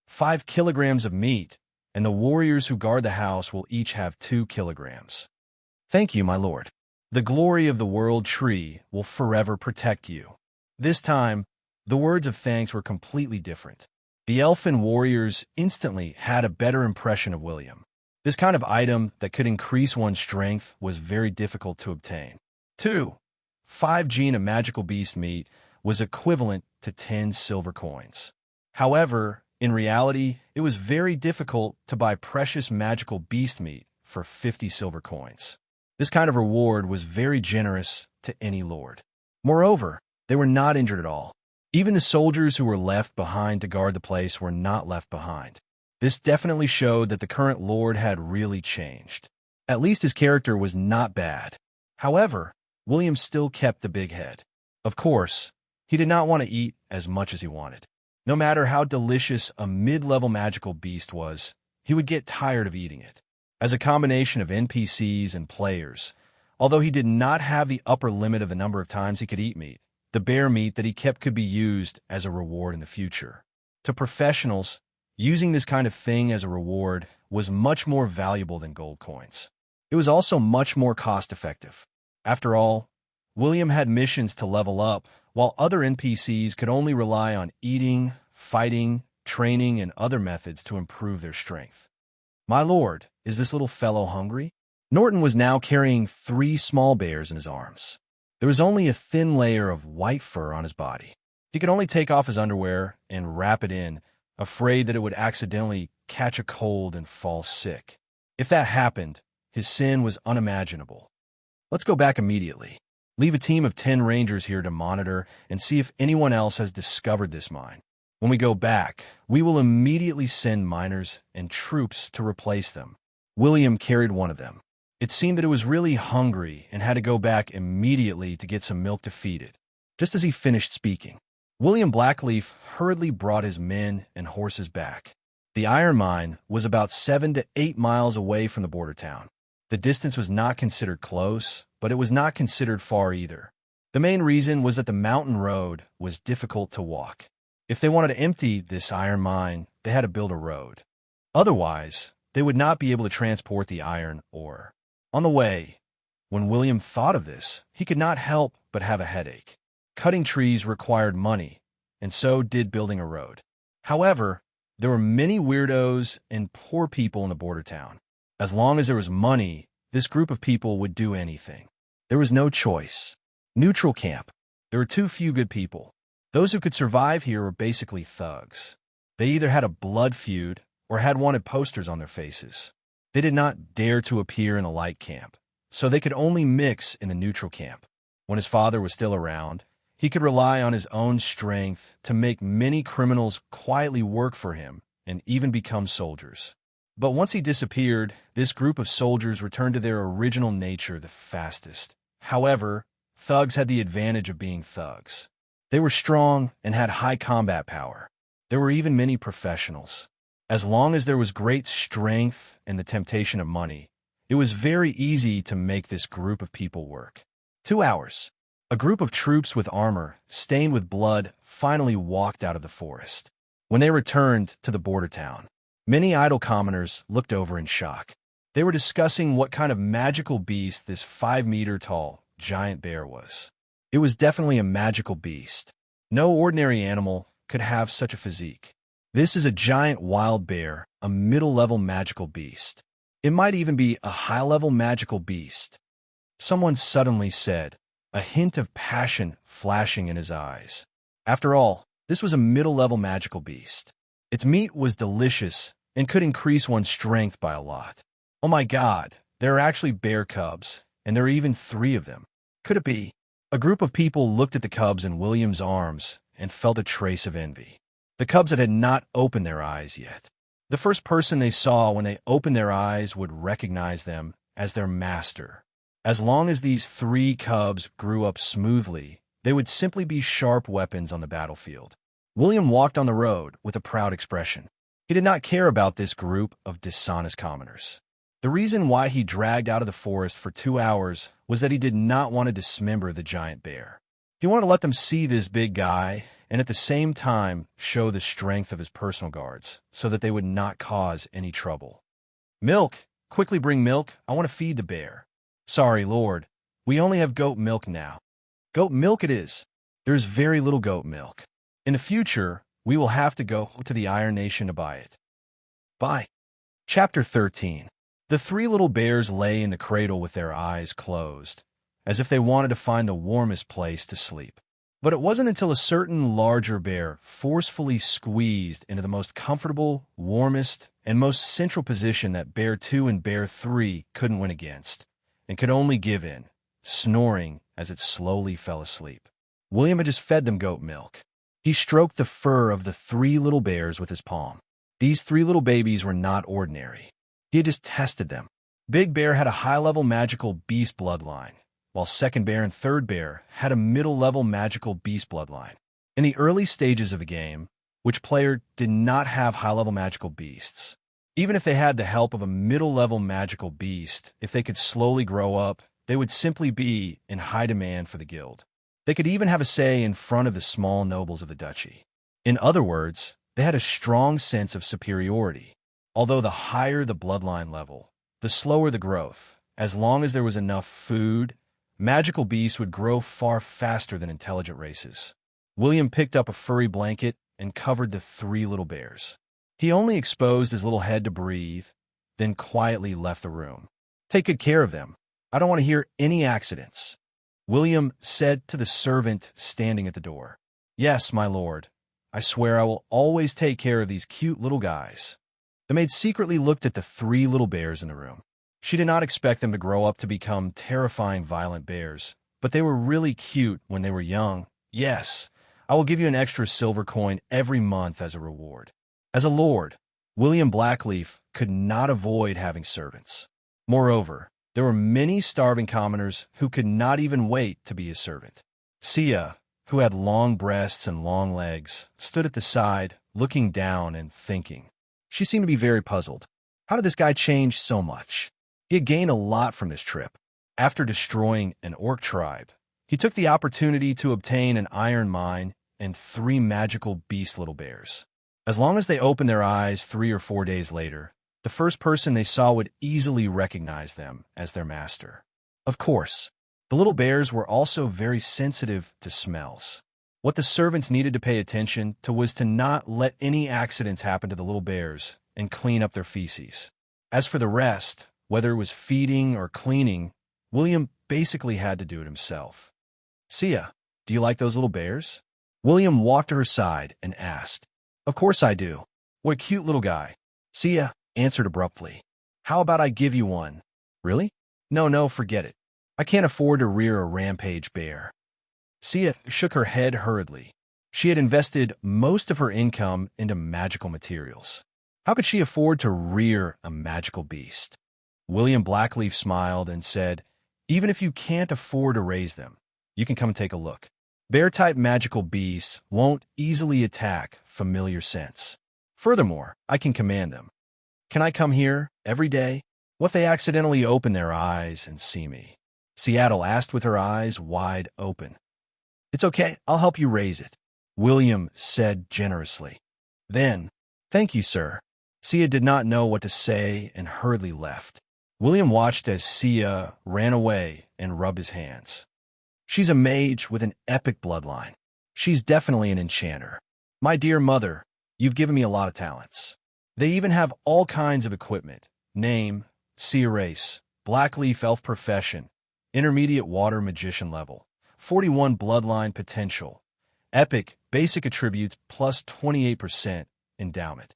5 kilograms of meat, and the warriors who guard the house will each have 2 kilograms. Thank you, my lord. The glory of the world tree will forever protect you." This time, the words of thanks were completely different. The elfin warriors instantly had a better impression of William. This kind of item that could increase one's strength was very difficult to obtain. 5 gene of magical beast meat was equivalent to 10 silver coins. However, in reality, it was very difficult to buy precious magical beast meat for 50 silver coins. This kind of reward was very generous to any lord. Moreover, they were not injured at all. Even the soldiers who were left behind to guard the place were not left behind. This definitely showed that the current lord had really changed. At least his character was not bad. However, William still kept the big head. Of course, he did not want to eat as much as he wanted. No matter how delicious a mid-level magical beast was, he would get tired of eating it. As a combination of NPCs and players, although he did not have the upper limit of the number of times he could eat meat, the bear meat that he kept could be used as a reward in the future. To professionals, using this kind of thing as a reward was much more valuable than gold coins. It was also much more cost-effective. After all, William had missions to level up, while other NPCs could only rely on eating, fighting, training, and other methods to improve their strength. "My lord, is this little fellow hungry?" Norton was now carrying 3 small bears in his arms. There was only a thin layer of white fur on his body. He could only take off his underwear and wrap it in, afraid that it would accidentally catch a cold and fall sick. If that happened, his sin was unimaginable. "Let's go back immediately. Leave a team of 10 rangers here to monitor and see if anyone else has discovered this mine. When we go back, we will immediately send miners and troops to replace them." William carried one of them. It seemed that it was really hungry and had to go back immediately to get some milk to feed it. Just as he finished speaking, William Blackleaf hurriedly brought his men and horses back. The iron mine was about 7 to 8 miles away from the border town. The distance was not considered close, but it was not considered far either. The main reason was that the mountain road was difficult to walk. If they wanted to empty this iron mine, they had to build a road. Otherwise, they would not be able to transport the iron ore. On the way, when William thought of this, he could not help but have a headache. Cutting trees required money, and so did building a road. However, there were many weirdos and poor people in the border town. As long as there was money, this group of people would do anything. There was no choice. Neutral camp. There were too few good people. Those who could survive here were basically thugs. They either had a blood feud or had wanted posters on their faces. They did not dare to appear in the light camp, so they could only mix in the neutral camp. When his father was still around, he could rely on his own strength to make many criminals quietly work for him and even become soldiers. But once he disappeared, this group of soldiers returned to their original nature the fastest. However, thugs had the advantage of being thugs. They were strong and had high combat power. There were even many professionals. As long as there was great strength and the temptation of money, it was very easy to make this group of people work. 2 hours. A group of troops with armor, stained with blood, finally walked out of the forest. When they returned to the border town, many idle commoners looked over in shock. They were discussing what kind of magical beast this 5-meter-tall, giant bear was. It was definitely a magical beast. No ordinary animal could have such a physique. This is a giant wild bear, a middle-level magical beast. It might even be a high-level magical beast. Someone suddenly said, a hint of passion flashing in his eyes. After all, this was a middle-level magical beast. Its meat was delicious and could increase one's strength by a lot. Oh my God, there are actually bear cubs, and there are even 3 of them. Could it be? A group of people looked at the cubs in William's arms and felt a trace of envy. The cubs had not opened their eyes yet. The first person they saw when they opened their eyes would recognize them as their master. As long as these 3 cubs grew up smoothly, they would simply be sharp weapons on the battlefield. William walked on the road with a proud expression. He did not care about this group of dishonest commoners. The reason why he dragged out of the forest for 2 hours was that he did not want to dismember the giant bear. He wanted to let them see this big guy and at the same time show the strength of his personal guards so that they would not cause any trouble. Milk! Quickly bring milk. I want to feed the bear. Sorry, Lord. We only have goat milk now. Goat milk it is. There is very little goat milk. In the future, we will have to go to the Iron Nation to buy it. Bye. Chapter 13. The 3 little bears lay in the cradle with their eyes closed, as if they wanted to find the warmest place to sleep. But it wasn't until a certain larger bear forcefully squeezed into the most comfortable, warmest, and most central position that Bear 2 and Bear 3 couldn't win against, and could only give in, snoring as it slowly fell asleep. William had just fed them goat milk. He stroked the fur of the 3 little bears with his palm. These 3 little babies were not ordinary. He had just tested them. Big Bear had a high-level magical beast bloodline, while Second Bear and Third Bear had a middle-level magical beast bloodline. In the early stages of the game, which player did not have high-level magical beasts? Even if they had the help of a middle-level magical beast, if they could slowly grow up, they would simply be in high demand for the guild. They could even have a say in front of the small nobles of the duchy. In other words, they had a strong sense of superiority. Although the higher the bloodline level, the slower the growth. As long as there was enough food, magical beasts would grow far faster than intelligent races. William picked up a furry blanket and covered the 3 little bears. He only exposed his little head to breathe, then quietly left the room. Take good care of them. I don't want to hear any accidents, William said to the servant standing at the door. Yes, my lord. I swear I will always take care of these cute little guys. The maid secretly looked at the 3 little bears in the room. She did not expect them to grow up to become terrifying, violent bears, but they were really cute when they were young. Yes, I will give you an extra silver coin every month as a reward. As a lord, William Blackleaf could not avoid having servants. Moreover, there were many starving commoners who could not even wait to be his servant. Sia, who had long breasts and long legs, stood at the side, looking down and thinking. She seemed to be very puzzled. How did this guy change so much? He had gained a lot from this trip. After destroying an orc tribe, he took the opportunity to obtain an iron mine and 3 magical beast little bears. As long as they opened their eyes 3 or 4 days later, the first person they saw would easily recognize them as their master. Of course, the little bears were also very sensitive to smells. What the servants needed to pay attention to was to not let any accidents happen to the little bears and clean up their feces. As for the rest, whether it was feeding or cleaning, William basically had to do it himself. Sia, do you like those little bears? William walked to her side and asked. Of course I do. What a cute little guy. Sia answered abruptly. How about I give you one? Really? No, forget it. I can't afford to rear a rampage bear. Sia shook her head hurriedly. She had invested most of her income into magical materials. How could she afford to rear a magical beast? William Blackleaf smiled and said, even if you can't afford to raise them, you can come take a look. Bear-type magical beasts won't easily attack familiar scents. Furthermore, I can command them. Can I come here every day? What if they accidentally open their eyes and see me? Seattle asked with her eyes wide open. It's okay, I'll help you raise it, William said generously. Then, thank you, sir. Sia did not know what to say and hurriedly left. William watched as Sia ran away and rubbed his hands. She's a mage with an epic bloodline. She's definitely an enchanter. My dear mother, you've given me a lot of talents. They even have all kinds of equipment. Name, Sia race, Black Leaf Elf profession, intermediate water magician level, 41 bloodline potential, epic basic attributes plus 28% endowment.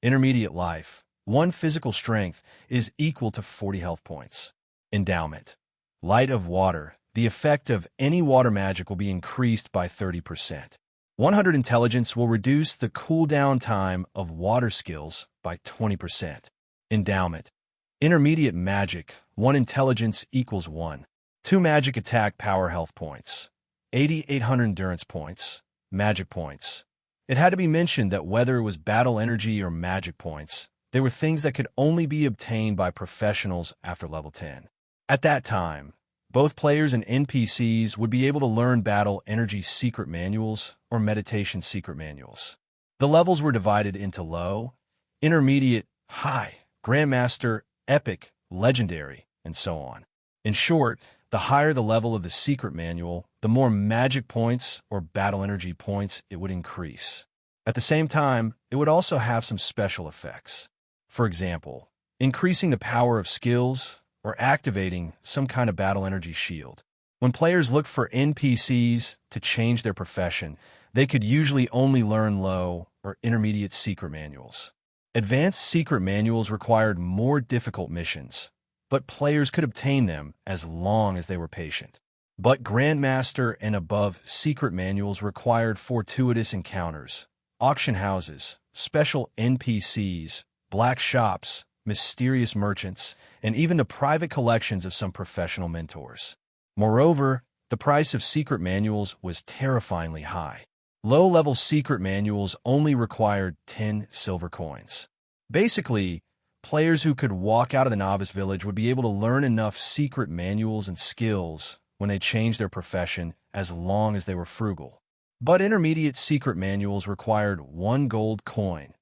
Intermediate life, 1 physical strength is equal to 40 health points. Endowment, light of water, the effect of any water magic will be increased by 30%. 100 intelligence will reduce the cooldown time of water skills by 20%. Endowment, intermediate magic, 1 intelligence equals 1. 2 magic attack power health points. 8,800 endurance points. Magic points. It had to be mentioned that whether it was battle energy or magic points, they were things that could only be obtained by professionals after level 10. At that time, both players and NPCs would be able to learn battle energy secret manuals or meditation secret manuals. The levels were divided into low, intermediate, high, grandmaster, epic, legendary, and so on. In short, the higher the level of the secret manual, the more magic points or battle energy points it would increase. At the same time, it would also have some special effects. For example, increasing the power of skills or activating some kind of battle energy shield. When players looked for NPCs to change their profession, they could usually only learn low or intermediate secret manuals. Advanced secret manuals required more difficult missions, but players could obtain them as long as they were patient. But Grandmaster and above secret manuals required fortuitous encounters, auction houses, special NPCs, black shops, mysterious merchants, and even the private collections of some professional mentors. Moreover, the price of secret manuals was terrifyingly high. Low-level secret manuals only required 10 silver coins. Basically, players who could walk out of the novice village would be able to learn enough secret manuals and skills when they changed their profession as long as they were frugal. But intermediate secret manuals required 1 gold coin.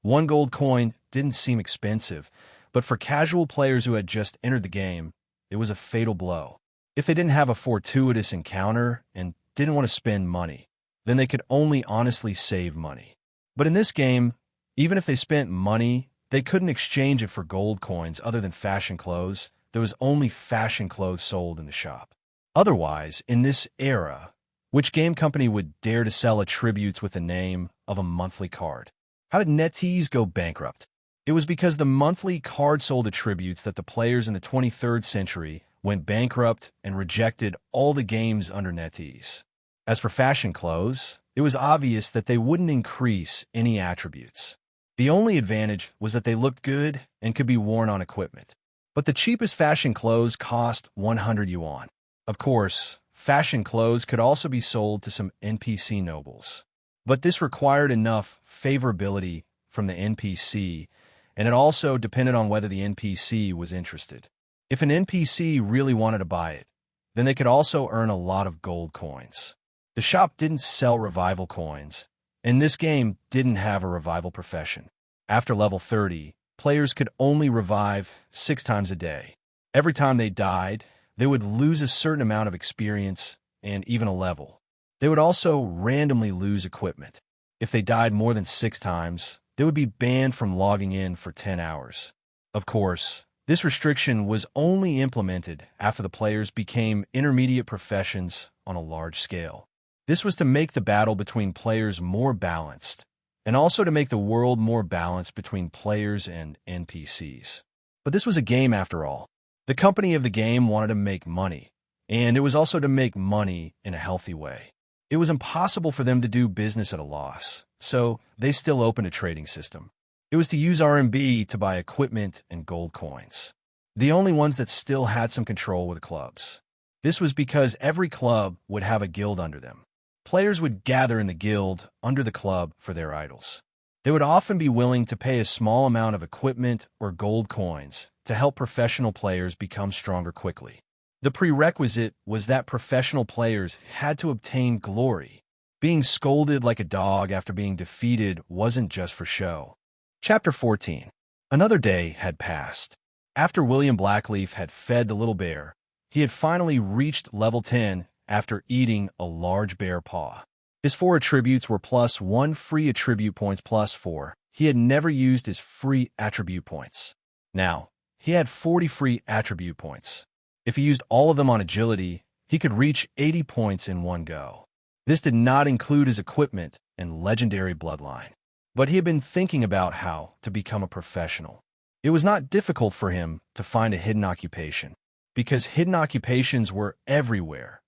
1 gold coin didn't seem expensive, but for casual players who had just entered the game, it was a fatal blow. If they didn't have a fortuitous encounter and didn't want to spend money, then they could only honestly save money. But in this game, even if they spent money, they couldn't exchange it for gold coins other than fashion clothes. There was only fashion clothes sold in the shop. Otherwise, in this era, which game company would dare to sell attributes with the name of a monthly card? How did NetEase go bankrupt? It was because the monthly card-sold attributes that the players in the 23rd century went bankrupt and rejected all the games under NetEase. As for fashion clothes, it was obvious that they wouldn't increase any attributes. The only advantage was that they looked good and could be worn on equipment. But the cheapest fashion clothes cost 100 yuan. Of course, fashion clothes could also be sold to some NPC nobles. But this required enough favorability from the NPC, and it also depended on whether the NPC was interested. If an NPC really wanted to buy it, then they could also earn a lot of gold coins. The shop didn't sell revival coins, and this game didn't have a revival profession. After level 30, players could only revive 6 times a day. Every time they died, they would lose a certain amount of experience and even a level. They would also randomly lose equipment. If they died more than 6 times, they would be banned from logging in for 10 hours. Of course, this restriction was only implemented after the players became intermediate professions on a large scale. This was to make the battle between players more balanced, and also to make the world more balanced between players and NPCs. But this was a game after all. The company of the game wanted to make money, and it was also to make money in a healthy way. It was impossible for them to do business at a loss, so they still opened a trading system. It was to use RMB to buy equipment and gold coins. The only ones that still had some control were the clubs. This was because every club would have a guild under them. Players would gather in the guild under the club for their idols. They would often be willing to pay a small amount of equipment or gold coins to help professional players become stronger quickly. The prerequisite was that professional players had to obtain glory. Being scolded like a dog after being defeated wasn't just for show. Chapter 14. Another day had passed. After William Blackleaf had fed the little bear, he had finally reached level 10 after eating a large bear paw. His 4 attributes were +1 free attribute points +4. He had never used his free attribute points. Now, he had 40 free attribute points. If he used all of them on agility, he could reach 80 points in one go. This did not include his equipment and legendary bloodline. But he had been thinking about how to become a professional. It was not difficult for him to find a hidden occupation, because hidden occupations were everywhere.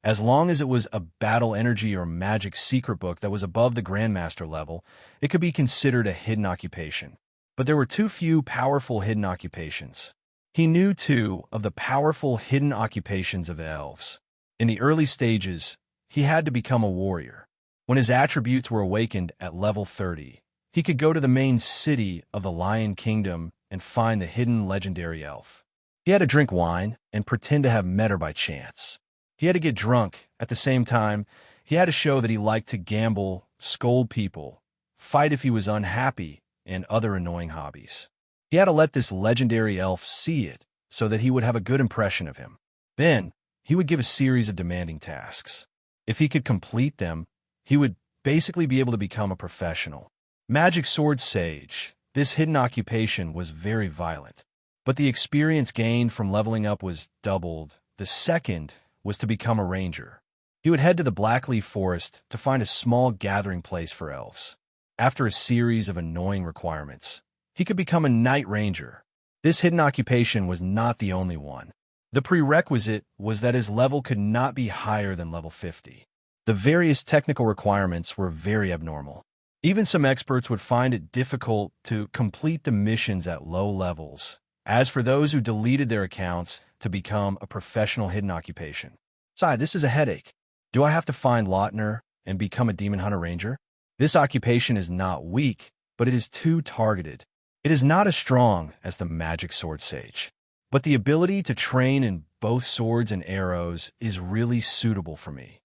As long as it was a battle energy or magic secret book that was above the Grandmaster level, it could be considered a hidden occupation. But there were too few powerful hidden occupations. He knew, too, of the powerful hidden occupations of elves. In the early stages, he had to become a warrior. When his attributes were awakened at level 30, he could go to the main city of the Lion Kingdom and find the hidden legendary elf. He had to drink wine and pretend to have met her by chance. He had to get drunk. At the same time, he had to show that he liked to gamble, scold people, fight if he was unhappy, and other annoying hobbies. He had to let this legendary elf see it so that he would have a good impression of him. Then, he would give a series of demanding tasks. If he could complete them, he would basically be able to become a professional. Magic Sword Sage. This hidden occupation was very violent, but the experience gained from leveling up was doubled. The second was to become a ranger. He would head to the Blackleaf Forest to find a small gathering place for elves. After a series of annoying requirements, he could become a night ranger. This hidden occupation was not the only one. The prerequisite was that his level could not be higher than level 50. The various technical requirements were very abnormal. Even some experts would find it difficult to complete the missions at low levels. As for those who deleted their accounts to become a professional hidden occupation. Sigh, this is a headache. Do I have to find Lautner and become a Demon Hunter Ranger? This occupation is not weak, but it is too targeted. It is not as strong as the Magic Sword Sage. But the ability to train in both swords and arrows is really suitable for me.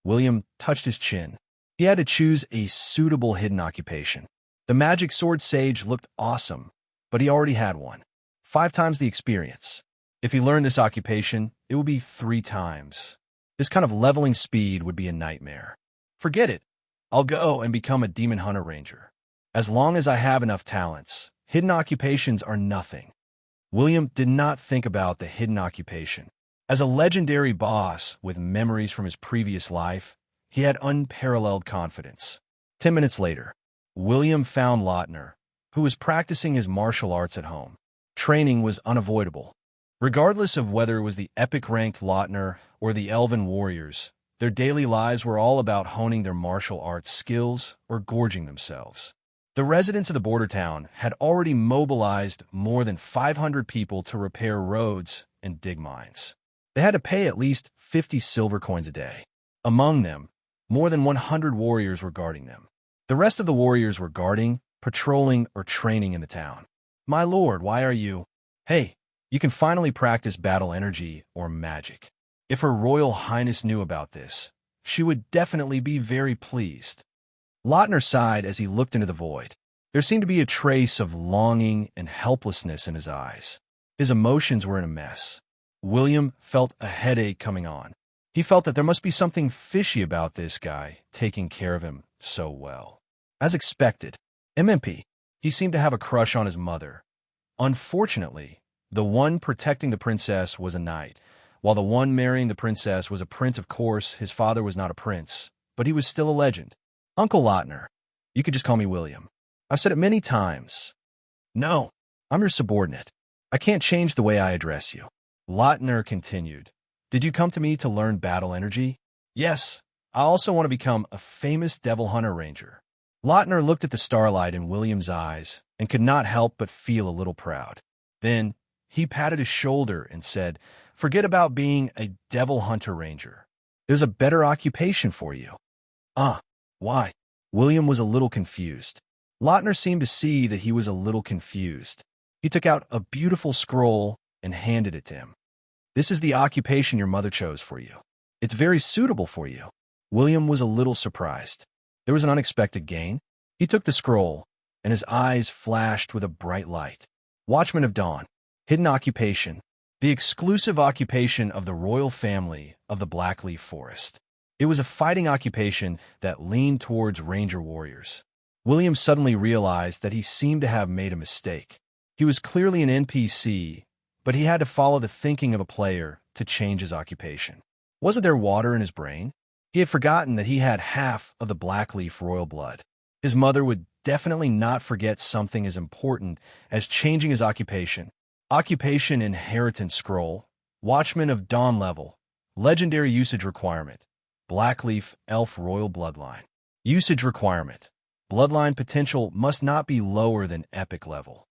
William touched his chin. He had to choose a suitable hidden occupation. The Magic Sword Sage looked awesome, but he already had one. 5 times the experience. If he learned this occupation, it would be 3 times. This kind of leveling speed would be a nightmare. Forget it. I'll go and become a Demon Hunter Ranger. As long as I have enough talents, hidden occupations are nothing. William did not think about the hidden occupation. As a legendary boss with memories from his previous life, he had unparalleled confidence. 10 minutes later, William found Lautner, who was practicing his martial arts at home. Training was unavoidable. Regardless of whether it was the epic-ranked Lautner or the elven warriors, their daily lives were all about honing their martial arts skills or gorging themselves. The residents of the border town had already mobilized more than 500 people to repair roads and dig mines. They had to pay at least 50 silver coins a day. Among them, more than 100 warriors were guarding them. The rest of the warriors were guarding, patrolling, or training in the town. My lord, why are you? Hey, you can finally practice battle energy or magic. If Her Royal Highness knew about this, she would definitely be very pleased. Lautner sighed as he looked into the void. There seemed to be a trace of longing and helplessness in his eyes. His emotions were in a mess. William felt a headache coming on. He felt that there must be something fishy about this guy taking care of him so well. As expected, MMP, he seemed to have a crush on his mother. Unfortunately, the one protecting the princess was a knight, while the one marrying the princess was a prince. Of course, his father was not a prince, but he was still a legend. Uncle Lautner. You could just call me William. I've said it many times. No, I'm your subordinate. I can't change the way I address you. Lautner continued. Did you come to me to learn battle energy? Yes. I also want to become a famous devil hunter ranger. Lautner looked at the starlight in William's eyes and could not help but feel a little proud. Then he patted his shoulder and said, forget about being a devil hunter ranger. There's a better occupation for you. Why? William was a little confused. Lautner seemed to see that he was a little confused. He took out a beautiful scroll and handed it to him. This is the occupation your mother chose for you. It's very suitable for you. William was a little surprised. There was an unexpected gain. He took the scroll, and his eyes flashed with a bright light. Watchman of Dawn. Hidden occupation. The exclusive occupation of the royal family of the Blackleaf Forest. It was a fighting occupation that leaned towards ranger warriors. William suddenly realized that he seemed to have made a mistake. He was clearly an NPC, but he had to follow the thinking of a player to change his occupation. Wasn't there water in his brain? He had forgotten that he had half of the Blackleaf royal blood. His mother would definitely not forget something as important as changing his occupation. Occupation inheritance scroll, Watchman of Dawn level, legendary usage requirement, Blackleaf elf royal bloodline. Usage requirement, bloodline potential must not be lower than epic level.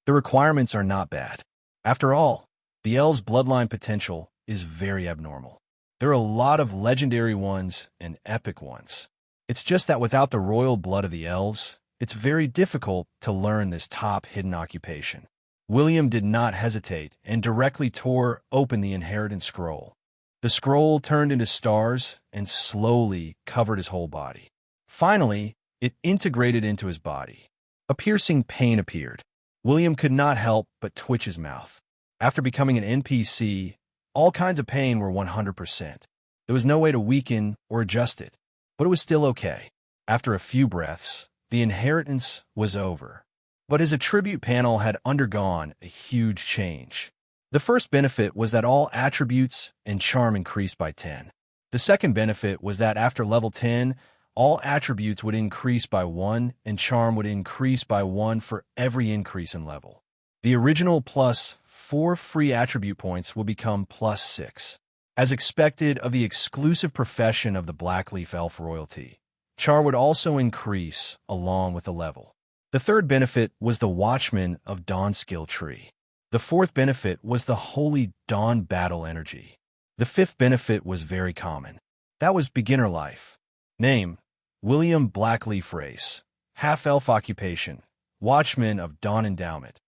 The requirements are not bad. After all, the elves' bloodline potential is very abnormal. There are a lot of legendary ones and epic ones. It's just that without the royal blood of the elves, it's very difficult to learn this top hidden occupation. William did not hesitate and directly tore open the inheritance scroll. The scroll turned into stars and slowly covered his whole body. Finally, it integrated into his body. A piercing pain appeared. William could not help but twitch his mouth. After becoming an NPC, all kinds of pain were 100%. There was no way to weaken or adjust it, but it was still okay. After a few breaths, the inheritance was over. But his attribute panel had undergone a huge change. The first benefit was that all attributes and charm increased by 10. The second benefit was that after level 10, all attributes would increase by 1 and charm would increase by 1 for every increase in level. The original plus 4 free attribute points will become plus 6. As expected of the exclusive profession of the Blackleaf elf royalty, char would also increase along with the level. The third benefit was the Watchman of Dawn skill tree. The fourth benefit was the Holy Dawn battle energy. The fifth benefit was very common. That was beginner life. Name, William Blackleaf race. Half-elf occupation, Watchman of Dawn endowment.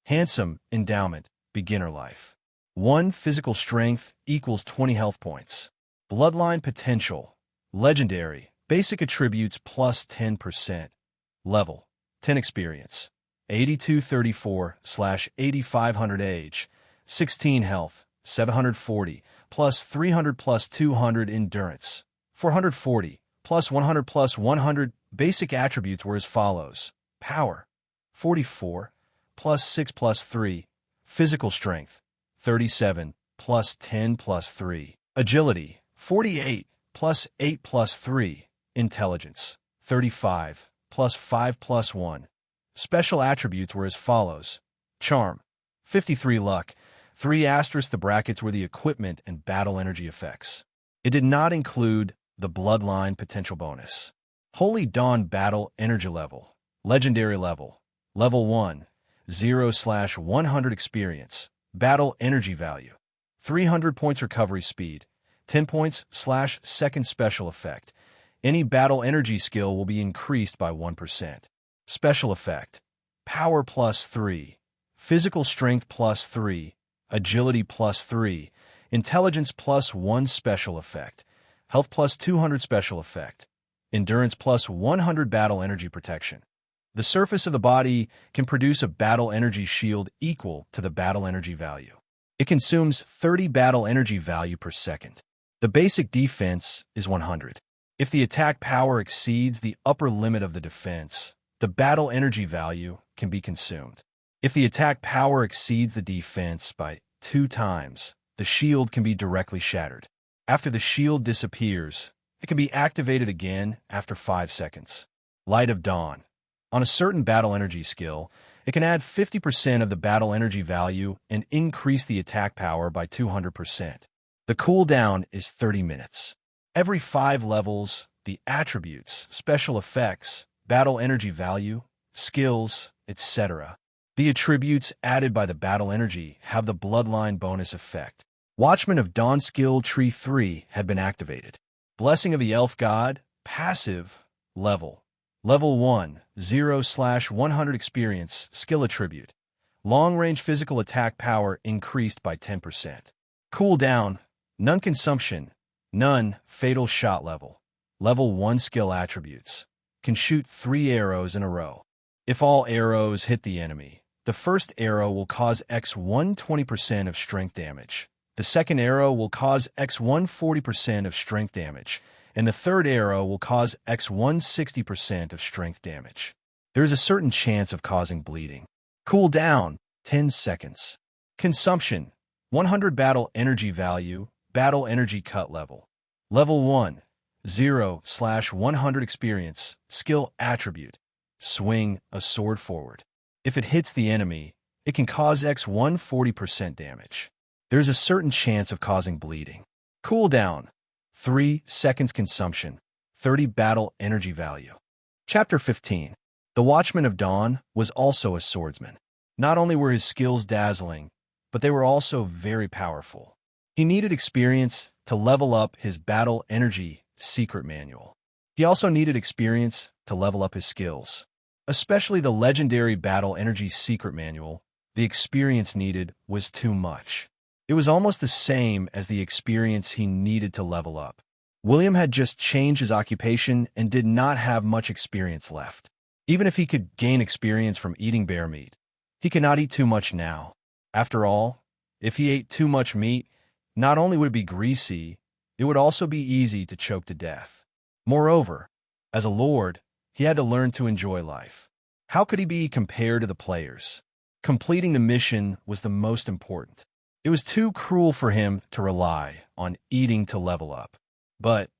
Handsome endowment, beginner life. 1 physical strength equals 20 health points. Bloodline potential, legendary, basic attributes plus 10%. Level, 10 experience. 8234/8500 age. 16 health, 740, plus 300 plus 200 endurance. 440, plus 100 plus 100. Basic attributes were as follows. Power, 44, plus 6 plus 3. Physical strength, 37, plus 10 plus 3. Agility, 48, plus 8 plus 3. Intelligence, 35, plus 5 plus 1. Special attributes were as follows. Charm, 53 luck, 3 asterisk. The brackets were the equipment and battle energy effects. It did not include the bloodline potential bonus. Holy Dawn battle energy level, legendary level, level 1, 0/100 experience, battle energy value, 300 points recovery speed, 10 points/second special effect. Any battle energy skill will be increased by 1%. Special effect, power plus 3, physical strength plus 3, agility plus 3, intelligence plus 1 special effect, health plus 200 special effect, endurance plus 100 battle energy protection. The surface of the body can produce a battle energy shield equal to the battle energy value. It consumes 30 battle energy value per second. The basic defense is 100. If the attack power exceeds the upper limit of the defense, the battle energy value can be consumed. If the attack power exceeds the defense by 2 times, the shield can be directly shattered. After the shield disappears, it can be activated again after 5 seconds. Light of Dawn. On a certain battle energy skill, it can add 50% of the battle energy value and increase the attack power by 200%. The cooldown is 30 minutes. Every 5 levels, the attributes, special effects, battle energy value, skills, etc. The attributes added by the battle energy have the bloodline bonus effect. Watchman of Dawn skill tree 3 had been activated. Blessing of the Elf God, passive, level. Level 1, 0/100 experience, skill attribute. Long-range physical attack power increased by 10%. Cooldown, none consumption, none, fatal shot level. Level 1 skill attributes. Can shoot 3 arrows in a row. If all arrows hit the enemy, The first arrow will cause X 120% of strength damage. The second arrow will cause X 140% of strength damage. And the third arrow will cause X 160% of strength damage. There is a certain chance of causing bleeding. Cooldown, 10 seconds. Consumption, 100 battle energy value, battle energy cut level. Level 1, 0/100 experience, skill attribute. Swing a sword forward. If it hits the enemy, it can cause X 140% damage. There is a certain chance of causing bleeding. Cooldown, 3 seconds consumption, 30 battle energy value. Chapter 15. The Watchman of Dawn was also a swordsman. Not only were his skills dazzling, but they were also very powerful. He needed experience to level up his battle energy secret manual. He also needed experience to level up his skills. Especially the legendary battle energy secret manual, the experience needed was too much. It was almost the same as the experience he needed to level up. William had just changed his occupation and did not have much experience left. Even if he could gain experience from eating bear meat, he could not eat too much now. After all, if he ate too much meat, not only would it be greasy, it would also be easy to choke to death. Moreover, as a lord, he had to learn to enjoy life. How could he be compared to the players? Completing the mission was the most important. It was too cruel for him to rely on eating to level up. But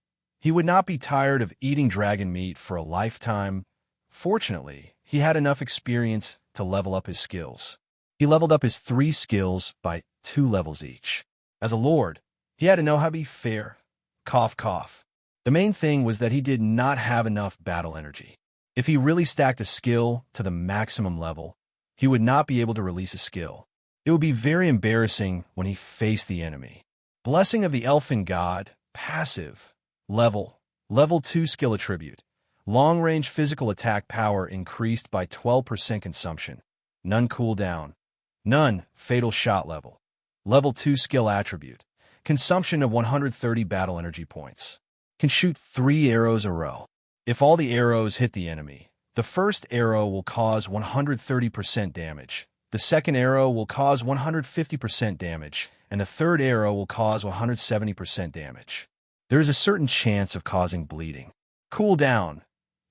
he would not be tired of eating dragon meat for a lifetime. Fortunately, he had enough experience to level up his skills. He leveled up his 3 skills by 2 levels each. As a lord, he had to know how to be fair. Cough, cough. The main thing was that he did not have enough battle energy. If he really stacked a skill to the maximum level, he would not be able to release a skill. It would be very embarrassing when he faced the enemy. Blessing of the Elfin God, passive, level 2 skill attribute. Long-range physical attack power increased by 12% consumption. None cooldown. None fatal shot level. Level 2 skill attribute. Consumption of 130 battle energy points. Can shoot 3 arrows a row. If all the arrows hit the enemy, the first arrow will cause 130% damage. The second arrow will cause 150% damage, and the third arrow will cause 170% damage. There is a certain chance of causing bleeding. Cooldown,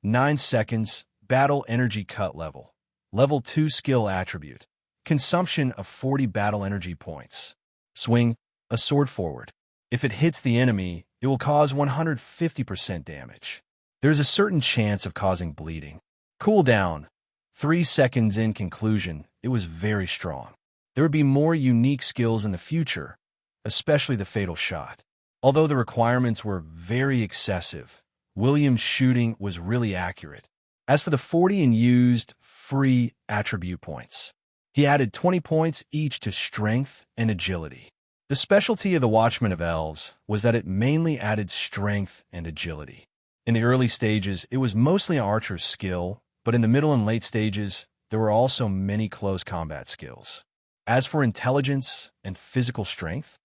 9 seconds, battle energy cut level. Level 2 skill attribute. Consumption of 40 battle energy points. Swing a sword forward. If it hits the enemy, it will cause 150% damage. There is a certain chance of causing bleeding. Cooldown, 3 seconds. In conclusion, it was very strong. There would be more unique skills in the future, especially the fatal shot. Although the requirements were very excessive, William's shooting was really accurate. As for the 40 unused free attribute points, he added 20 points each to strength and agility. The specialty of the Watchman of Elves was that it mainly added strength and agility. In the early stages, it was mostly an archer's skill, but in the middle and late stages, there were also many close combat skills. As for intelligence and physical strength,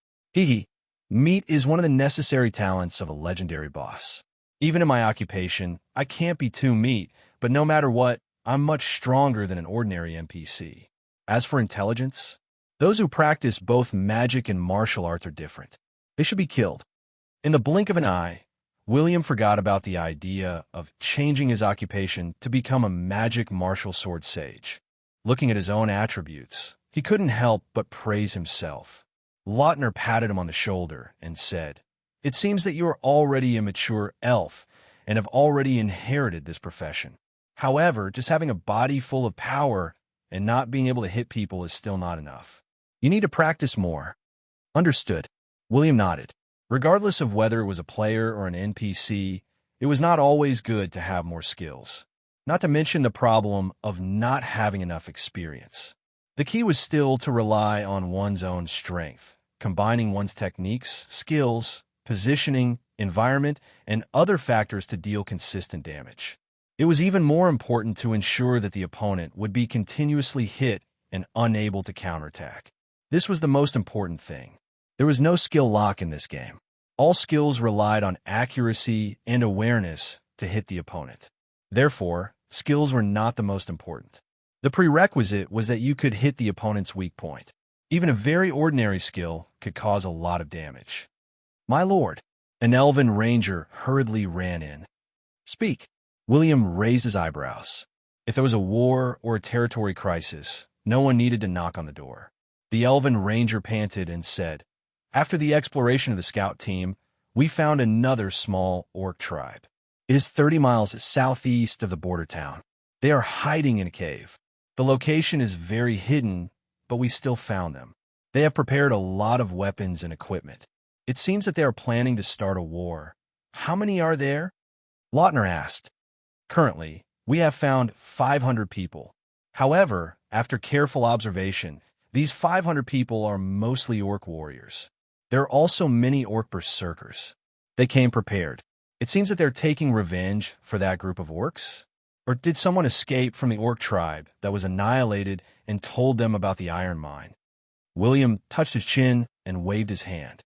meat is one of the necessary talents of a legendary boss. Even in my occupation, I can't be too meat, but no matter what, I'm much stronger than an ordinary NPC. As for intelligence, those who practice both magic and martial arts are different. They should be killed. In the blink of an eye, William forgot about the idea of changing his occupation to become a magic martial sword sage. Looking at his own attributes, he couldn't help but praise himself. Lautner patted him on the shoulder and said, "It seems that you are already a mature elf and have already inherited this profession. However, just having a body full of power and not being able to hit people is still not enough. You need to practice more." Understood. William nodded. Regardless of whether it was a player or an NPC, it was not always good to have more skills. Not to mention the problem of not having enough experience. The key was still to rely on one's own strength, combining one's techniques, skills, positioning, environment, and other factors to deal consistent damage. It was even more important to ensure that the opponent would be continuously hit and unable to counterattack. This was the most important thing. There was no skill lock in this game. All skills relied on accuracy and awareness to hit the opponent. Therefore, skills were not the most important. The prerequisite was that you could hit the opponent's weak point. Even a very ordinary skill could cause a lot of damage. "My lord," an elven ranger hurriedly ran in. "Speak." William raised his eyebrows. If there was a war or a territory crisis, no one needed to knock on the door. The elven ranger panted and said, "After the exploration of the scout team, we found another small orc tribe. It is 30 miles southeast of the border town. They are hiding in a cave. The location is very hidden, but we still found them. They have prepared a lot of weapons and equipment. It seems that they are planning to start a war. How many are there?" Lautner asked. "Currently, we have found 500 people. However, after careful observation, these 500 people are mostly orc warriors. There are also many orc berserkers. They came prepared. It seems that they're taking revenge for that group of orcs. Or did someone escape from the orc tribe that was annihilated and told them about the iron mine?" William touched his chin and waved his hand.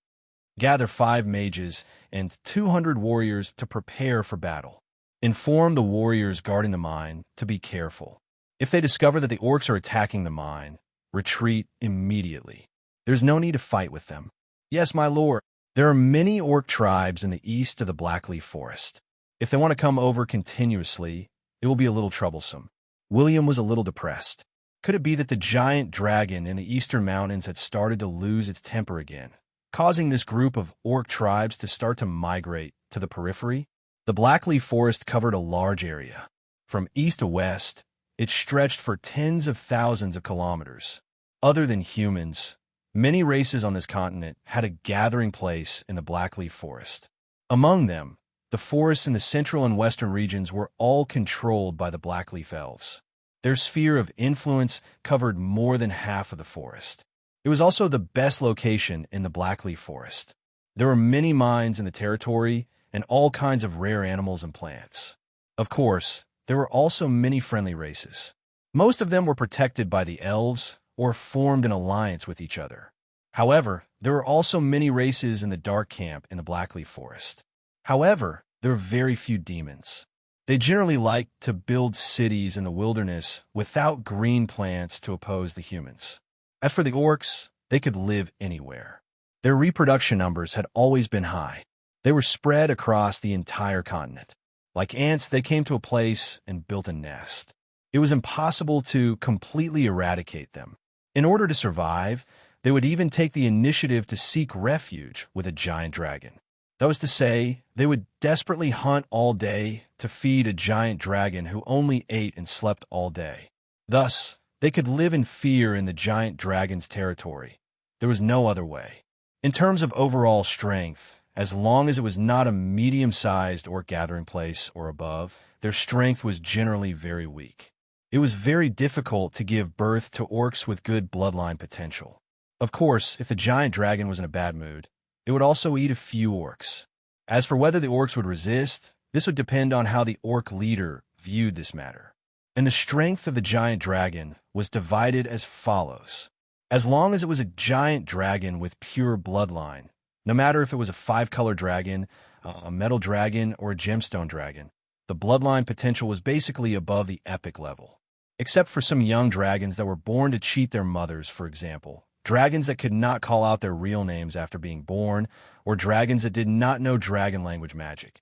"Gather 5 mages and 200 warriors to prepare for battle. Inform the warriors guarding the mine to be careful. If they discover that the orcs are attacking the mine, retreat immediately. There's no need to fight with them." "Yes, my lord." There are many orc tribes in the east of the Blackleaf Forest. If they want to come over continuously, it will be a little troublesome. William was a little depressed. Could it be that the giant dragon in the eastern mountains had started to lose its temper again, causing this group of orc tribes to start to migrate to the periphery? The Blackleaf Forest covered a large area. From east to west, it stretched for tens of thousands of kilometers. Other than humans, many races on this continent had a gathering place in the Blackleaf Forest. Among them, the forests in the central and western regions were all controlled by the Blackleaf Elves. Their sphere of influence covered more than half of the forest. It was also the best location in the Blackleaf Forest. There were many mines in the territory and all kinds of rare animals and plants. Of course, there were also many friendly races. Most of them were protected by the elves or formed an alliance with each other. However, there were also many races in the Dark Camp in the Blackleaf Forest. However, there were very few demons. They generally liked to build cities in the wilderness without green plants to oppose the humans. As for the orcs, they could live anywhere. Their reproduction numbers had always been high. They were spread across the entire continent. Like ants, they came to a place and built a nest. It was impossible to completely eradicate them. In order to survive, they would even take the initiative to seek refuge with a giant dragon. That was to say, they would desperately hunt all day to feed a giant dragon who only ate and slept all day. Thus, they could live in fear in the giant dragon's territory. There was no other way. In terms of overall strength, as long as it was not a medium-sized orc gathering place or above, their strength was generally very weak. It was very difficult to give birth to orcs with good bloodline potential. Of course, if the giant dragon was in a bad mood, it would also eat a few orcs. As for whether the orcs would resist, this would depend on how the orc leader viewed this matter. And the strength of the giant dragon was divided as follows. As long as it was a giant dragon with pure bloodline, no matter if it was a 5-color dragon, a metal dragon, or a gemstone dragon, the bloodline potential was basically above the epic level. Except for some young dragons that were born to cheat their mothers, for example. Dragons that could not call out their real names after being born, or dragons that did not know dragon language magic.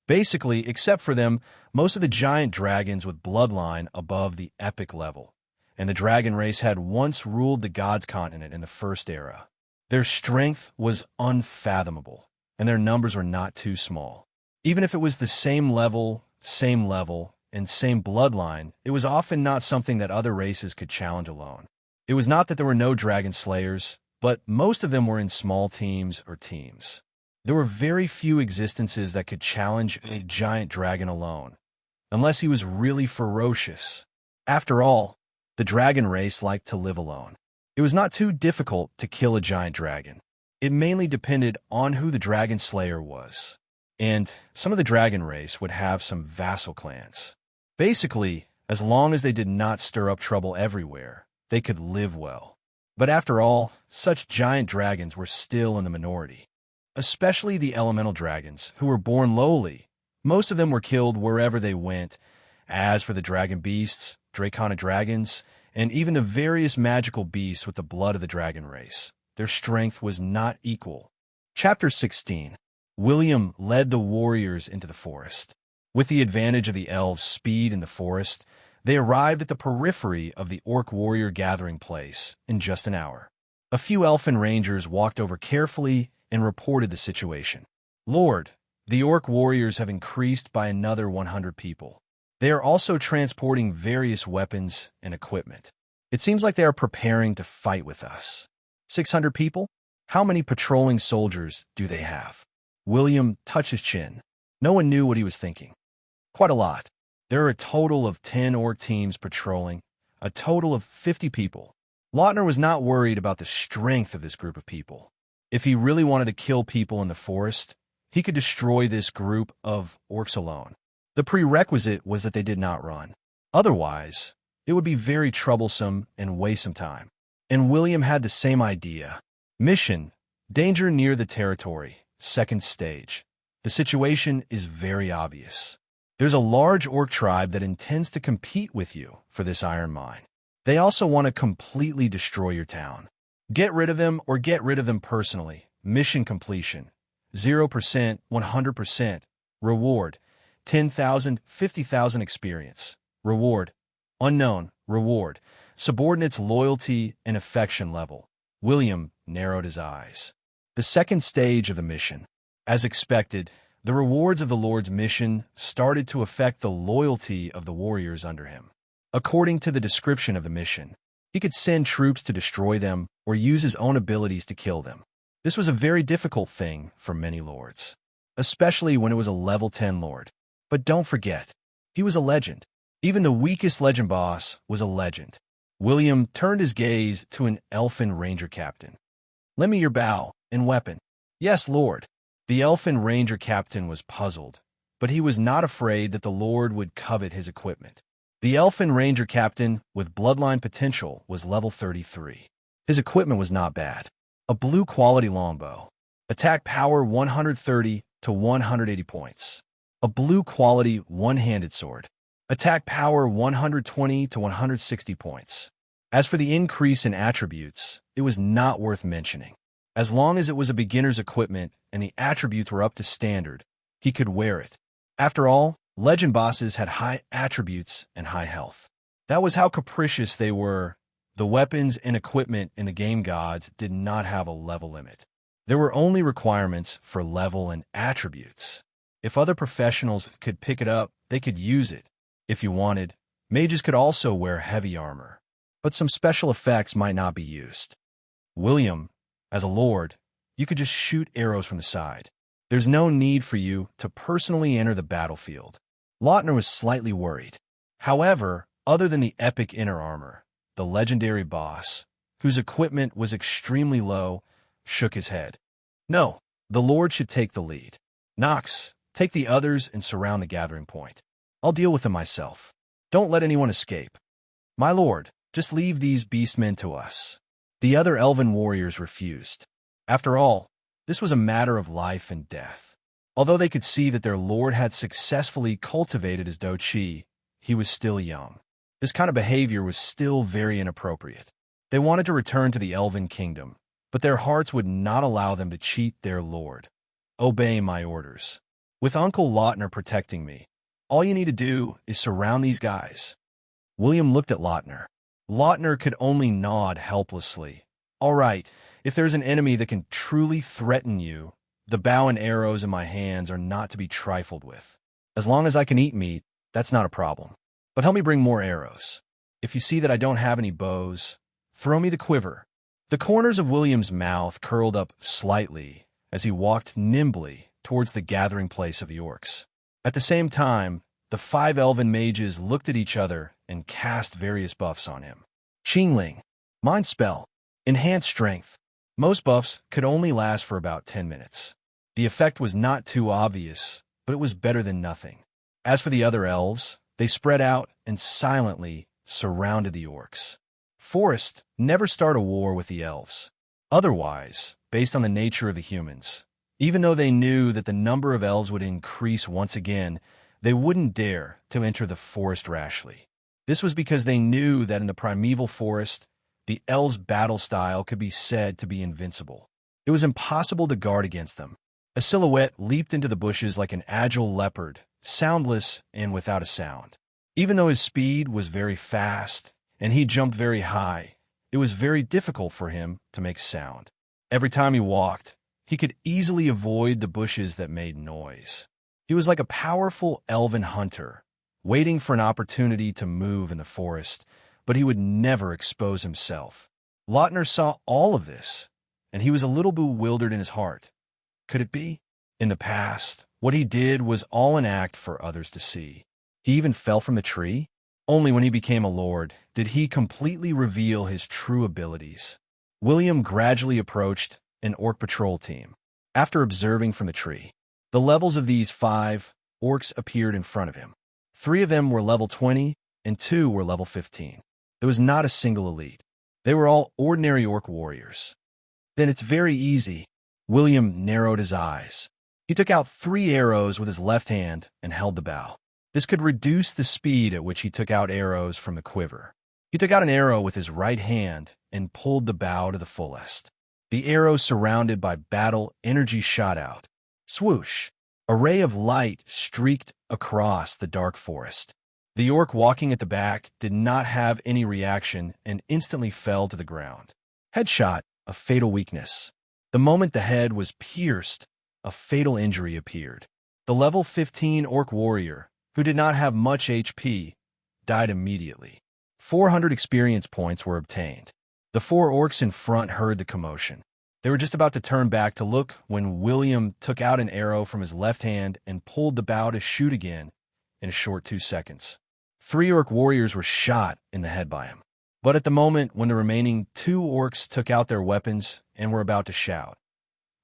Basically, except for them, most of the giant dragons with bloodline above the epic level, and the dragon race had once ruled the gods' continent in the first era. Their strength was unfathomable, and their numbers were not too small. Even if it was the same level, and same bloodline, it was often not something that other races could challenge alone. It was not that there were no dragon slayers, but most of them were in small teams or teams. There were very few existences that could challenge a giant dragon alone, unless he was really ferocious. After all, the dragon race liked to live alone. It was not too difficult to kill a giant dragon. It mainly depended on who the dragon slayer was. And some of the dragon race would have some vassal clans. Basically, as long as they did not stir up trouble everywhere, they could live well. But after all, such giant dragons were still in the minority. Especially the elemental dragons, who were born lowly. Most of them were killed wherever they went. As for the dragon beasts, draconic dragons, and even the various magical beasts with the blood of the dragon race. Their strength was not equal. Chapter 16. William led the warriors into the forest. With the advantage of the elves' speed in the forest, they arrived at the periphery of the orc warrior gathering place in just an hour. A few elfin rangers walked over carefully and reported the situation. "Lord, the orc warriors have increased by another 100 people. They are also transporting various weapons and equipment. It seems like they are preparing to fight with us." 600 people? How many patrolling soldiers do they have? William touched his chin. No one knew what he was thinking. Quite a lot. There are a total of 10 orc teams patrolling, a total of 50 people. Lautner was not worried about the strength of this group of people. If he really wanted to kill people in the forest, he could destroy this group of orcs alone. The prerequisite was that they did not run. Otherwise, it would be very troublesome and waste some time. And William had the same idea. Mission: danger near the territory, second stage. The situation is very obvious. There's a large orc tribe that intends to compete with you for this iron mine. They also want to completely destroy your town. Get rid of them or get rid of them personally. Mission completion: 0%, 100%. Reward: 10,000, 50,000 experience. Reward: unknown. Reward: subordinates' loyalty and affection level. William narrowed his eyes. The second stage of the mission. As expected, the rewards of the Lord's mission started to affect the loyalty of the warriors under him. According to the description of the mission, he could send troops to destroy them or use his own abilities to kill them. This was a very difficult thing for many lords, especially when it was a level 10 lord. But don't forget, he was a legend. Even the weakest legend boss was a legend. William turned his gaze to an elfin ranger captain. "Lend me your bow and weapon." "Yes, Lord." The elfin ranger captain was puzzled, but he was not afraid that the Lord would covet his equipment. The elfin ranger captain with bloodline potential was level 33. His equipment was not bad. A blue quality longbow. Attack power 130 to 180 points. A blue quality one-handed sword. Attack power 120 to 160 points. As for the increase in attributes, it was not worth mentioning. As long as it was a beginner's equipment and the attributes were up to standard, he could wear it. After all, legend bosses had high attributes and high health. That was how capricious they were. The weapons and equipment in the game gods did not have a level limit. There were only requirements for level and attributes. If other professionals could pick it up, they could use it. If you wanted, mages could also wear heavy armor, but some special effects might not be used. William, as a lord, you could just shoot arrows from the side. There's no need for you to personally enter the battlefield. Lautner was slightly worried. However, other than the epic inner armor, the legendary boss, whose equipment was extremely low, shook his head. "No, the Lord should take the lead. Nox, take the others and surround the gathering point. I'll deal with them myself. Don't let anyone escape." "My lord, just leave these beastmen to us." The other elven warriors refused. After all, this was a matter of life and death. Although they could see that their lord had successfully cultivated his doqi, he was still young. This kind of behavior was still very inappropriate. They wanted to return to the elven kingdom, but their hearts would not allow them to cheat their lord. "Obey my orders. With Uncle Lautner protecting me, all you need to do is surround these guys." William looked at Lautner. Lautner could only nod helplessly. "All right, if there's an enemy that can truly threaten you, the bow and arrows in my hands are not to be trifled with. As long as I can eat meat, that's not a problem. But help me bring more arrows. If you see that I don't have any bows, throw me the quiver." The corners of William's mouth curled up slightly as he walked nimbly towards the gathering place of the orcs. At the same time, the 5 elven mages looked at each other and cast various buffs on him. Qingling, Mind Spell, Enhanced Strength. Most buffs could only last for about 10 minutes. The effect was not too obvious, but it was better than nothing. As for the other elves, they spread out and silently surrounded the orcs. Forest never start a war with the elves. Otherwise, based on the nature of the humans, even though they knew that the number of elves would increase once again, they wouldn't dare to enter the forest rashly. This was because they knew that in the primeval forest, the elves' battle style could be said to be invincible. It was impossible to guard against them. A silhouette leaped into the bushes like an agile leopard, soundless and without a sound. Even though his speed was very fast and he jumped very high, it was very difficult for him to make sound. Every time he walked, he could easily avoid the bushes that made noise. He was like a powerful elven hunter, waiting for an opportunity to move in the forest, but he would never expose himself. Lautner saw all of this, and he was a little bewildered in his heart. Could it be? In the past, what he did was all an act for others to see. He even fell from the tree. Only when he became a lord did he completely reveal his true abilities. William gradually approached an orc patrol team. After observing from the tree, the levels of these 5 orcs appeared in front of him. 3 of them were level 20, and 2 were level 15. There was not a single elite. They were all ordinary orc warriors. Then it's very easy. William narrowed his eyes. He took out 3 arrows with his left hand and held the bow. This could reduce the speed at which he took out arrows from the quiver. He took out an arrow with his right hand and pulled the bow to the fullest. The arrow, surrounded by battle energy, shot out. Swoosh! A ray of light streaked across the dark forest. The orc walking at the back did not have any reaction and instantly fell to the ground. Headshot, a fatal weakness. The moment the head was pierced, a fatal injury appeared. The level 15 orc warrior, who did not have much HP, died immediately. 400 experience points were obtained. The 4 orcs in front heard the commotion. They were just about to turn back to look when William took out an arrow from his left hand and pulled the bow to shoot again in a short 2 seconds. 3 orc warriors were shot in the head by him. But at the moment when the remaining 2 orcs took out their weapons and were about to shout,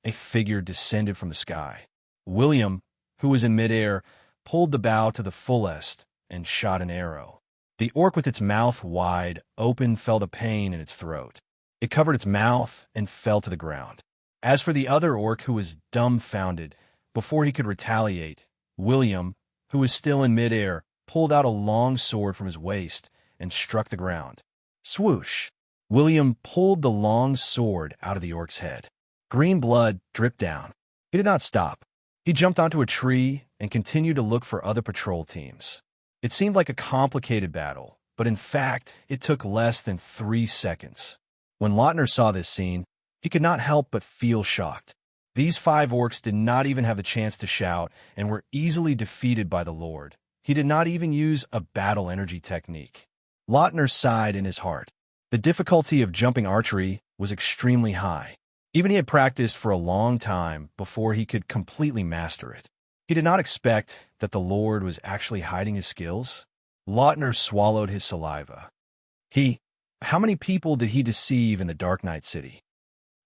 a figure descended from the sky. William, who was in midair, pulled the bow to the fullest and shot an arrow. The orc with its mouth wide open felt a pain in its throat. It covered its mouth and fell to the ground. As for the other orc, who was dumbfounded, before he could retaliate, William, who was still in midair, pulled out a long sword from his waist and struck the ground. Swoosh! William pulled the long sword out of the orc's head. Green blood dripped down. He did not stop. He jumped onto a tree and continued to look for other patrol teams. It seemed like a complicated battle, but in fact, it took less than 3 seconds. When Lautner saw this scene, he could not help but feel shocked. These 5 orcs did not even have the chance to shout and were easily defeated by the Lord. He did not even use a battle energy technique. Lautner sighed in his heart. The difficulty of jumping archery was extremely high. Even he had practiced for a long time before he could completely master it. He did not expect that the Lord was actually hiding his skills. Lautner swallowed his saliva. How many people did he deceive in the Dark Knight City?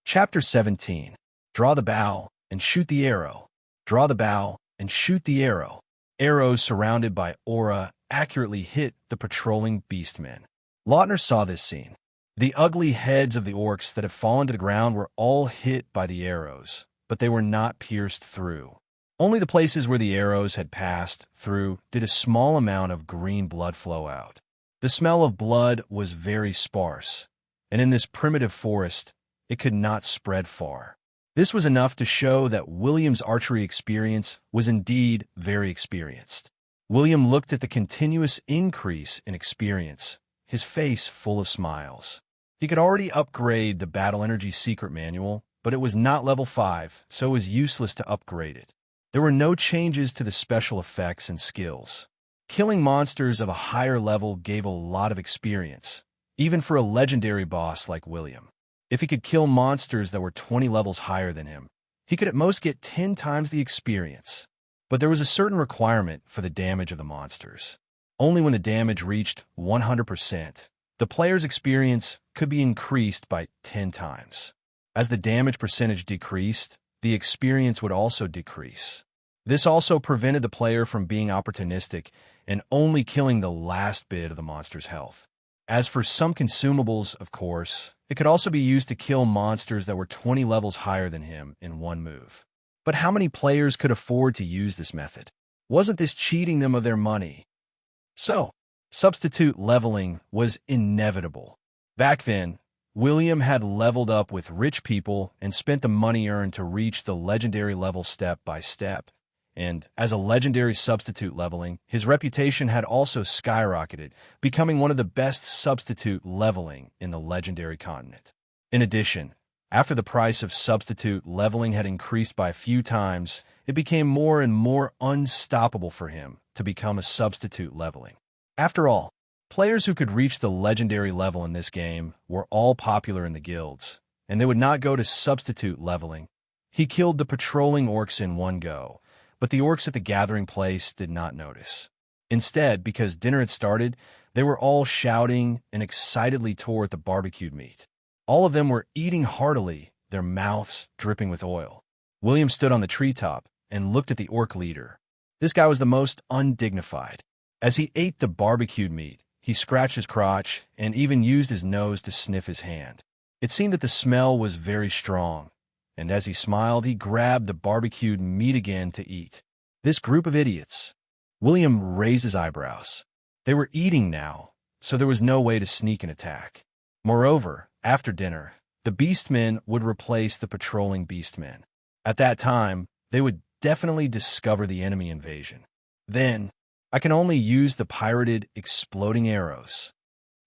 Chapter 17. Draw the bow and shoot the arrow. Draw the bow and shoot the arrow. Arrows surrounded by aura accurately hit the patrolling beastmen. Lautner saw this scene. The ugly heads of the orcs that had fallen to the ground were all hit by the arrows, but they were not pierced through. Only the places where the arrows had passed through did a small amount of green blood flow out. The smell of blood was very sparse, and in this primitive forest, it could not spread far. This was enough to show that William's archery experience was indeed very experienced. William looked at the continuous increase in experience, his face full of smiles. He could already upgrade the Battle Energy Secret Manual, but it was not level 5, so it was useless to upgrade it. There were no changes to the special effects and skills. Killing monsters of a higher level gave a lot of experience, even for a legendary boss like William. If he could kill monsters that were 20 levels higher than him, he could at most get 10 times the experience. But there was a certain requirement for the damage of the monsters. Only when the damage reached 100%, the player's experience could be increased by 10 times. As the damage percentage decreased, the experience would also decrease. This also prevented the player from being opportunistic and only killing the last bit of the monster's health. As for some consumables, of course, it could also be used to kill monsters that were 20 levels higher than him in one move. But how many players could afford to use this method? Wasn't this cheating them of their money? So, Substitute leveling was inevitable. Back then, William had leveled up with rich people and spent the money earned to reach the legendary level step by step. And as a legendary substitute leveling, his reputation had also skyrocketed, becoming one of the best substitute leveling in the legendary continent. In addition, after the price of substitute leveling had increased by a few times, it became more and more unstoppable for him to become a substitute leveling. After all, players who could reach the legendary level in this game were all popular in the guilds, and they would not go to substitute leveling. He killed the patrolling orcs in one go, but the orcs at the gathering place did not notice. Instead, because dinner had started, they were all shouting and excitedly tore at the barbecued meat. All of them were eating heartily, their mouths dripping with oil. William stood on the treetop and looked at the orc leader. This guy was the most undignified. As he ate the barbecued meat, he scratched his crotch and even used his nose to sniff his hand. It seemed that the smell was very strong, and as he smiled, he grabbed the barbecued meat again to eat. This group of idiots. William raised his eyebrows. They were eating now, so there was no way to sneak an attack. Moreover, after dinner, the beastmen would replace the patrolling beastmen. At that time, they would definitely discover the enemy invasion. Then, I can only use the pirated exploding arrows.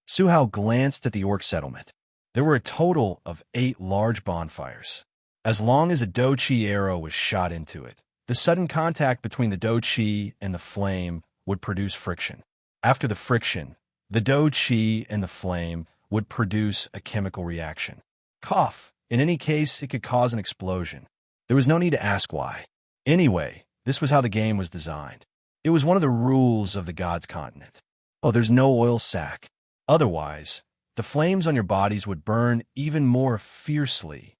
Suhao glanced at the orc settlement. There were a total of 8 large bonfires. As long as a dochi arrow was shot into it, the sudden contact between the dochi and the flame would produce friction. After the friction, the dochi and the flame would produce a chemical reaction. Cough. In any case, it could cause an explosion. There was no need to ask why. Anyway, this was how the game was designed. It was one of the rules of the God's continent. Oh, there's no oil sac. Otherwise, the flames on your bodies would burn even more fiercely.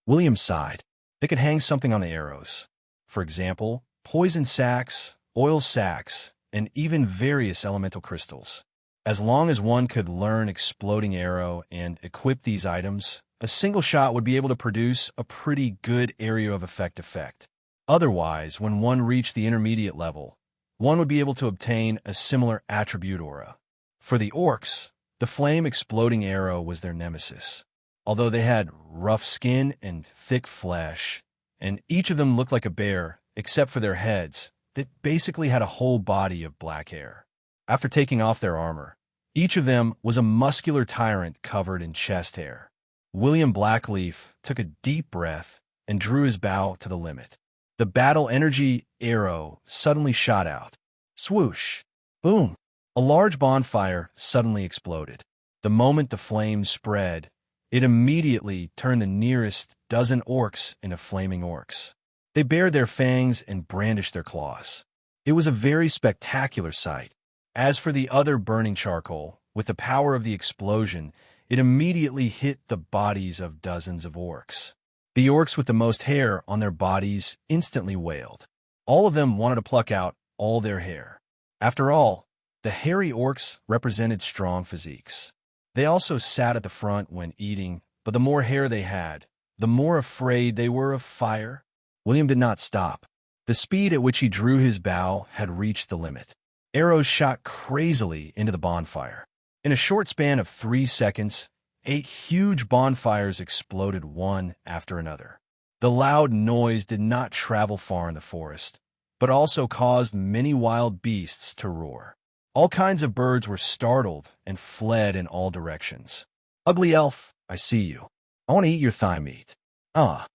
William sighed. They could hang something on the arrows. For example, poison sacs, oil sacs, and even various elemental crystals. As long as one could learn exploding arrow and equip these items, a single shot would be able to produce a pretty good area of effect. Otherwise, when one reached the intermediate level, one would be able to obtain a similar attribute aura. For the orcs, the flame exploding arrow was their nemesis. Although they had rough skin and thick flesh, and each of them looked like a bear, except for their heads, that basically had a whole body of black hair. After taking off their armor, each of them was a muscular tyrant covered in chest hair. William Blackleaf took a deep breath and drew his bow to the limit. The battle energy arrow suddenly shot out. Swoosh! Boom! A large bonfire suddenly exploded. The moment the flames spread, it immediately turned the nearest dozen orcs into flaming orcs. They bared their fangs and brandished their claws. It was a very spectacular sight. As for the other burning charcoal, with the power of the explosion, it immediately hit the bodies of dozens of orcs. The orcs with the most hair on their bodies instantly wailed. All of them wanted to pluck out all their hair. After all, the hairy orcs represented strong physiques. They also sat at the front when eating, but the more hair they had, the more afraid they were of fire. William did not stop. The speed at which he drew his bow had reached the limit. Arrows shot crazily into the bonfire. In a short span of 3 seconds, 8 huge bonfires exploded one after another. The loud noise did not travel far in the forest, but also caused many wild beasts to roar. All kinds of birds were startled and fled in all directions. Ugly elf, I see you. I want to eat your thigh meat. Ah.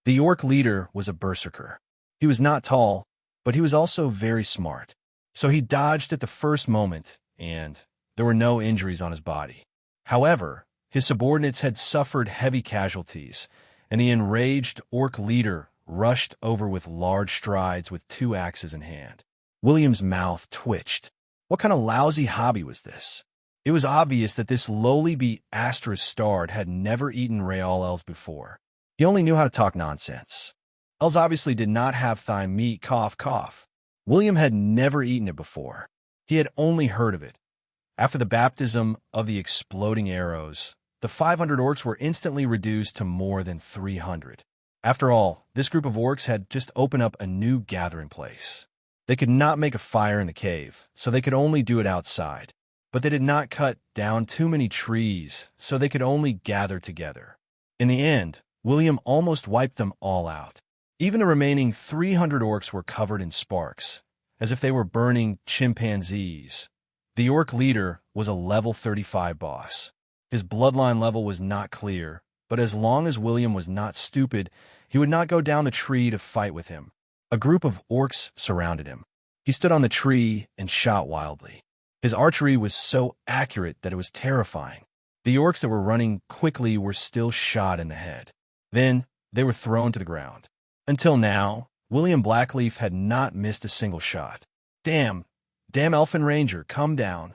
The orc leader was a berserker. He was not tall, but he was also very smart. So he dodged at the first moment, and there were no injuries on his body. However, his subordinates had suffered heavy casualties, and the enraged orc leader rushed over with large strides with 2 axes in hand. William's mouth twitched. What kind of lousy hobby was this? It was obvious that this lowly Be-Astra-starred had never eaten Real elves before. He only knew how to talk nonsense. Elves obviously did not have thigh meat, cough, cough. William had never eaten it before. He had only heard of it. After the baptism of the exploding arrows, the 500 orcs were instantly reduced to more than 300. After all, this group of orcs had just opened up a new gathering place. They could not make a fire in the cave, so they could only do it outside. but they did not cut down too many trees, so they could only gather together. In the end, William almost wiped them all out. Even the remaining 300 orcs were covered in sparks, as if they were burning chimpanzees. The orc leader was a level 35 boss. His bloodline level was not clear, but as long as William was not stupid, he would not go down the tree to fight with him. A group of orcs surrounded him. He stood on the tree and shot wildly. His archery was so accurate that it was terrifying. The orcs that were running quickly were still shot in the head. Then they were thrown to the ground. Until now, William Blackleaf had not missed a single shot. Damn Elfin Ranger, come down.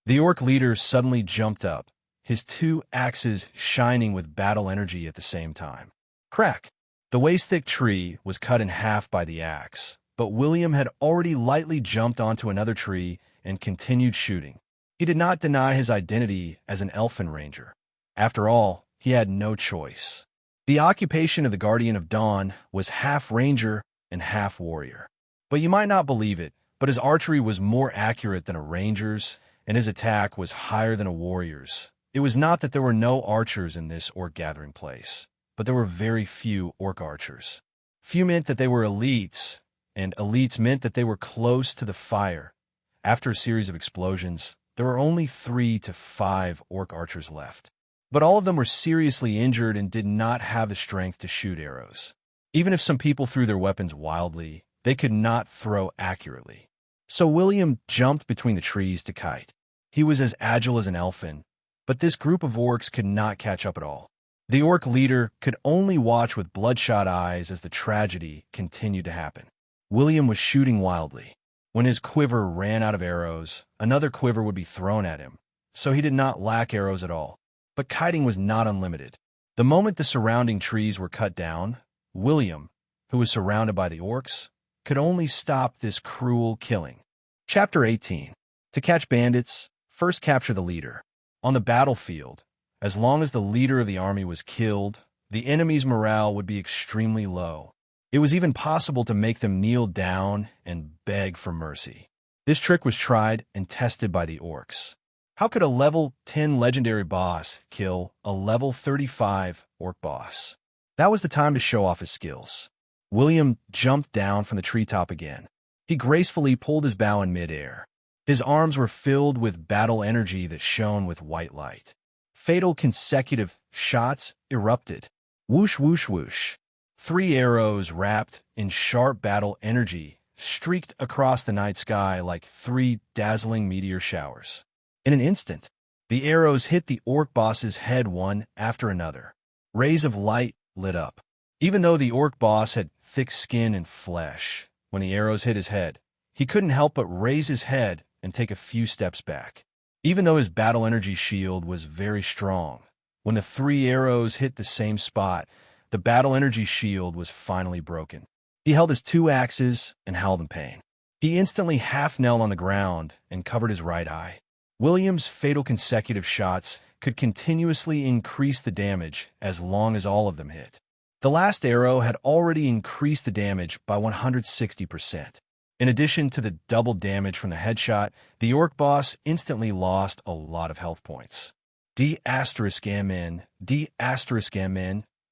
The orc leader suddenly jumped up, his 2 axes shining with battle energy at the same time. Crack! The waist-thick tree was cut in half by the axe, but William had already lightly jumped onto another tree and continued shooting. He did not deny his identity as an Elfin Ranger. After all, he had no choice. The occupation of the Guardian of Dawn was half ranger and half warrior. But you might not believe it, but his archery was more accurate than a ranger's, and his attack was higher than a warrior's. It was not that there were no archers in this orc gathering place, but there were very few orc archers. Few meant that they were elites, and elites meant that they were close to the fire. After a series of explosions, there were only 3 to 5 orc archers left. But all of them were seriously injured and did not have the strength to shoot arrows. Even if some people threw their weapons wildly, they could not throw accurately. So William jumped between the trees to kite. He was as agile as an elfin, but this group of orcs could not catch up at all. The orc leader could only watch with bloodshot eyes as the tragedy continued to happen. William was shooting wildly. When his quiver ran out of arrows, another quiver would be thrown at him, so he did not lack arrows at all. But kiting was not unlimited. The moment the surrounding trees were cut down, William, who was surrounded by the orcs, could only stop this cruel killing. Chapter 18. To catch bandits, first capture the leader. On the battlefield, as long as the leader of the army was killed, the enemy's morale would be extremely low. It was even possible to make them kneel down and beg for mercy. This trick was tried and tested by the orcs. How could a level 10 legendary boss kill a level 35 orc boss? That was the time to show off his skills. William jumped down from the treetop again. He gracefully pulled his bow in midair. His arms were filled with battle energy that shone with white light. Fatal consecutive shots erupted. Whoosh, whoosh, whoosh. 3 arrows wrapped in sharp battle energy streaked across the night sky like 3 dazzling meteor showers. In an instant, the arrows hit the orc boss's head one after another. Rays of light lit up. Even though the orc boss had thick skin and flesh, when the arrows hit his head, he couldn't help but raise his head and take a few steps back. Even though his battle energy shield was very strong, when the 3 arrows hit the same spot, the battle energy shield was finally broken. He held his 2 axes and howled in pain. He instantly half-knelt on the ground and covered his right eye. William's fatal consecutive shots could continuously increase the damage as long as all of them hit. The last arrow had already increased the damage by 160%. In addition to the double damage from the headshot, the orc boss instantly lost a lot of health points. D*MN,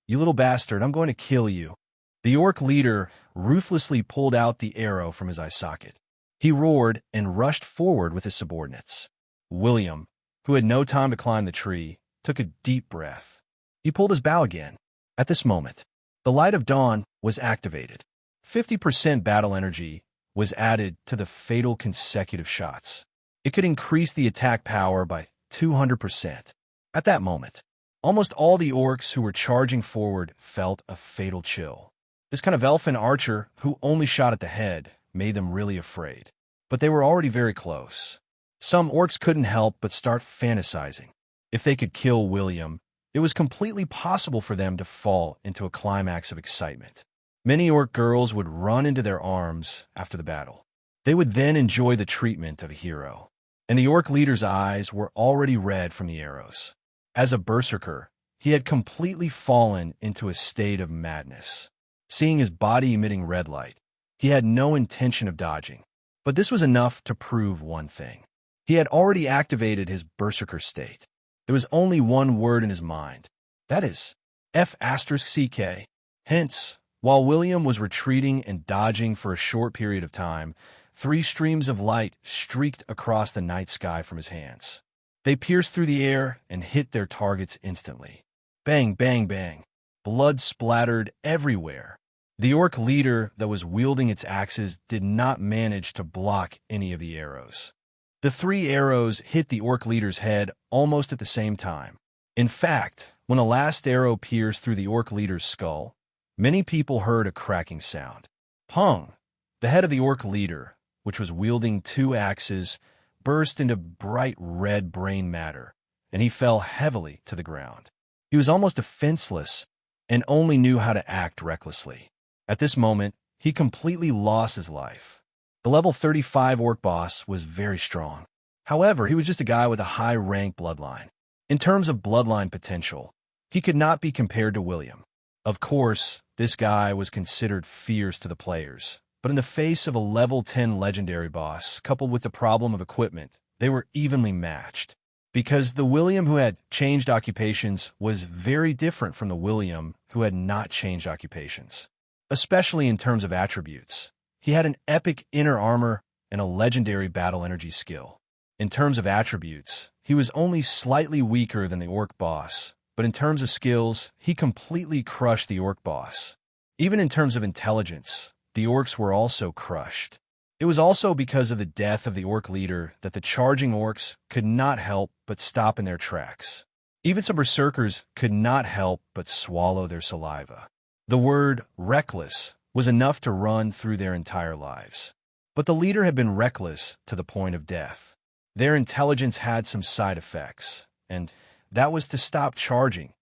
you little bastard, I'm going to kill you. The orc leader ruthlessly pulled out the arrow from his eye socket. He roared and rushed forward with his subordinates. William, who had no time to climb the tree, took a deep breath. He pulled his bow again. At this moment, the light of dawn was activated. 50% battle energy was added to the fatal consecutive shots. It could increase the attack power by 200%. At that moment, almost all the orcs who were charging forward felt a fatal chill. This kind of elfin archer who only shot at the head made them really afraid. But they were already very close. Some orcs couldn't help but start fantasizing. If they could kill William, it was completely possible for them to fall into a climax of excitement. Many orc girls would run into their arms after the battle. They would then enjoy the treatment of a hero. And the orc leader's eyes were already red from the arrows. As a berserker, he had completely fallen into a state of madness. Seeing his body emitting red light, he had no intention of dodging. But this was enough to prove one thing. He had already activated his berserker state. There was only one word in his mind. That is F*CK. Hence, while William was retreating and dodging for a short period of time, 3 streams of light streaked across the night sky from his hands. They pierced through the air and hit their targets instantly. Bang, bang, bang. Blood splattered everywhere. The orc leader that was wielding its axes did not manage to block any of the arrows. The 3 arrows hit the orc leader's head almost at the same time. In fact, when the last arrow pierced through the orc leader's skull, many people heard a cracking sound. Pung! The head of the orc leader, which was wielding 2 axes, burst into bright red brain matter, and he fell heavily to the ground. He was almost defenseless and only knew how to act recklessly. At this moment, he completely lost his life. The level 35 orc boss was very strong. However, he was just a guy with a high-rank bloodline. In terms of bloodline potential, he could not be compared to William. Of course, this guy was considered fierce to the players, but in the face of a level 10 legendary boss, coupled with the problem of equipment, they were evenly matched. Because the William who had changed occupations was very different from the William who had not changed occupations, especially in terms of attributes. He had an epic inner armor and a legendary battle energy skill. In terms of attributes, he was only slightly weaker than the orc boss, but in terms of skills, he completely crushed the orc boss. Even in terms of intelligence, the orcs were also crushed. It was also because of the death of the orc leader that the charging orcs could not help but stop in their tracks. Even some berserkers could not help but swallow their saliva. The word reckless was enough to run through their entire lives. But the leader had been reckless to the point of death. Their intelligence had some side effects, and that was to stop charging.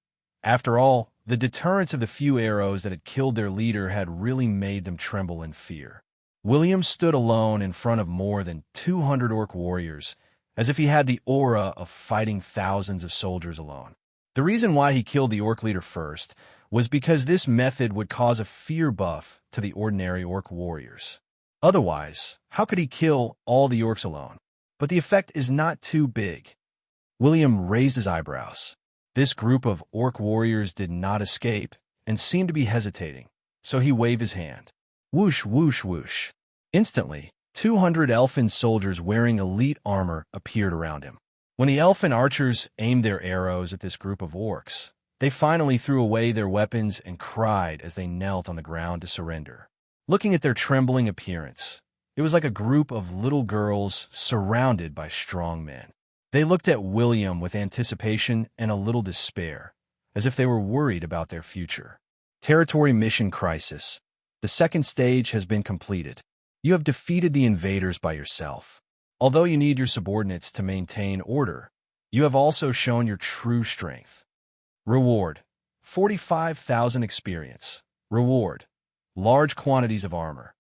After all, the deterrence of the few arrows that had killed their leader had really made them tremble in fear. William stood alone in front of more than 200 orc warriors, as if he had the aura of fighting thousands of soldiers alone. The reason why he killed the orc leader first was because this method would cause a fear buff to the ordinary orc warriors. Otherwise, how could he kill all the orcs alone? But the effect is not too big. William raised his eyebrows. This group of orc warriors did not escape and seemed to be hesitating, so he waved his hand. Whoosh, whoosh, whoosh. Instantly, 200 elfin soldiers wearing elite armor appeared around him. When the elfin archers aimed their arrows at this group of orcs, they finally threw away their weapons and cried as they knelt on the ground to surrender. Looking at their trembling appearance, it was like a group of little girls surrounded by strong men. They looked at William with anticipation and a little despair, as if they were worried about their future. Territory Mission Crisis. The second stage has been completed. You have defeated the invaders by yourself. Although you need your subordinates to maintain order, you have also shown your true strength. Reward: 45,000 experience. Reward: large quantities of armor.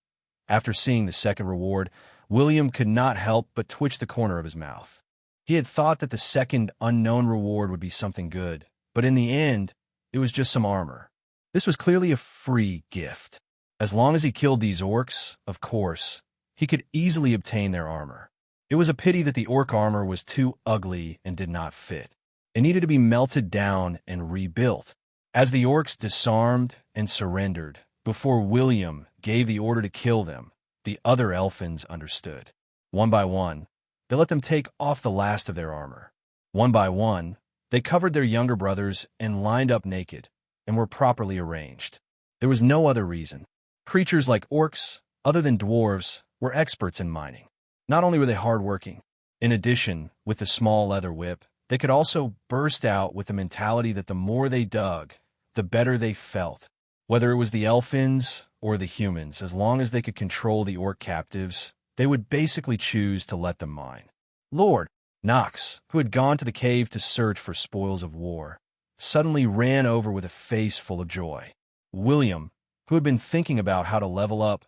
After seeing the second reward, William could not help but twitch the corner of his mouth. He had thought that the second unknown reward would be something good, but in the end, it was just some armor. This was clearly a free gift. As long as he killed these orcs, of course, he could easily obtain their armor. It was a pity that the orc armor was too ugly and did not fit. It needed to be melted down and rebuilt. As the orcs disarmed and surrendered, before William gave the order to kill them, the other elfins understood. One by one, they let them take off the last of their armor. One by one, they covered their younger brothers and lined up naked, and were properly arranged. There was no other reason. Creatures like orcs, other than dwarves, were experts in mining. Not only were they hardworking, in addition, with the small leather whip, they could also burst out with the mentality that the more they dug, the better they felt. Whether it was the elfins or the humans, as long as they could control the orc captives, they would basically choose to let them mine. Lord Nox, who had gone to the cave to search for spoils of war, suddenly ran over with a face full of joy. William, who had been thinking about how to level up,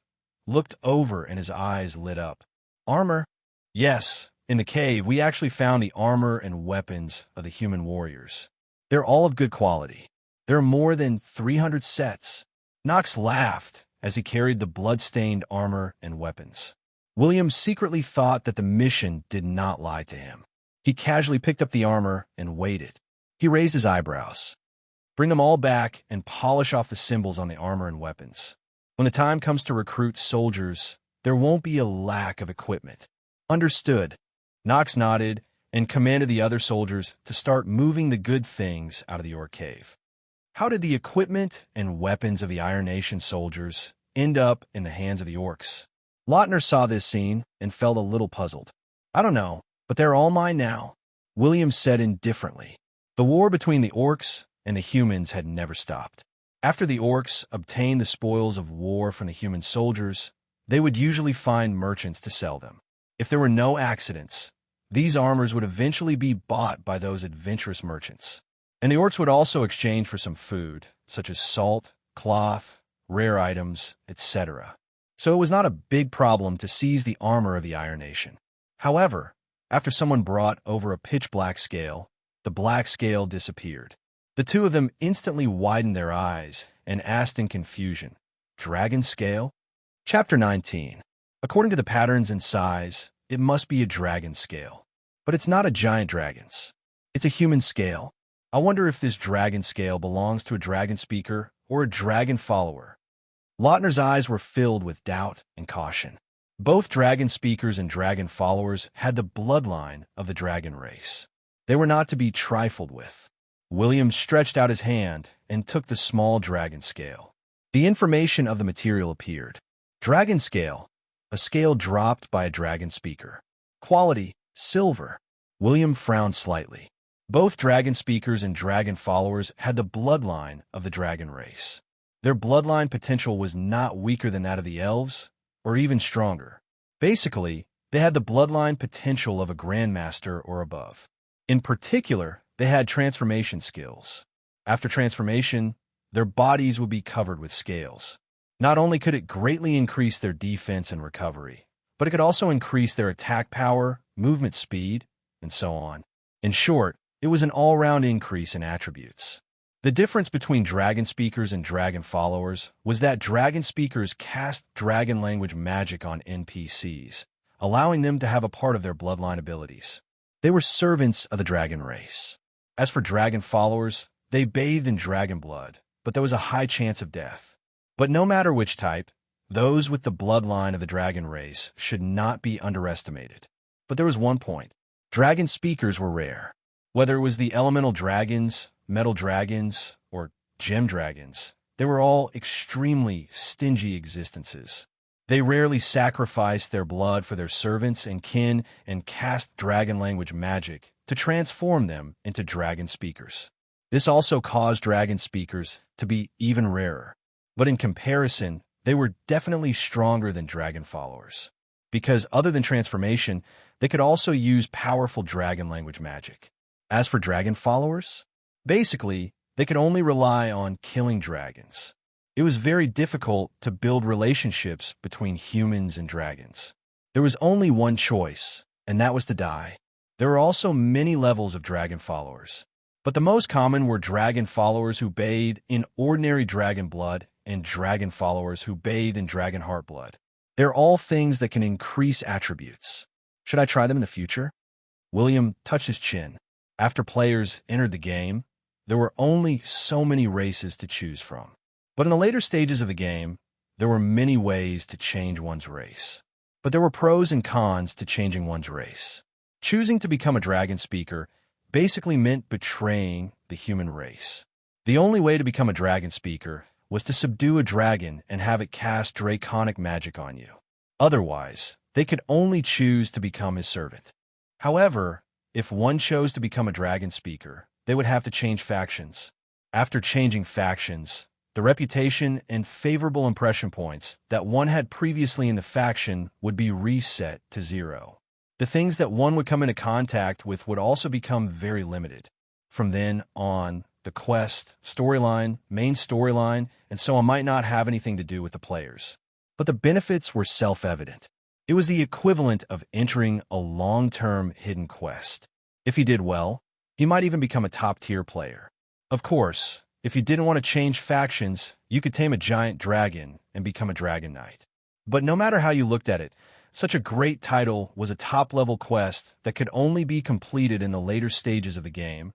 looked over and his eyes lit up. Armor? Yes, in the cave we actually found the armor and weapons of the human warriors. They're all of good quality. There are more than 300 sets. Nox laughed as he carried the blood-stained armor and weapons. William secretly thought that the mission did not lie to him. He casually picked up the armor and waited. He raised his eyebrows. Bring them all back and polish off the symbols on the armor and weapons. When the time comes to recruit soldiers, there won't be a lack of equipment. Understood. Knox nodded and commanded the other soldiers to start moving the good things out of the orc cave. How did the equipment and weapons of the Iron Nation soldiers end up in the hands of the orcs? Lautner saw this scene and felt a little puzzled. I don't know, but they're all mine now, William said indifferently. The war between the orcs and the humans had never stopped. After the orcs obtained the spoils of war from the human soldiers, they would usually find merchants to sell them. If there were no accidents, these armors would eventually be bought by those adventurous merchants. And the orcs would also exchange for some food, such as salt, cloth, rare items, etc. So it was not a big problem to seize the armor of the Iron Nation. However, after someone brought over a pitch-black scale, the black scale disappeared. The two of them instantly widened their eyes and asked in confusion, "Dragon scale?" Chapter 19. According to the patterns and size, it must be a dragon scale. But it's not a giant dragon's. It's a human scale. I wonder if this dragon scale belongs to a dragon speaker or a dragon follower. Lautner's eyes were filled with doubt and caution. Both dragon speakers and dragon followers had the bloodline of the dragon race. They were not to be trifled with. William stretched out his hand and took the small dragon scale. The information of the material appeared. Dragon scale, a scale dropped by a dragon speaker. Quality, silver. William frowned slightly. Both dragon speakers and dragon followers had the bloodline of the dragon race. Their bloodline potential was not weaker than that of the elves, or even stronger. Basically, they had the bloodline potential of a grandmaster or above. In particular, they had transformation skills. After transformation, their bodies would be covered with scales. Not only could it greatly increase their defense and recovery, but it could also increase their attack power, movement speed, and so on. In short, it was an all-round increase in attributes. The difference between dragon speakers and dragon followers was that dragon speakers cast dragon language magic on NPCs, allowing them to have a part of their bloodline abilities. They were servants of the dragon race. As for dragon followers, they bathed in dragon blood, but there was a high chance of death. But no matter which type, those with the bloodline of the dragon race should not be underestimated. But there was one point. Dragon speakers were rare. Whether it was the elemental dragons, metal dragons, or gem dragons, they were all extremely stingy existences. They rarely sacrificed their blood for their servants and kin and cast dragon language magic to transform them into dragon speakers. This also caused dragon speakers to be even rarer. But in comparison, they were definitely stronger than dragon followers. Because other than transformation, they could also use powerful dragon language magic. As for dragon followers, basically, they could only rely on killing dragons. It was very difficult to build relationships between humans and dragons. There was only one choice, and that was to die. There were also many levels of dragon followers, but the most common were dragon followers who bathed in ordinary dragon blood and dragon followers who bathe in dragon heart blood. They're all things that can increase attributes. Should I try them in the future? William touched his chin. After players entered the game, there were only so many races to choose from. But in the later stages of the game, there were many ways to change one's race. But there were pros and cons to changing one's race. Choosing to become a dragon speaker basically meant betraying the human race. The only way to become a dragon speaker was to subdue a dragon and have it cast draconic magic on you. Otherwise, they could only choose to become his servant. However, if one chose to become a dragon speaker, they would have to change factions. After changing factions, the reputation and favorable impression points that one had previously in the faction would be reset to 0. The things that one would come into contact with would also become very limited. From then on, the quest, storyline, main storyline, and so on might not have anything to do with the players. But the benefits were self-evident. It was the equivalent of entering a long-term hidden quest. If he did well, he might even become a top-tier player. Of course, if you didn't want to change factions, you could tame a giant dragon and become a dragon knight. But no matter how you looked at it, Such a great title was a top-level quest that could only be completed in the later stages of the game.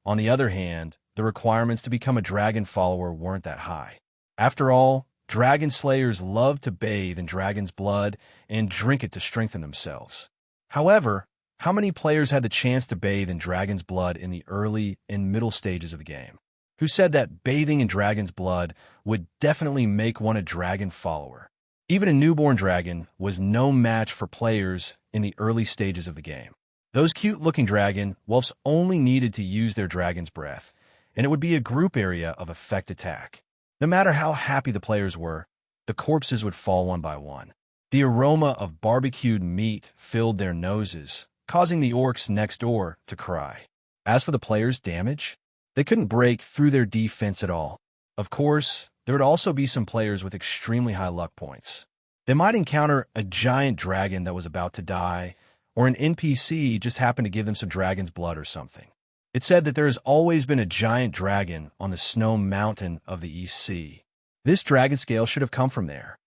On the other hand, the requirements to become a dragon follower weren't that high. After all, dragon slayers love to bathe in dragon's blood and drink it to strengthen themselves. However, how many players had the chance to bathe in dragon's blood in the early and middle stages of the game? Who said that bathing in dragon's blood would definitely make one a dragon follower? Even a newborn dragon was no match for players in the early stages of the game. Those cute-looking dragon wolves only needed to use their dragon's breath, and it would be a group area of effect attack. No matter how happy the players were, the corpses would fall one by one. The aroma of barbecued meat filled their noses, causing the orcs next door to cry. As for the players' damage, they couldn't break through their defense at all. Of course, there would also be some players with extremely high luck points. They might encounter a giant dragon that was about to die, or an NPC just happened to give them some dragon's blood or something. It's said that there has always been a giant dragon on the snow mountain of the East Sea. This dragon scale should have come from there.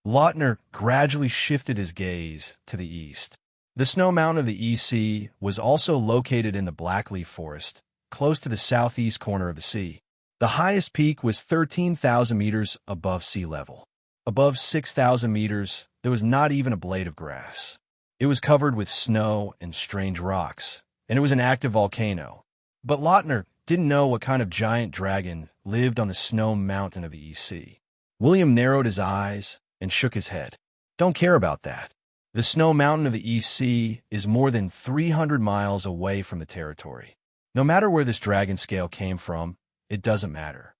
Lautner gradually shifted his gaze to the east. The snow mountain of the East Sea was also located in the Blackleaf Forest, close to the southeast corner of the sea. The highest peak was 13,000 meters above sea level. Above 6,000 meters, there was not even a blade of grass. It was covered with snow and strange rocks, and it was an active volcano. But Lautner didn't know what kind of giant dragon lived on the snow mountain of the East Sea. William narrowed his eyes and shook his head. Don't care about that. The snow mountain of the East Sea is more than 300 miles away from the territory. No matter where this dragon scale came from, it doesn't matter.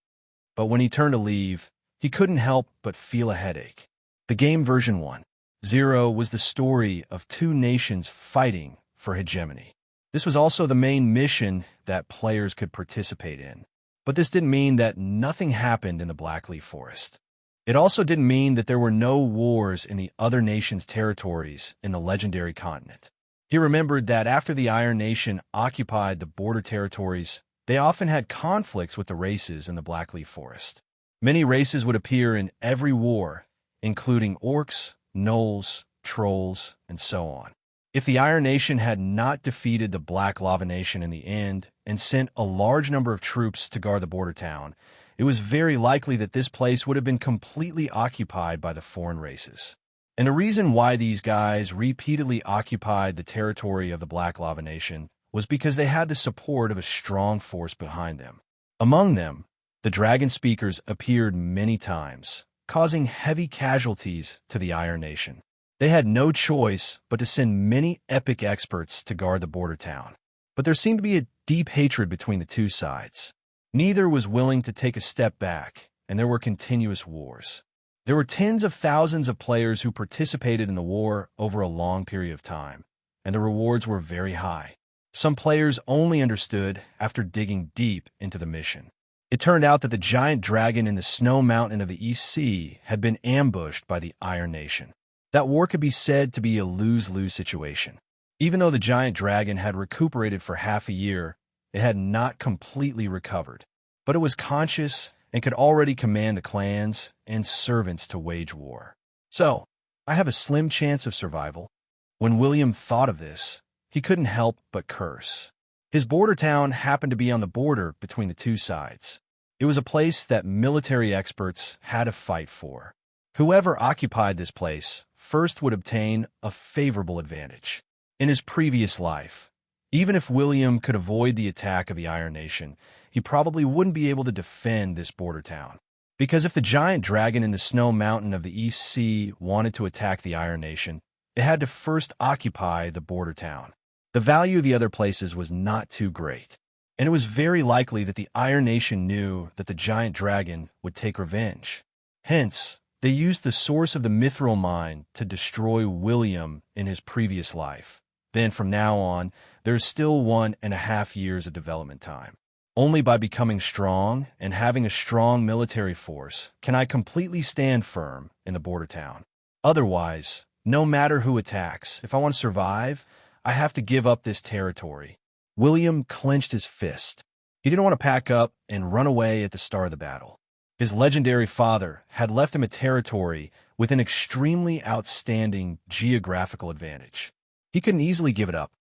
But when he turned to leave, he couldn't help but feel a headache. The game version 1.0 was the story of two nations fighting for hegemony. This was also the main mission that players could participate in. But this didn't mean that nothing happened in the Blackleaf Forest. It also didn't mean that there were no wars in the other nations' territories in the legendary continent. He remembered that after the Iron Nation occupied the border territories, they often had conflicts with the races in the Blackleaf Forest. Many races would appear in every war, including orcs, gnolls, trolls, and so on. If the Iron Nation had not defeated the Black Lava Nation in the end and sent a large number of troops to guard the border town, it was very likely that this place would have been completely occupied by the foreign races. And the reason why these guys repeatedly occupied the territory of the Black Lava Nation was because they had the support of a strong force behind them. Among them, the dragon speakers appeared many times, causing heavy casualties to the Iron Nation. They had no choice but to send many epic experts to guard the border town. But there seemed to be a deep hatred between the two sides. Neither was willing to take a step back, and there were continuous wars. There were tens of thousands of players who participated in the war over a long period of time, and the rewards were very high. Some players only understood after digging deep into the mission. It turned out that the giant dragon in the snow mountain of the East Sea had been ambushed by the Iron Nation. That war could be said to be a lose-lose situation. Even though the giant dragon had recuperated for half a year, it had not completely recovered. But it was conscious and could already command the clans and servants to wage war. So, I have a slim chance of survival. When William thought of this, he couldn't help but curse. His border town happened to be on the border between the two sides. It was a place that military experts had to fight for. Whoever occupied this place first would obtain a favorable advantage. In his previous life, even if William could avoid the attack of the Iron Nation, he probably wouldn't be able to defend this border town. Because if the giant dragon in the snow mountain of the East Sea wanted to attack the Iron Nation, it had to first occupy the border town. The value of the other places was not too great, and it was very likely that the Iron Nation knew that the giant dragon would take revenge. Hence, they used the source of the mithril mine to destroy William in his previous life. Then from now on, there's still 1.5 years of development time. Only by becoming strong and having a strong military force can I completely stand firm in the border town. Otherwise, no matter who attacks, if I want to survive, I have to give up this territory. William clenched his fist. He didn't want to pack up and run away at the start of the battle. His legendary father had left him a territory with an extremely outstanding geographical advantage. He couldn't easily give it up.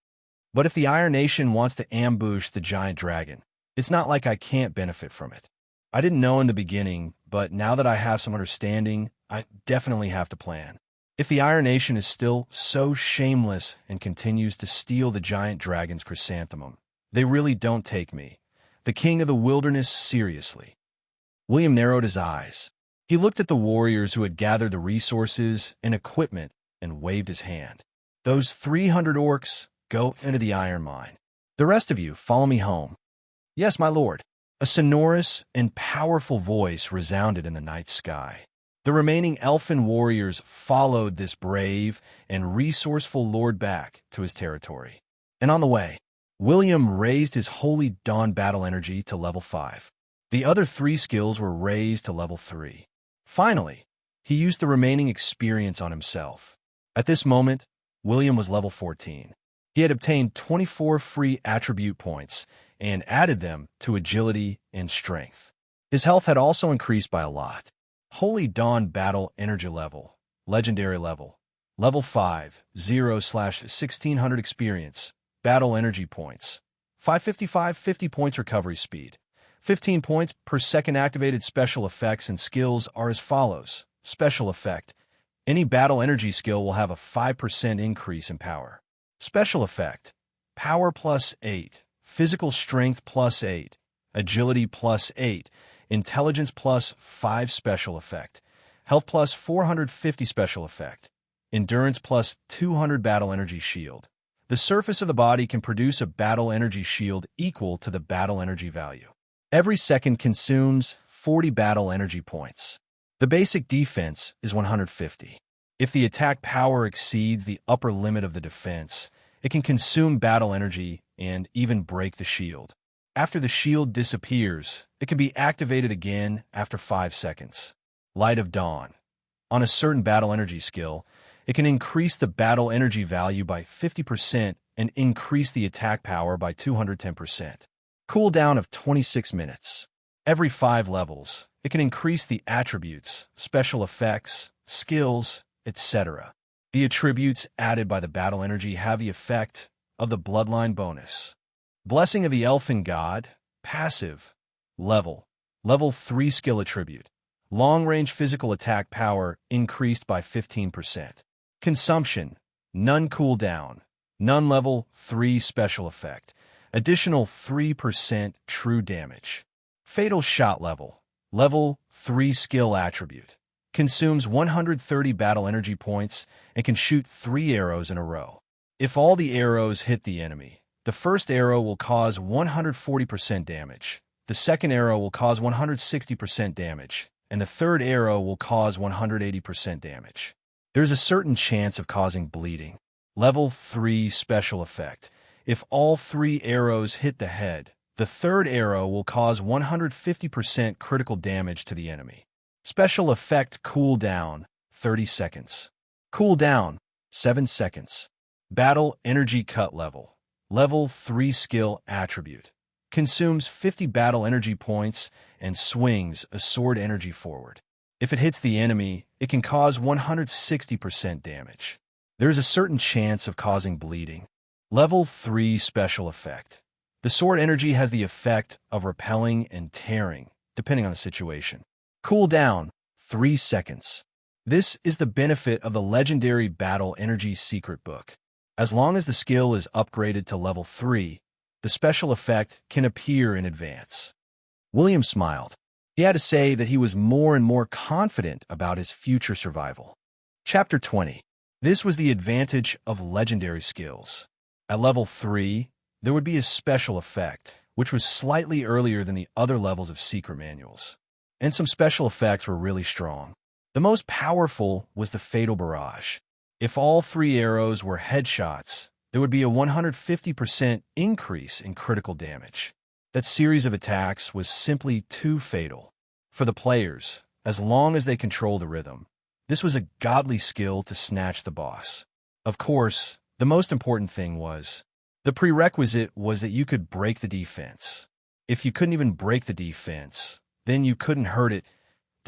But if the Iron Nation wants to ambush the giant dragon, it's not like I can't benefit from it. I didn't know in the beginning, but now that I have some understanding, I definitely have to plan. If the Iron Nation is still so shameless and continues to steal the giant dragon's chrysanthemum, they really don't take me, the king of the wilderness, seriously. William narrowed his eyes. He looked at the warriors who had gathered the resources and equipment and waved his hand. Those 300 orcs, go into the iron mine. The rest of you, follow me home. Yes, my lord. A sonorous and powerful voice resounded in the night sky. The remaining elfin warriors followed this brave and resourceful lord back to his territory. And on the way, William raised his Holy Dawn battle energy to level 5. The other 3 skills were raised to level 3. Finally, he used the remaining experience on himself. At this moment, William was level 14. He had obtained 24 free attribute points and added them to agility and strength. His health had also increased by a lot. Holy Dawn battle energy level, legendary level, level 5, 0/1600 experience, battle energy points, 555 50 points recovery speed, 15 points per second. Activated special effects and skills are as follows. Special effect. Any battle energy skill will have a 5% increase in power. Special effect. Power plus 8, physical strength plus 8, agility plus 8, intelligence plus 5 special effect, health plus 450 special effect, endurance plus 200 battle energy shield. The surface of the body can produce a battle energy shield equal to the battle energy value. Every second consumes 40 battle energy points. The basic defense is 150. If the attack power exceeds the upper limit of the defense, it can consume battle energy and even break the shield. After the shield disappears, it can be activated again after 5 seconds. Light of Dawn. On a certain battle energy skill, it can increase the battle energy value by 50% and increase the attack power by 210%. Cooldown of 26 minutes. Every 5 levels, it can increase the attributes, special effects, skills, etc. The attributes added by the battle energy have the effect of the bloodline bonus. Blessing of the Elfin God, passive, level 3 skill attribute. Long-range physical attack power increased by 15%. Consumption, none cooldown, none level 3 special effect. Additional 3% true damage. Fatal shot level 3 skill attribute. Consumes 130 battle energy points and can shoot 3 arrows in a row. If all the arrows hit the enemy, the first arrow will cause 140% damage, the second arrow will cause 160% damage, and the third arrow will cause 180% damage. There's a certain chance of causing bleeding. Level 3 special effect. If all 3 arrows hit the head, the third arrow will cause 150% critical damage to the enemy. Special effect cooldown, 30 seconds. Cooldown, 7 seconds. Battle energy cut level 3 skill attribute. Consumes 50 battle energy points and swings a sword energy forward. If it hits the enemy, it can cause 160% damage. There is a certain chance of causing bleeding. Level 3 special effect. The sword energy has the effect of repelling and tearing, depending on the situation. Cooldown, 3 seconds. This is the benefit of the legendary battle energy secret book. As long as the skill is upgraded to level 3, the special effect can appear in advance. William smiled. He had to say that he was more and more confident about his future survival. Chapter 20. This was the advantage of legendary skills. At level 3, there would be a special effect, which was slightly earlier than the other levels of secret manuals. And some special effects were really strong. The most powerful was the Fatal Barrage. If all 3 arrows were headshots, there would be a 150% increase in critical damage. That series of attacks was simply too fatal. For the players, as long as they control the rhythm, this was a godly skill to snatch the boss. Of course, the most important thing was, the prerequisite was that you could break the defense. If you couldn't even break the defense, then you couldn't hurt it.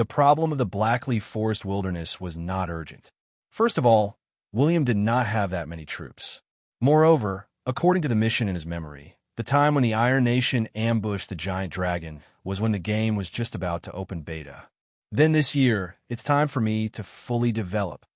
The problem of the Blackleaf Forest wilderness was not urgent. First of all, William did not have that many troops. Moreover, according to the mission in his memory, the time when the Iron Nation ambushed the giant dragon was when the game was just about to open beta. Then this year, it's time for me to fully develop.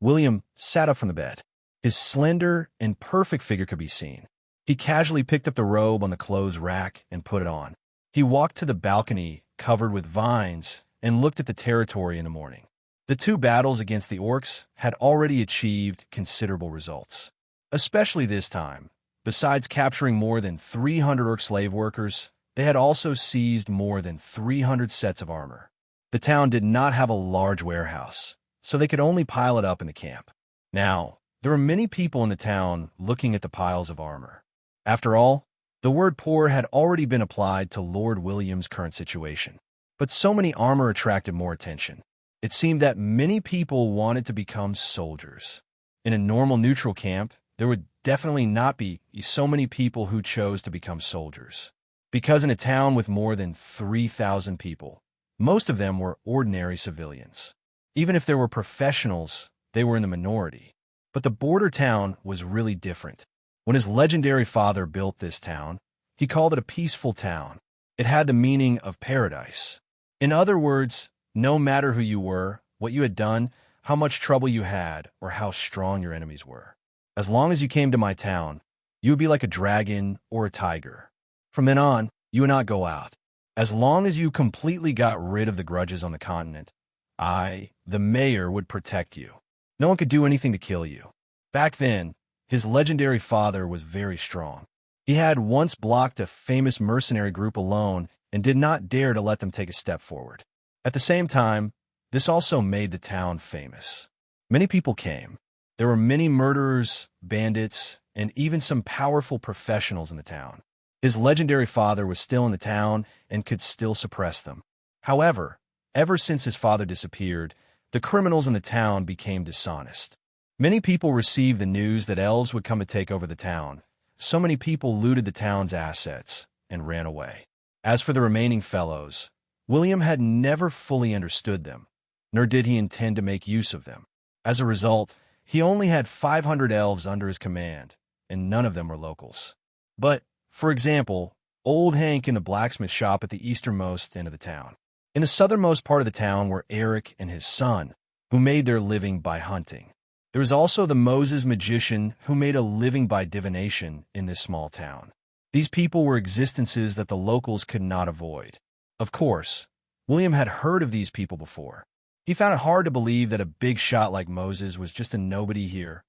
William sat up from the bed. His slender and perfect figure could be seen. He casually picked up the robe on the clothes rack and put it on. He walked to the balcony covered with vines and looked at the territory in the morning. The two battles against the orcs had already achieved considerable results. Especially this time, besides capturing more than 300 orc slave workers, they had also seized more than 300 sets of armor. The town did not have a large warehouse, so they could only pile it up in the camp. Now, there were many people in the town looking at the piles of armor. After all, the word poor had already been applied to Lord William's current situation. But so many armor attracted more attention. It seemed that many people wanted to become soldiers. In a normal neutral camp, there would definitely not be so many people who chose to become soldiers. Because in a town with more than 3,000 people, most of them were ordinary civilians. Even if there were professionals, they were in the minority. But the border town was really different. When his legendary father built this town, he called it a peaceful town. It had the meaning of paradise. In other words, no matter who you were, what you had done, how much trouble you had, or how strong your enemies were, as long as you came to my town, you would be like a dragon or a tiger. From then on, you would not go out. As long as you completely got rid of the grudges on the continent, I, the mayor, would protect you. No one could do anything to kill you. Back then, his legendary father was very strong. He had once blocked a famous mercenary group alone and did not dare to let them take a step forward. At the same time, this also made the town famous. Many people came. There were many murderers, bandits, and even some powerful professionals in the town. His legendary father was still in the town and could still suppress them. However, ever since his father disappeared, the criminals in the town became dishonest. Many people received the news that elves would come to take over the town. So many people looted the town's assets and ran away. As for the remaining fellows, William had never fully understood them, nor did he intend to make use of them. As a result, he only had 500 elves under his command, and none of them were locals. But, for example, old Hank in the blacksmith shop at the easternmost end of the town. In the southernmost part of the town were Eric and his son, who made their living by hunting. There was also the Moses magician who made a living by divination in this small town. These people were existences that the locals could not avoid. Of course, William had heard of these people before. He found it hard to believe that a big shot like Moses was just a nobody here.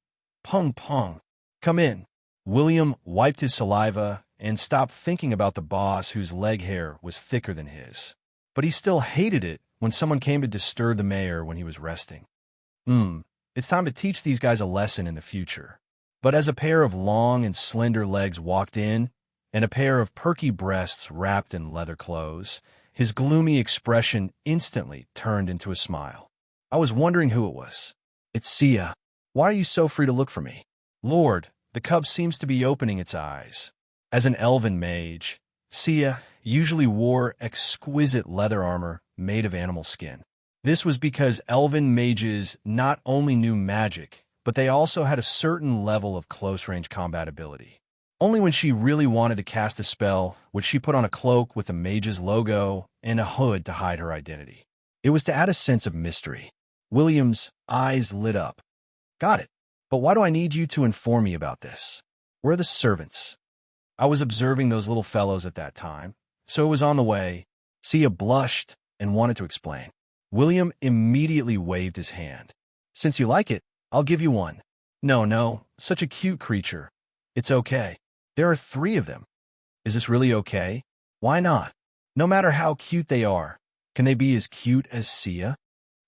Pung pung. Come in. William wiped his saliva and stopped thinking about the boss whose leg hair was thicker than his. But he still hated it when someone came to disturb the mayor when he was resting. It's time to teach these guys a lesson in the future. But as a pair of long and slender legs walked in, and a pair of perky breasts wrapped in leather clothes, his gloomy expression instantly turned into a smile. I was wondering who it was. It's Sia. Why are you so free to look for me? Lord, the cub seems to be opening its eyes. As an elven mage, Sia usually wore exquisite leather armor made of animal skin. This was because elven mages not only knew magic, but they also had a certain level of close-range combat ability. Only when she really wanted to cast a spell would she put on a cloak with the mage's logo and a hood to hide her identity. It was to add a sense of mystery. William's eyes lit up. Got it. But why do I need you to inform me about this? Where are the servants? I was observing those little fellows at that time, so it was on the way. Sia blushed and wanted to explain. William immediately waved his hand. Since you like it, I'll give you one. No, such a cute creature. It's okay. There are 3 of them. Is this really okay? Why not? No matter how cute they are, can they be as cute as Sia?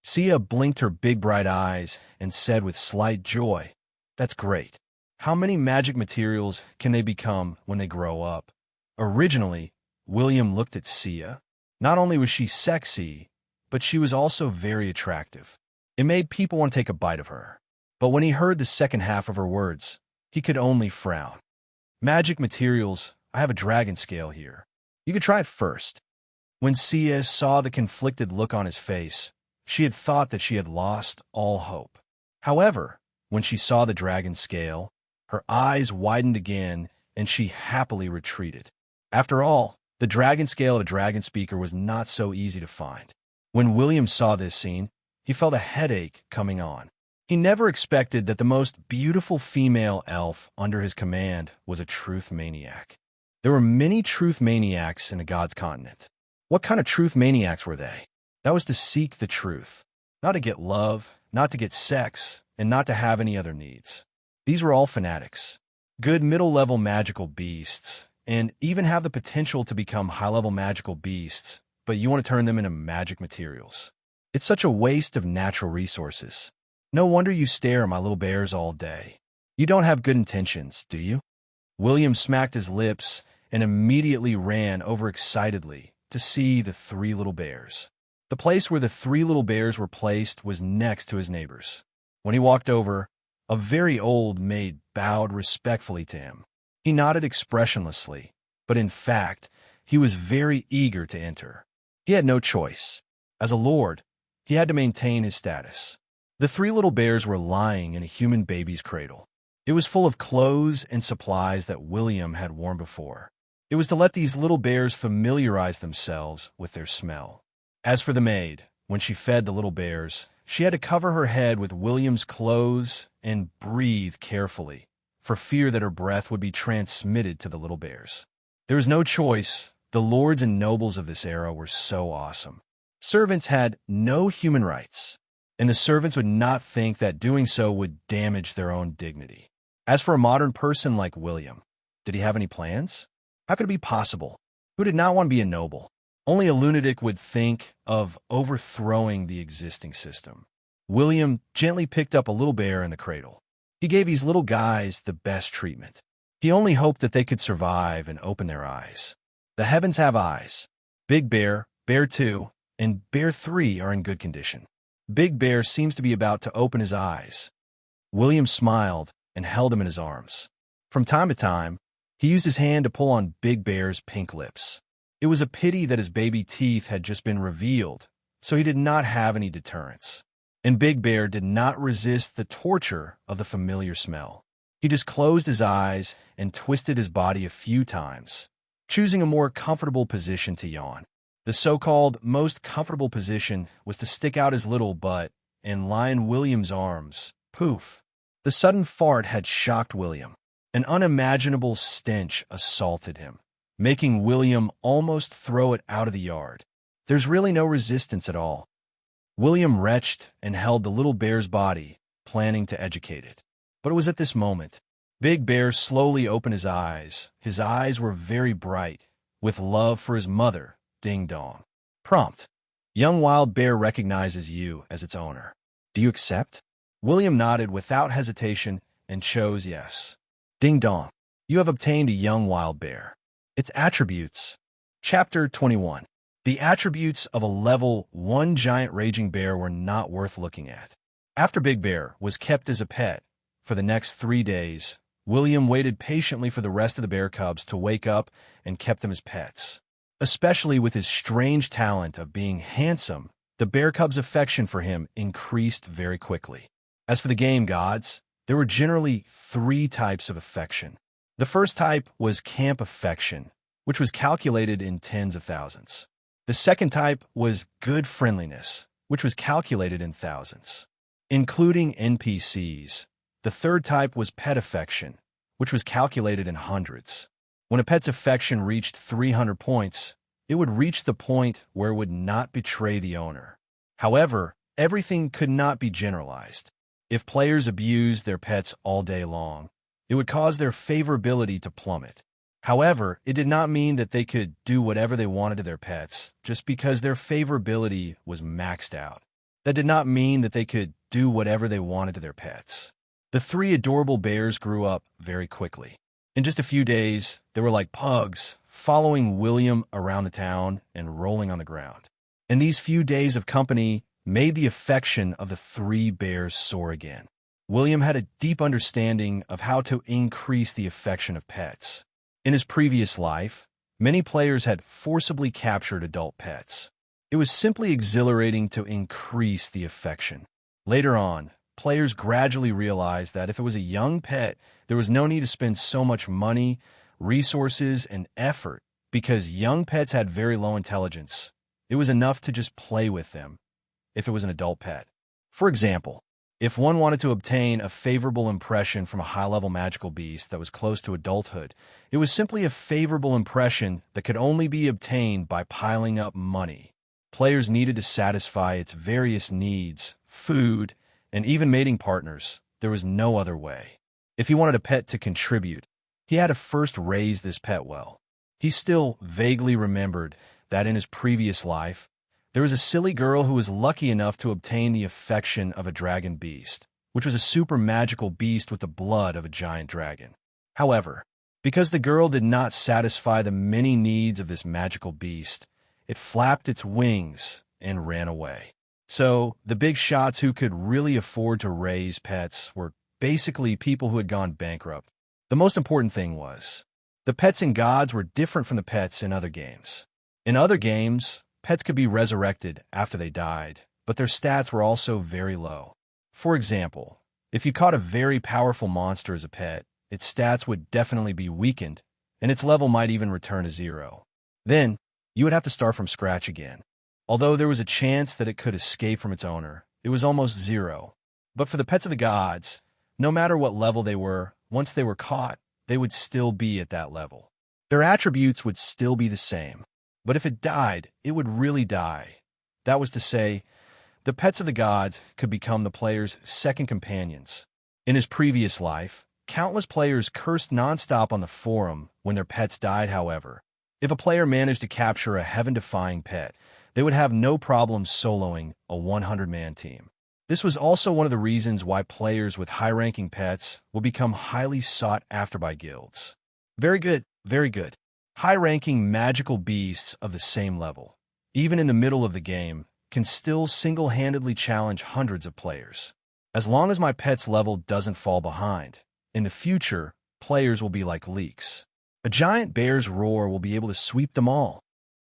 Sia blinked her big bright eyes and said with slight joy, That's great. How many magic materials can they become when they grow up? Originally, William looked at Sia. Not only was she sexy, but she was also very attractive. It made people want to take a bite of her. But when he heard the second half of her words, he could only frown. Magic materials, I have a dragon scale here. You could try it first. When Sia saw the conflicted look on his face, she had thought that she had lost all hope. However, when she saw the dragon scale, her eyes widened again and she happily retreated. After all, the dragon scale at a dragon speaker was not so easy to find. When William saw this scene, he felt a headache coming on. He never expected that the most beautiful female elf under his command was a truth maniac. There were many truth maniacs in the God's continent. What kind of truth maniacs were they? That was to seek the truth, not to get love, not to get sex, and not to have any other needs. These were all fanatics, good middle-level magical beasts, and even have the potential to become high-level magical beasts, but you want to turn them into magic materials. It's such a waste of natural resources. No wonder you stare at my little bears all day. You don't have good intentions, do you? William smacked his lips and immediately ran overexcitedly to see the three little bears. The place where the three little bears were placed was next to his neighbors. When he walked over, a very old maid bowed respectfully to him. He nodded expressionlessly, but in fact, he was very eager to enter. He had no choice. As a lord, he had to maintain his status. The three little bears were lying in a human baby's cradle. It was full of clothes and supplies that William had worn before. It was to let these little bears familiarize themselves with their smell. As for the maid, when she fed the little bears, she had to cover her head with William's clothes and breathe carefully, for fear that her breath would be transmitted to the little bears. There was no choice. The lords and nobles of this era were so awesome. Servants had no human rights, and the servants would not think that doing so would damage their own dignity. As for a modern person like William, did he have any plans? How could it be possible? Who did not want to be a noble? Only a lunatic would think of overthrowing the existing system. William gently picked up a little bear in the cradle. He gave these little guys the best treatment. He only hoped that they could survive and open their eyes. The heavens have eyes. Big Bear, Bear 2, and Bear 3 are in good condition. Big Bear seems to be about to open his eyes. William smiled and held him in his arms. From time to time, he used his hand to pull on Big Bear's pink lips. It was a pity that his baby teeth had just been revealed, so he did not have any deterrence. And Big Bear did not resist the torture of the familiar smell. He just closed his eyes and twisted his body a few times, choosing a more comfortable position to yawn. The so-called most comfortable position was to stick out his little butt and lie in William's arms. Poof! The sudden fart had shocked William. An unimaginable stench assaulted him, making William almost throw it out of the yard. There's really no resistance at all. William retched and held the little bear's body, planning to educate it. But it was at this moment. Big Bear slowly opened his eyes. His eyes were very bright, with love for his mother. Ding dong. Prompt. Young wild bear recognizes you as its owner. Do you accept? William nodded without hesitation and chose yes. Ding dong. You have obtained a young wild bear. Its attributes. Chapter 21. The attributes of a level 1 giant raging bear were not worth looking at. After Big Bear was kept as a pet for the next 3 days, William waited patiently for the rest of the bear cubs to wake up and kept them as pets. Especially with his strange talent of being handsome, the bear cubs' affection for him increased very quickly. As for the game gods, there were generally 3 types of affection. The first type was camp affection, which was calculated in tens of thousands. The second type was good friendliness, which was calculated in thousands, including NPCs. The third type was pet affection, which was calculated in hundreds. When a pet's affection reached 300 points, it would reach the point where it would not betray the owner. However, everything could not be generalized. If players abused their pets all day long, it would cause their favorability to plummet. However, it did not mean that they could do whatever they wanted to their pets just because their favorability was maxed out. That did not mean that they could do whatever they wanted to their pets. The 3 adorable bears grew up very quickly. In just a few days, they were like pugs, following William around the town and rolling on the ground. And these few days of company made the affection of the 3 bears soar again. William had a deep understanding of how to increase the affection of pets. In his previous life, Many players had forcibly captured adult pets. It was simply exhilarating to increase the affection. Later on, players gradually realized that if it was a young pet, there was no need to spend so much money, resources, and effort because young pets had very low intelligence. It was enough to just play with them if it was an adult pet. For example, if one wanted to obtain a favorable impression from a high-level magical beast that was close to adulthood, it was simply a favorable impression that could only be obtained by piling up money. Players needed to satisfy its various needs, food, and even mating partners. There was no other way. If he wanted a pet to contribute, he had to first raise this pet well. He still vaguely remembered that in his previous life, there was a silly girl who was lucky enough to obtain the affection of a dragon beast, which was a super magical beast with the blood of a giant dragon. However, because the girl did not satisfy the many needs of this magical beast, it flapped its wings and ran away. So, the big shots who could really afford to raise pets were basically people who had gone bankrupt. The most important thing was, the pets in gods were different from the pets in other games. In other games, pets could be resurrected after they died, but their stats were also very low. For example, if you caught a very powerful monster as a pet, its stats would definitely be weakened, and its level might even return to 0. Then, you would have to start from scratch again. Although there was a chance that it could escape from its owner, it was almost 0. But for the pets of the gods, no matter what level they were, once they were caught, they would still be at that level. Their attributes would still be the same. But if it died, it would really die. That was to say, the pets of the gods could become the player's second companions. In his previous life, countless players cursed nonstop on the forum when their pets died, however. If a player managed to capture a heaven-defying pet, they would have no problem soloing a 100-man team. This was also one of the reasons why players with high-ranking pets will become highly sought after by guilds. Very good, very good. High-ranking magical beasts of the same level, even in the middle of the game, can still single-handedly challenge hundreds of players. As long as my pet's level doesn't fall behind, in the future, players will be like leaks. A giant bear's roar will be able to sweep them all.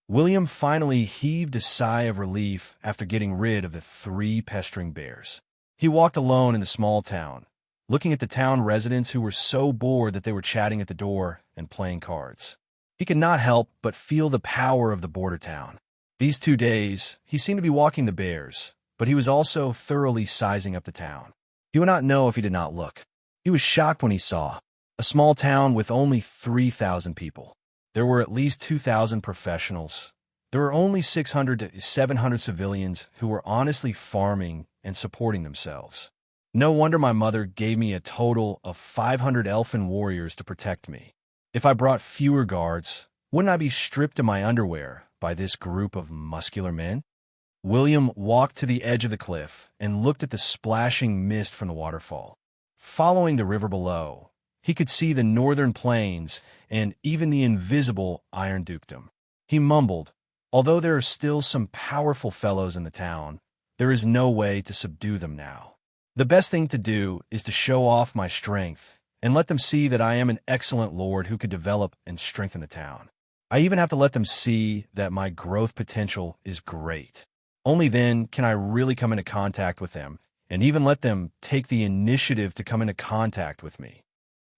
William finally heaved a sigh of relief after getting rid of the 3 pestering bears. He walked alone in the small town, looking at the town residents who were so bored that they were chatting at the door and playing cards. He could not help but feel the power of the border town. These 2 days, he seemed to be walking the bears, but he was also thoroughly sizing up the town. He would not know if he did not look. He was shocked when he saw a small town with only 3,000 people. There were at least 2,000 professionals. There were only 600 to 700 civilians who were honestly farming and supporting themselves. No wonder my mother gave me a total of 500 elfin warriors to protect me. If I brought fewer guards, wouldn't I be stripped of my underwear by this group of muscular men? William walked to the edge of the cliff and looked at the splashing mist from the waterfall. Following the river below, he could see the northern plains and even the invisible Iron Dukedom. He mumbled, "Although there are still some powerful fellows in the town, there is no way to subdue them now. The best thing to do is to show off my strength and let them see that I am an excellent lord who could develop and strengthen the town. I even have to let them see that my growth potential is great. Only then can I really come into contact with them and even let them take the initiative to come into contact with me.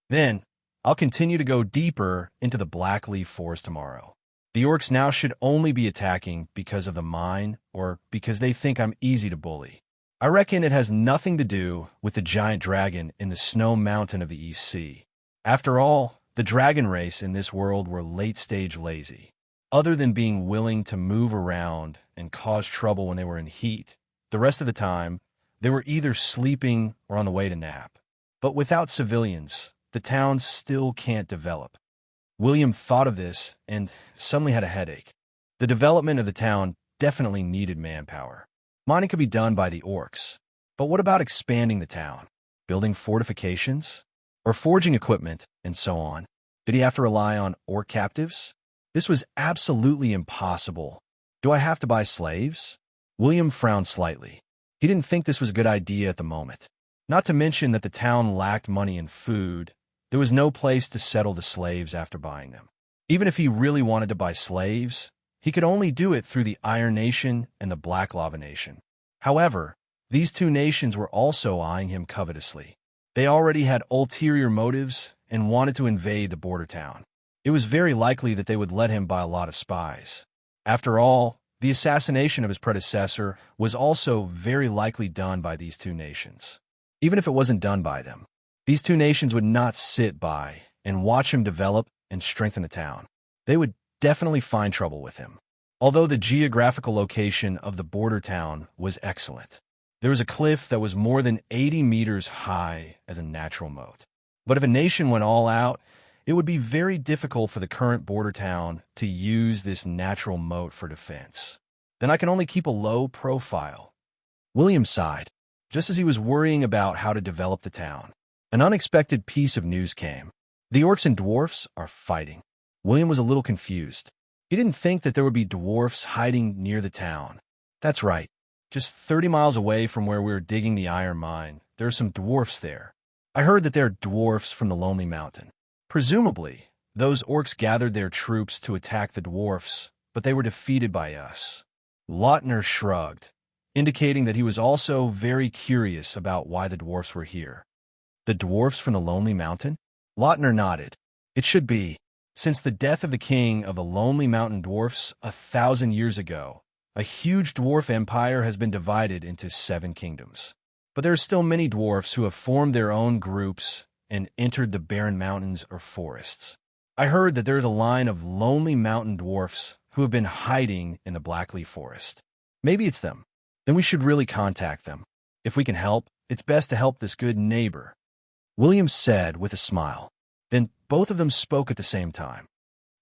Then, I'll continue to go deeper into the Blackleaf Forest tomorrow. The orcs now should only be attacking because of the mine or because they think I'm easy to bully. I reckon it has nothing to do with the giant dragon in the snow mountain of the East Sea. After all, the dragon race in this world were late-stage lazy. Other than being willing to move around and cause trouble when they were in heat, the rest of the time, they were either sleeping or on the way to nap. But without civilians, the town still can't develop. William thought of this and suddenly had a headache. The development of the town definitely needed manpower. Mining could be done by the orcs. But what about expanding the town? Building fortifications? Or forging equipment, and so on? Did he have to rely on orc captives? This was absolutely impossible. Do I have to buy slaves? William frowned slightly. He didn't think this was a good idea at the moment. Not to mention that the town lacked money and food. There was no place to settle the slaves after buying them. Even if he really wanted to buy slaves, he could only do it through the Iron Nation and the Black Lava Nation. However, these two nations were also eyeing him covetously. They already had ulterior motives and wanted to invade the border town. It was very likely that they would let him buy a lot of spies. After all, the assassination of his predecessor was also very likely done by these two nations. Even if it wasn't done by them, these two nations would not sit by and watch him develop and strengthen the town. They would definitely find trouble with him. Although the geographical location of the border town was excellent, there was a cliff that was more than 80 meters high as a natural moat. But if a nation went all out, it would be very difficult for the current border town to use this natural moat for defense. Then I can only keep a low profile. William sighed, just as he was worrying about how to develop the town. An unexpected piece of news came. The orcs and dwarfs are fighting. William was a little confused. He didn't think that there would be dwarfs hiding near the town. That's right. Just 30 miles away from where we were digging the iron mine, there are some dwarfs there. I heard that they are dwarfs from the Lonely Mountain. Presumably, those orcs gathered their troops to attack the dwarfs, but they were defeated by us. Lautner shrugged, indicating that he was also very curious about why the dwarfs were here. The dwarfs from the Lonely Mountain? Lautner nodded. It should be. Since the death of the king of the Lonely Mountain dwarfs 1,000 years ago, a huge dwarf empire has been divided into 7 kingdoms. But there are still many dwarfs who have formed their own groups and entered the barren mountains or forests. I heard that there is a line of Lonely Mountain dwarfs who have been hiding in the Blackleaf Forest. Maybe it's them. Then we should really contact them. If we can help, it's best to help this good neighbor. William said with a smile. Then both of them spoke at the same time.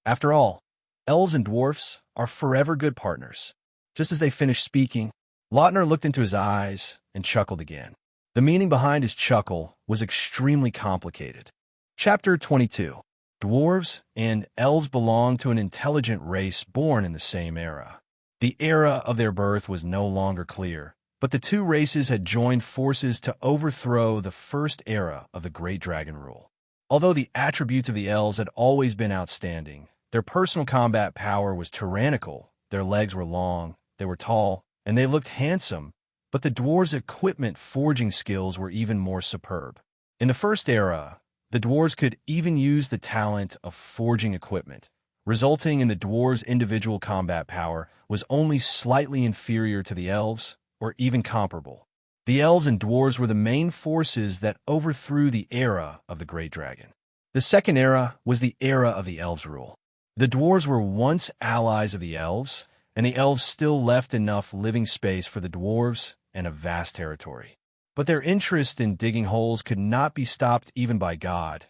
After all, elves and dwarfs are forever good partners. Just as they finished speaking, Lautner looked into his eyes and chuckled again. The meaning behind his chuckle was extremely complicated. Chapter 22. Dwarves and elves belong to an intelligent race born in the same era. The era of their birth was no longer clear, but the two races had joined forces to overthrow the first era of the Great Dragon Rule. Although the attributes of the elves had always been outstanding, their personal combat power was tyrannical. Their legs were long, they were tall, and they looked handsome, but the dwarves' equipment forging skills were even more superb. In the first era, the dwarves could even use the talent of forging equipment, resulting in the dwarves' individual combat power was only slightly inferior to the elves, or even comparable. The elves and dwarves were the main forces that overthrew the era of the Great Dragon. The second era was the era of the elves' rule. The dwarves were once allies of the elves, and the elves still left enough living space for the dwarves and a vast territory. But their interest in digging holes could not be stopped even by God.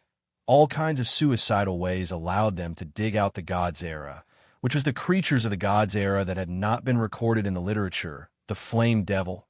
All kinds of suicidal ways allowed them to dig out the Gods' era, which was the creatures of the Gods' era that had not been recorded in the literature, the Flame Devil.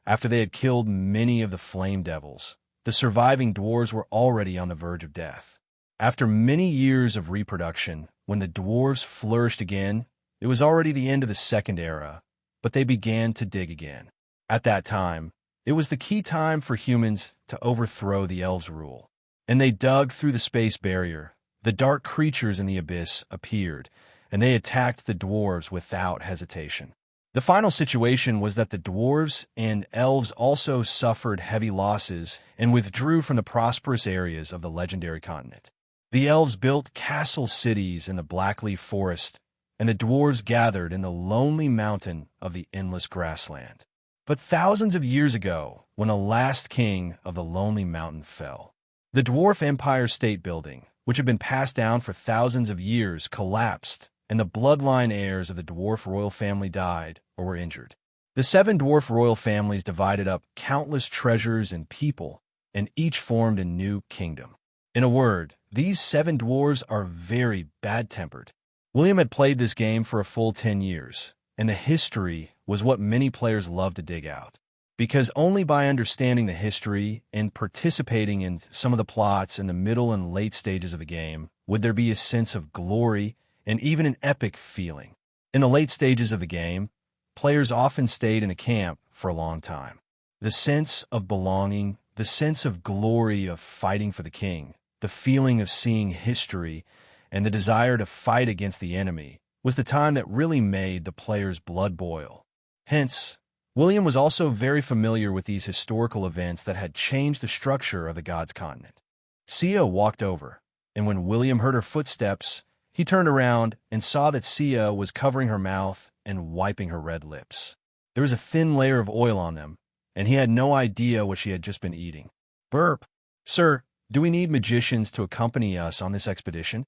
After they had killed many of the Flame Devils, the surviving dwarves were already on the verge of death. After many years of reproduction, when the dwarves flourished again, it was already the end of the second era, but they began to dig again. At that time, it was the key time for humans to overthrow the elves' rule. And they dug through the space barrier. The dark creatures in the abyss appeared, and they attacked the dwarves without hesitation. The final situation was that the dwarves and elves also suffered heavy losses and withdrew from the prosperous areas of the legendary continent. The elves built castle cities in the Blackleaf Forest, and the dwarves gathered in the lonely mountain of the endless grassland. But thousands of years ago, when the last king of the Lonely Mountain fell, the Dwarf Empire State Building, which had been passed down for thousands of years, collapsed, and the bloodline heirs of the dwarf royal family died or were injured. The 7 dwarf royal families divided up countless treasures and people, and each formed a new kingdom. In a word, these 7 dwarves are very bad-tempered. William had played this game for a full 10 years, and the history was what many players love to dig out. Because only by understanding the history and participating in some of the plots in the middle and late stages of the game would there be a sense of glory and even an epic feeling. In the late stages of the game, players often stayed in a camp for a long time. The sense of belonging, the sense of glory of fighting for the king, the feeling of seeing history, and the desire to fight against the enemy was the time that really made the player's blood boil. Hence, William was also very familiar with these historical events that had changed the structure of the gods' continent. Sia walked over, and when William heard her footsteps, he turned around and saw that Sia was covering her mouth and wiping her red lips. There was a thin layer of oil on them, and he had no idea what she had just been eating. Burp. Sir, do we need magicians to accompany us on this expedition?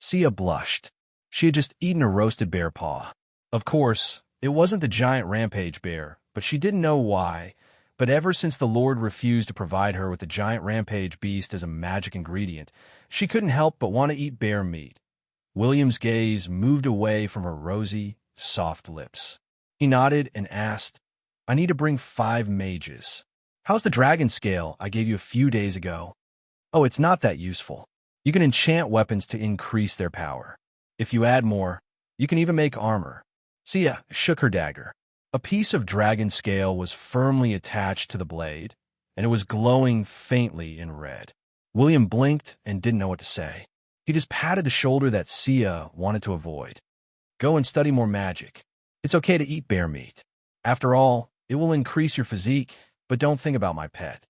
Sia blushed. She had just eaten a roasted bear paw. Of course, it wasn't the giant rampage bear, but she didn't know why. But ever since the Lord refused to provide her with the giant rampage beast as a magic ingredient, she couldn't help but want to eat bear meat. William's gaze moved away from her rosy, soft lips. He nodded and asked, I need to bring 5 mages. How's the dragon scale I gave you a few days ago? Oh, it's not that useful. You can enchant weapons to increase their power. If you add more, you can even make armor. Sia shook her dagger. A piece of dragon scale was firmly attached to the blade, and it was glowing faintly in red. William blinked and didn't know what to say. He just patted the shoulder that Sia wanted to avoid. Go and study more magic. It's okay to eat bear meat. After all, it will increase your physique, but don't think about my pet.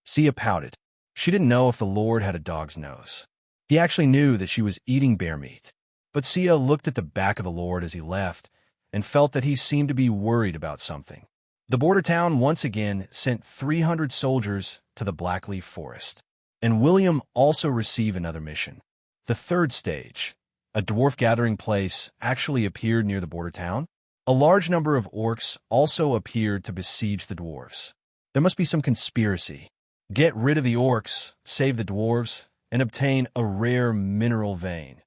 Sia pouted. She didn't know if the Lord had a dog's nose. He actually knew that she was eating bear meat. But Sia looked at the back of the Lord as he left and felt that he seemed to be worried about something. The border town once again sent 300 soldiers to the Blackleaf Forest, and William also received another mission. The third stage, a dwarf gathering place, actually appeared near the border town. A large number of orcs also appeared to besiege the dwarves. There must be some conspiracy. Get rid of the orcs, save the dwarves, and obtain a rare mineral vein.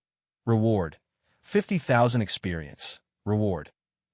Reward: 50,000 experience. Reward: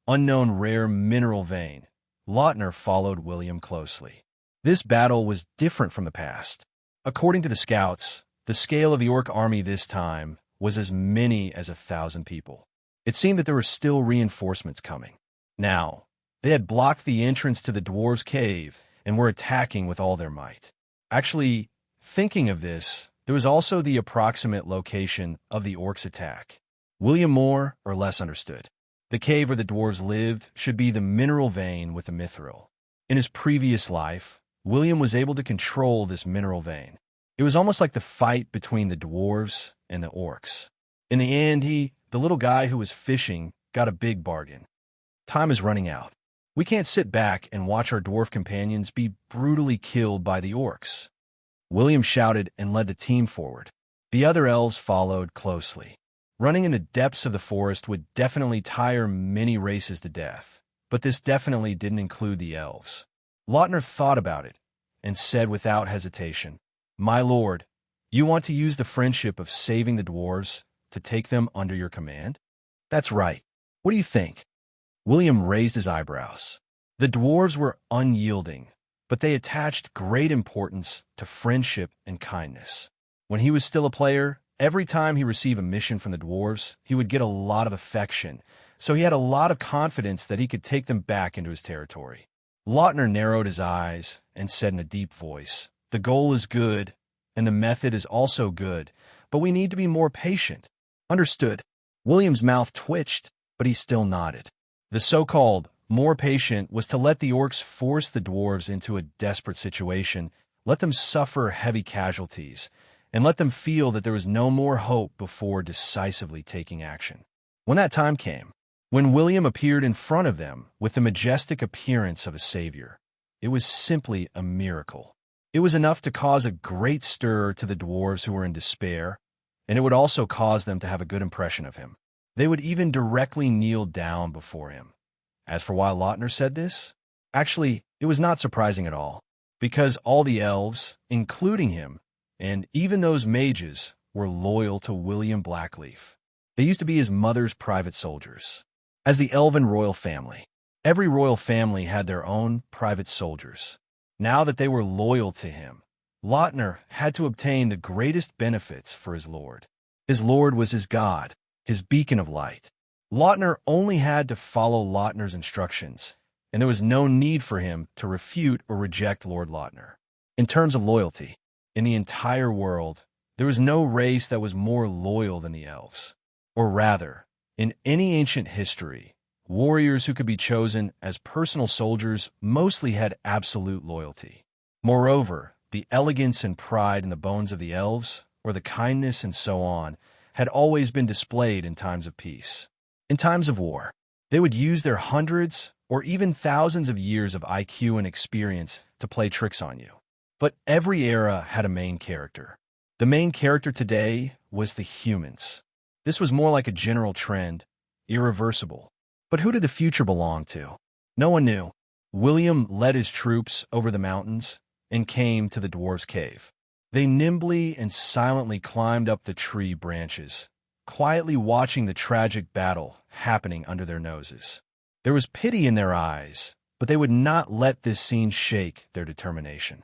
unknown rare mineral vein. Lautner followed William closely. This battle was different from the past. According to the scouts, the scale of the orc army this time was as many as 1,000 people. It seemed that there were still reinforcements coming. Now, they had blocked the entrance to the dwarves' cave and were attacking with all their might. Actually, thinking of this, there was also the approximate location of the orcs' attack. William more or less understood. The cave where the dwarves lived should be the mineral vein with the mithril. In his previous life, William was able to control this mineral vein. It was almost like the fight between the dwarves and the orcs. In the end, the little guy who was fishing, got a big bargain. Time is running out. We can't sit back and watch our dwarf companions be brutally killed by the orcs. William shouted and led the team forward. The other elves followed closely. Running in the depths of the forest would definitely tire many races to death, but this definitely didn't include the elves. Lautner thought about it and said without hesitation, My lord, you want to use the friendship of saving the dwarves to take them under your command? That's right. What do you think? William raised his eyebrows. The dwarves were unyielding, but they attached great importance to friendship and kindness. When he was still a player, every time he received a mission from the dwarves, he would get a lot of affection, so he had a lot of confidence that he could take them back into his territory. Lautner narrowed his eyes and said in a deep voice, The goal is good, and the method is also good, but we need to be more patient. Understood. William's mouth twitched, but he still nodded. The so-called more patient was to let the orcs force the dwarves into a desperate situation, let them suffer heavy casualties, and let them feel that there was no more hope before decisively taking action. When that time came, when William appeared in front of them with the majestic appearance of a savior, it was simply a miracle. It was enough to cause a great stir to the dwarves who were in despair, and it would also cause them to have a good impression of him. They would even directly kneel down before him. As for why Lautner said this, actually, it was not surprising at all, because all the elves, including him, and even those mages, were loyal to William Blackleaf. They used to be his mother's private soldiers. As the elven royal family, every royal family had their own private soldiers. Now that they were loyal to him, Lautner had to obtain the greatest benefits for his lord. His lord was his god, his beacon of light. Lautner only had to follow Lautner's instructions, and there was no need for him to refute or reject Lord Lautner. In terms of loyalty, in the entire world, There was no race that was more loyal than the elves. Or rather, in any ancient history, warriors who could be chosen as personal soldiers mostly had absolute loyalty. Moreover, the elegance and pride in the bones of the elves, or the kindness and so on, had always been displayed in times of peace. In times of war, they would use their hundreds or even thousands of years of IQ and experience to play tricks on you. But every era had a main character. The main character today was the humans. This was more like a general trend, irreversible. But who did the future belong to? No one knew. William led his troops over the mountains and came to the dwarves' cave. They nimbly and silently climbed up the tree branches, quietly watching the tragic battle happening under their noses. There was pity in their eyes, but they would not let this scene shake their determination.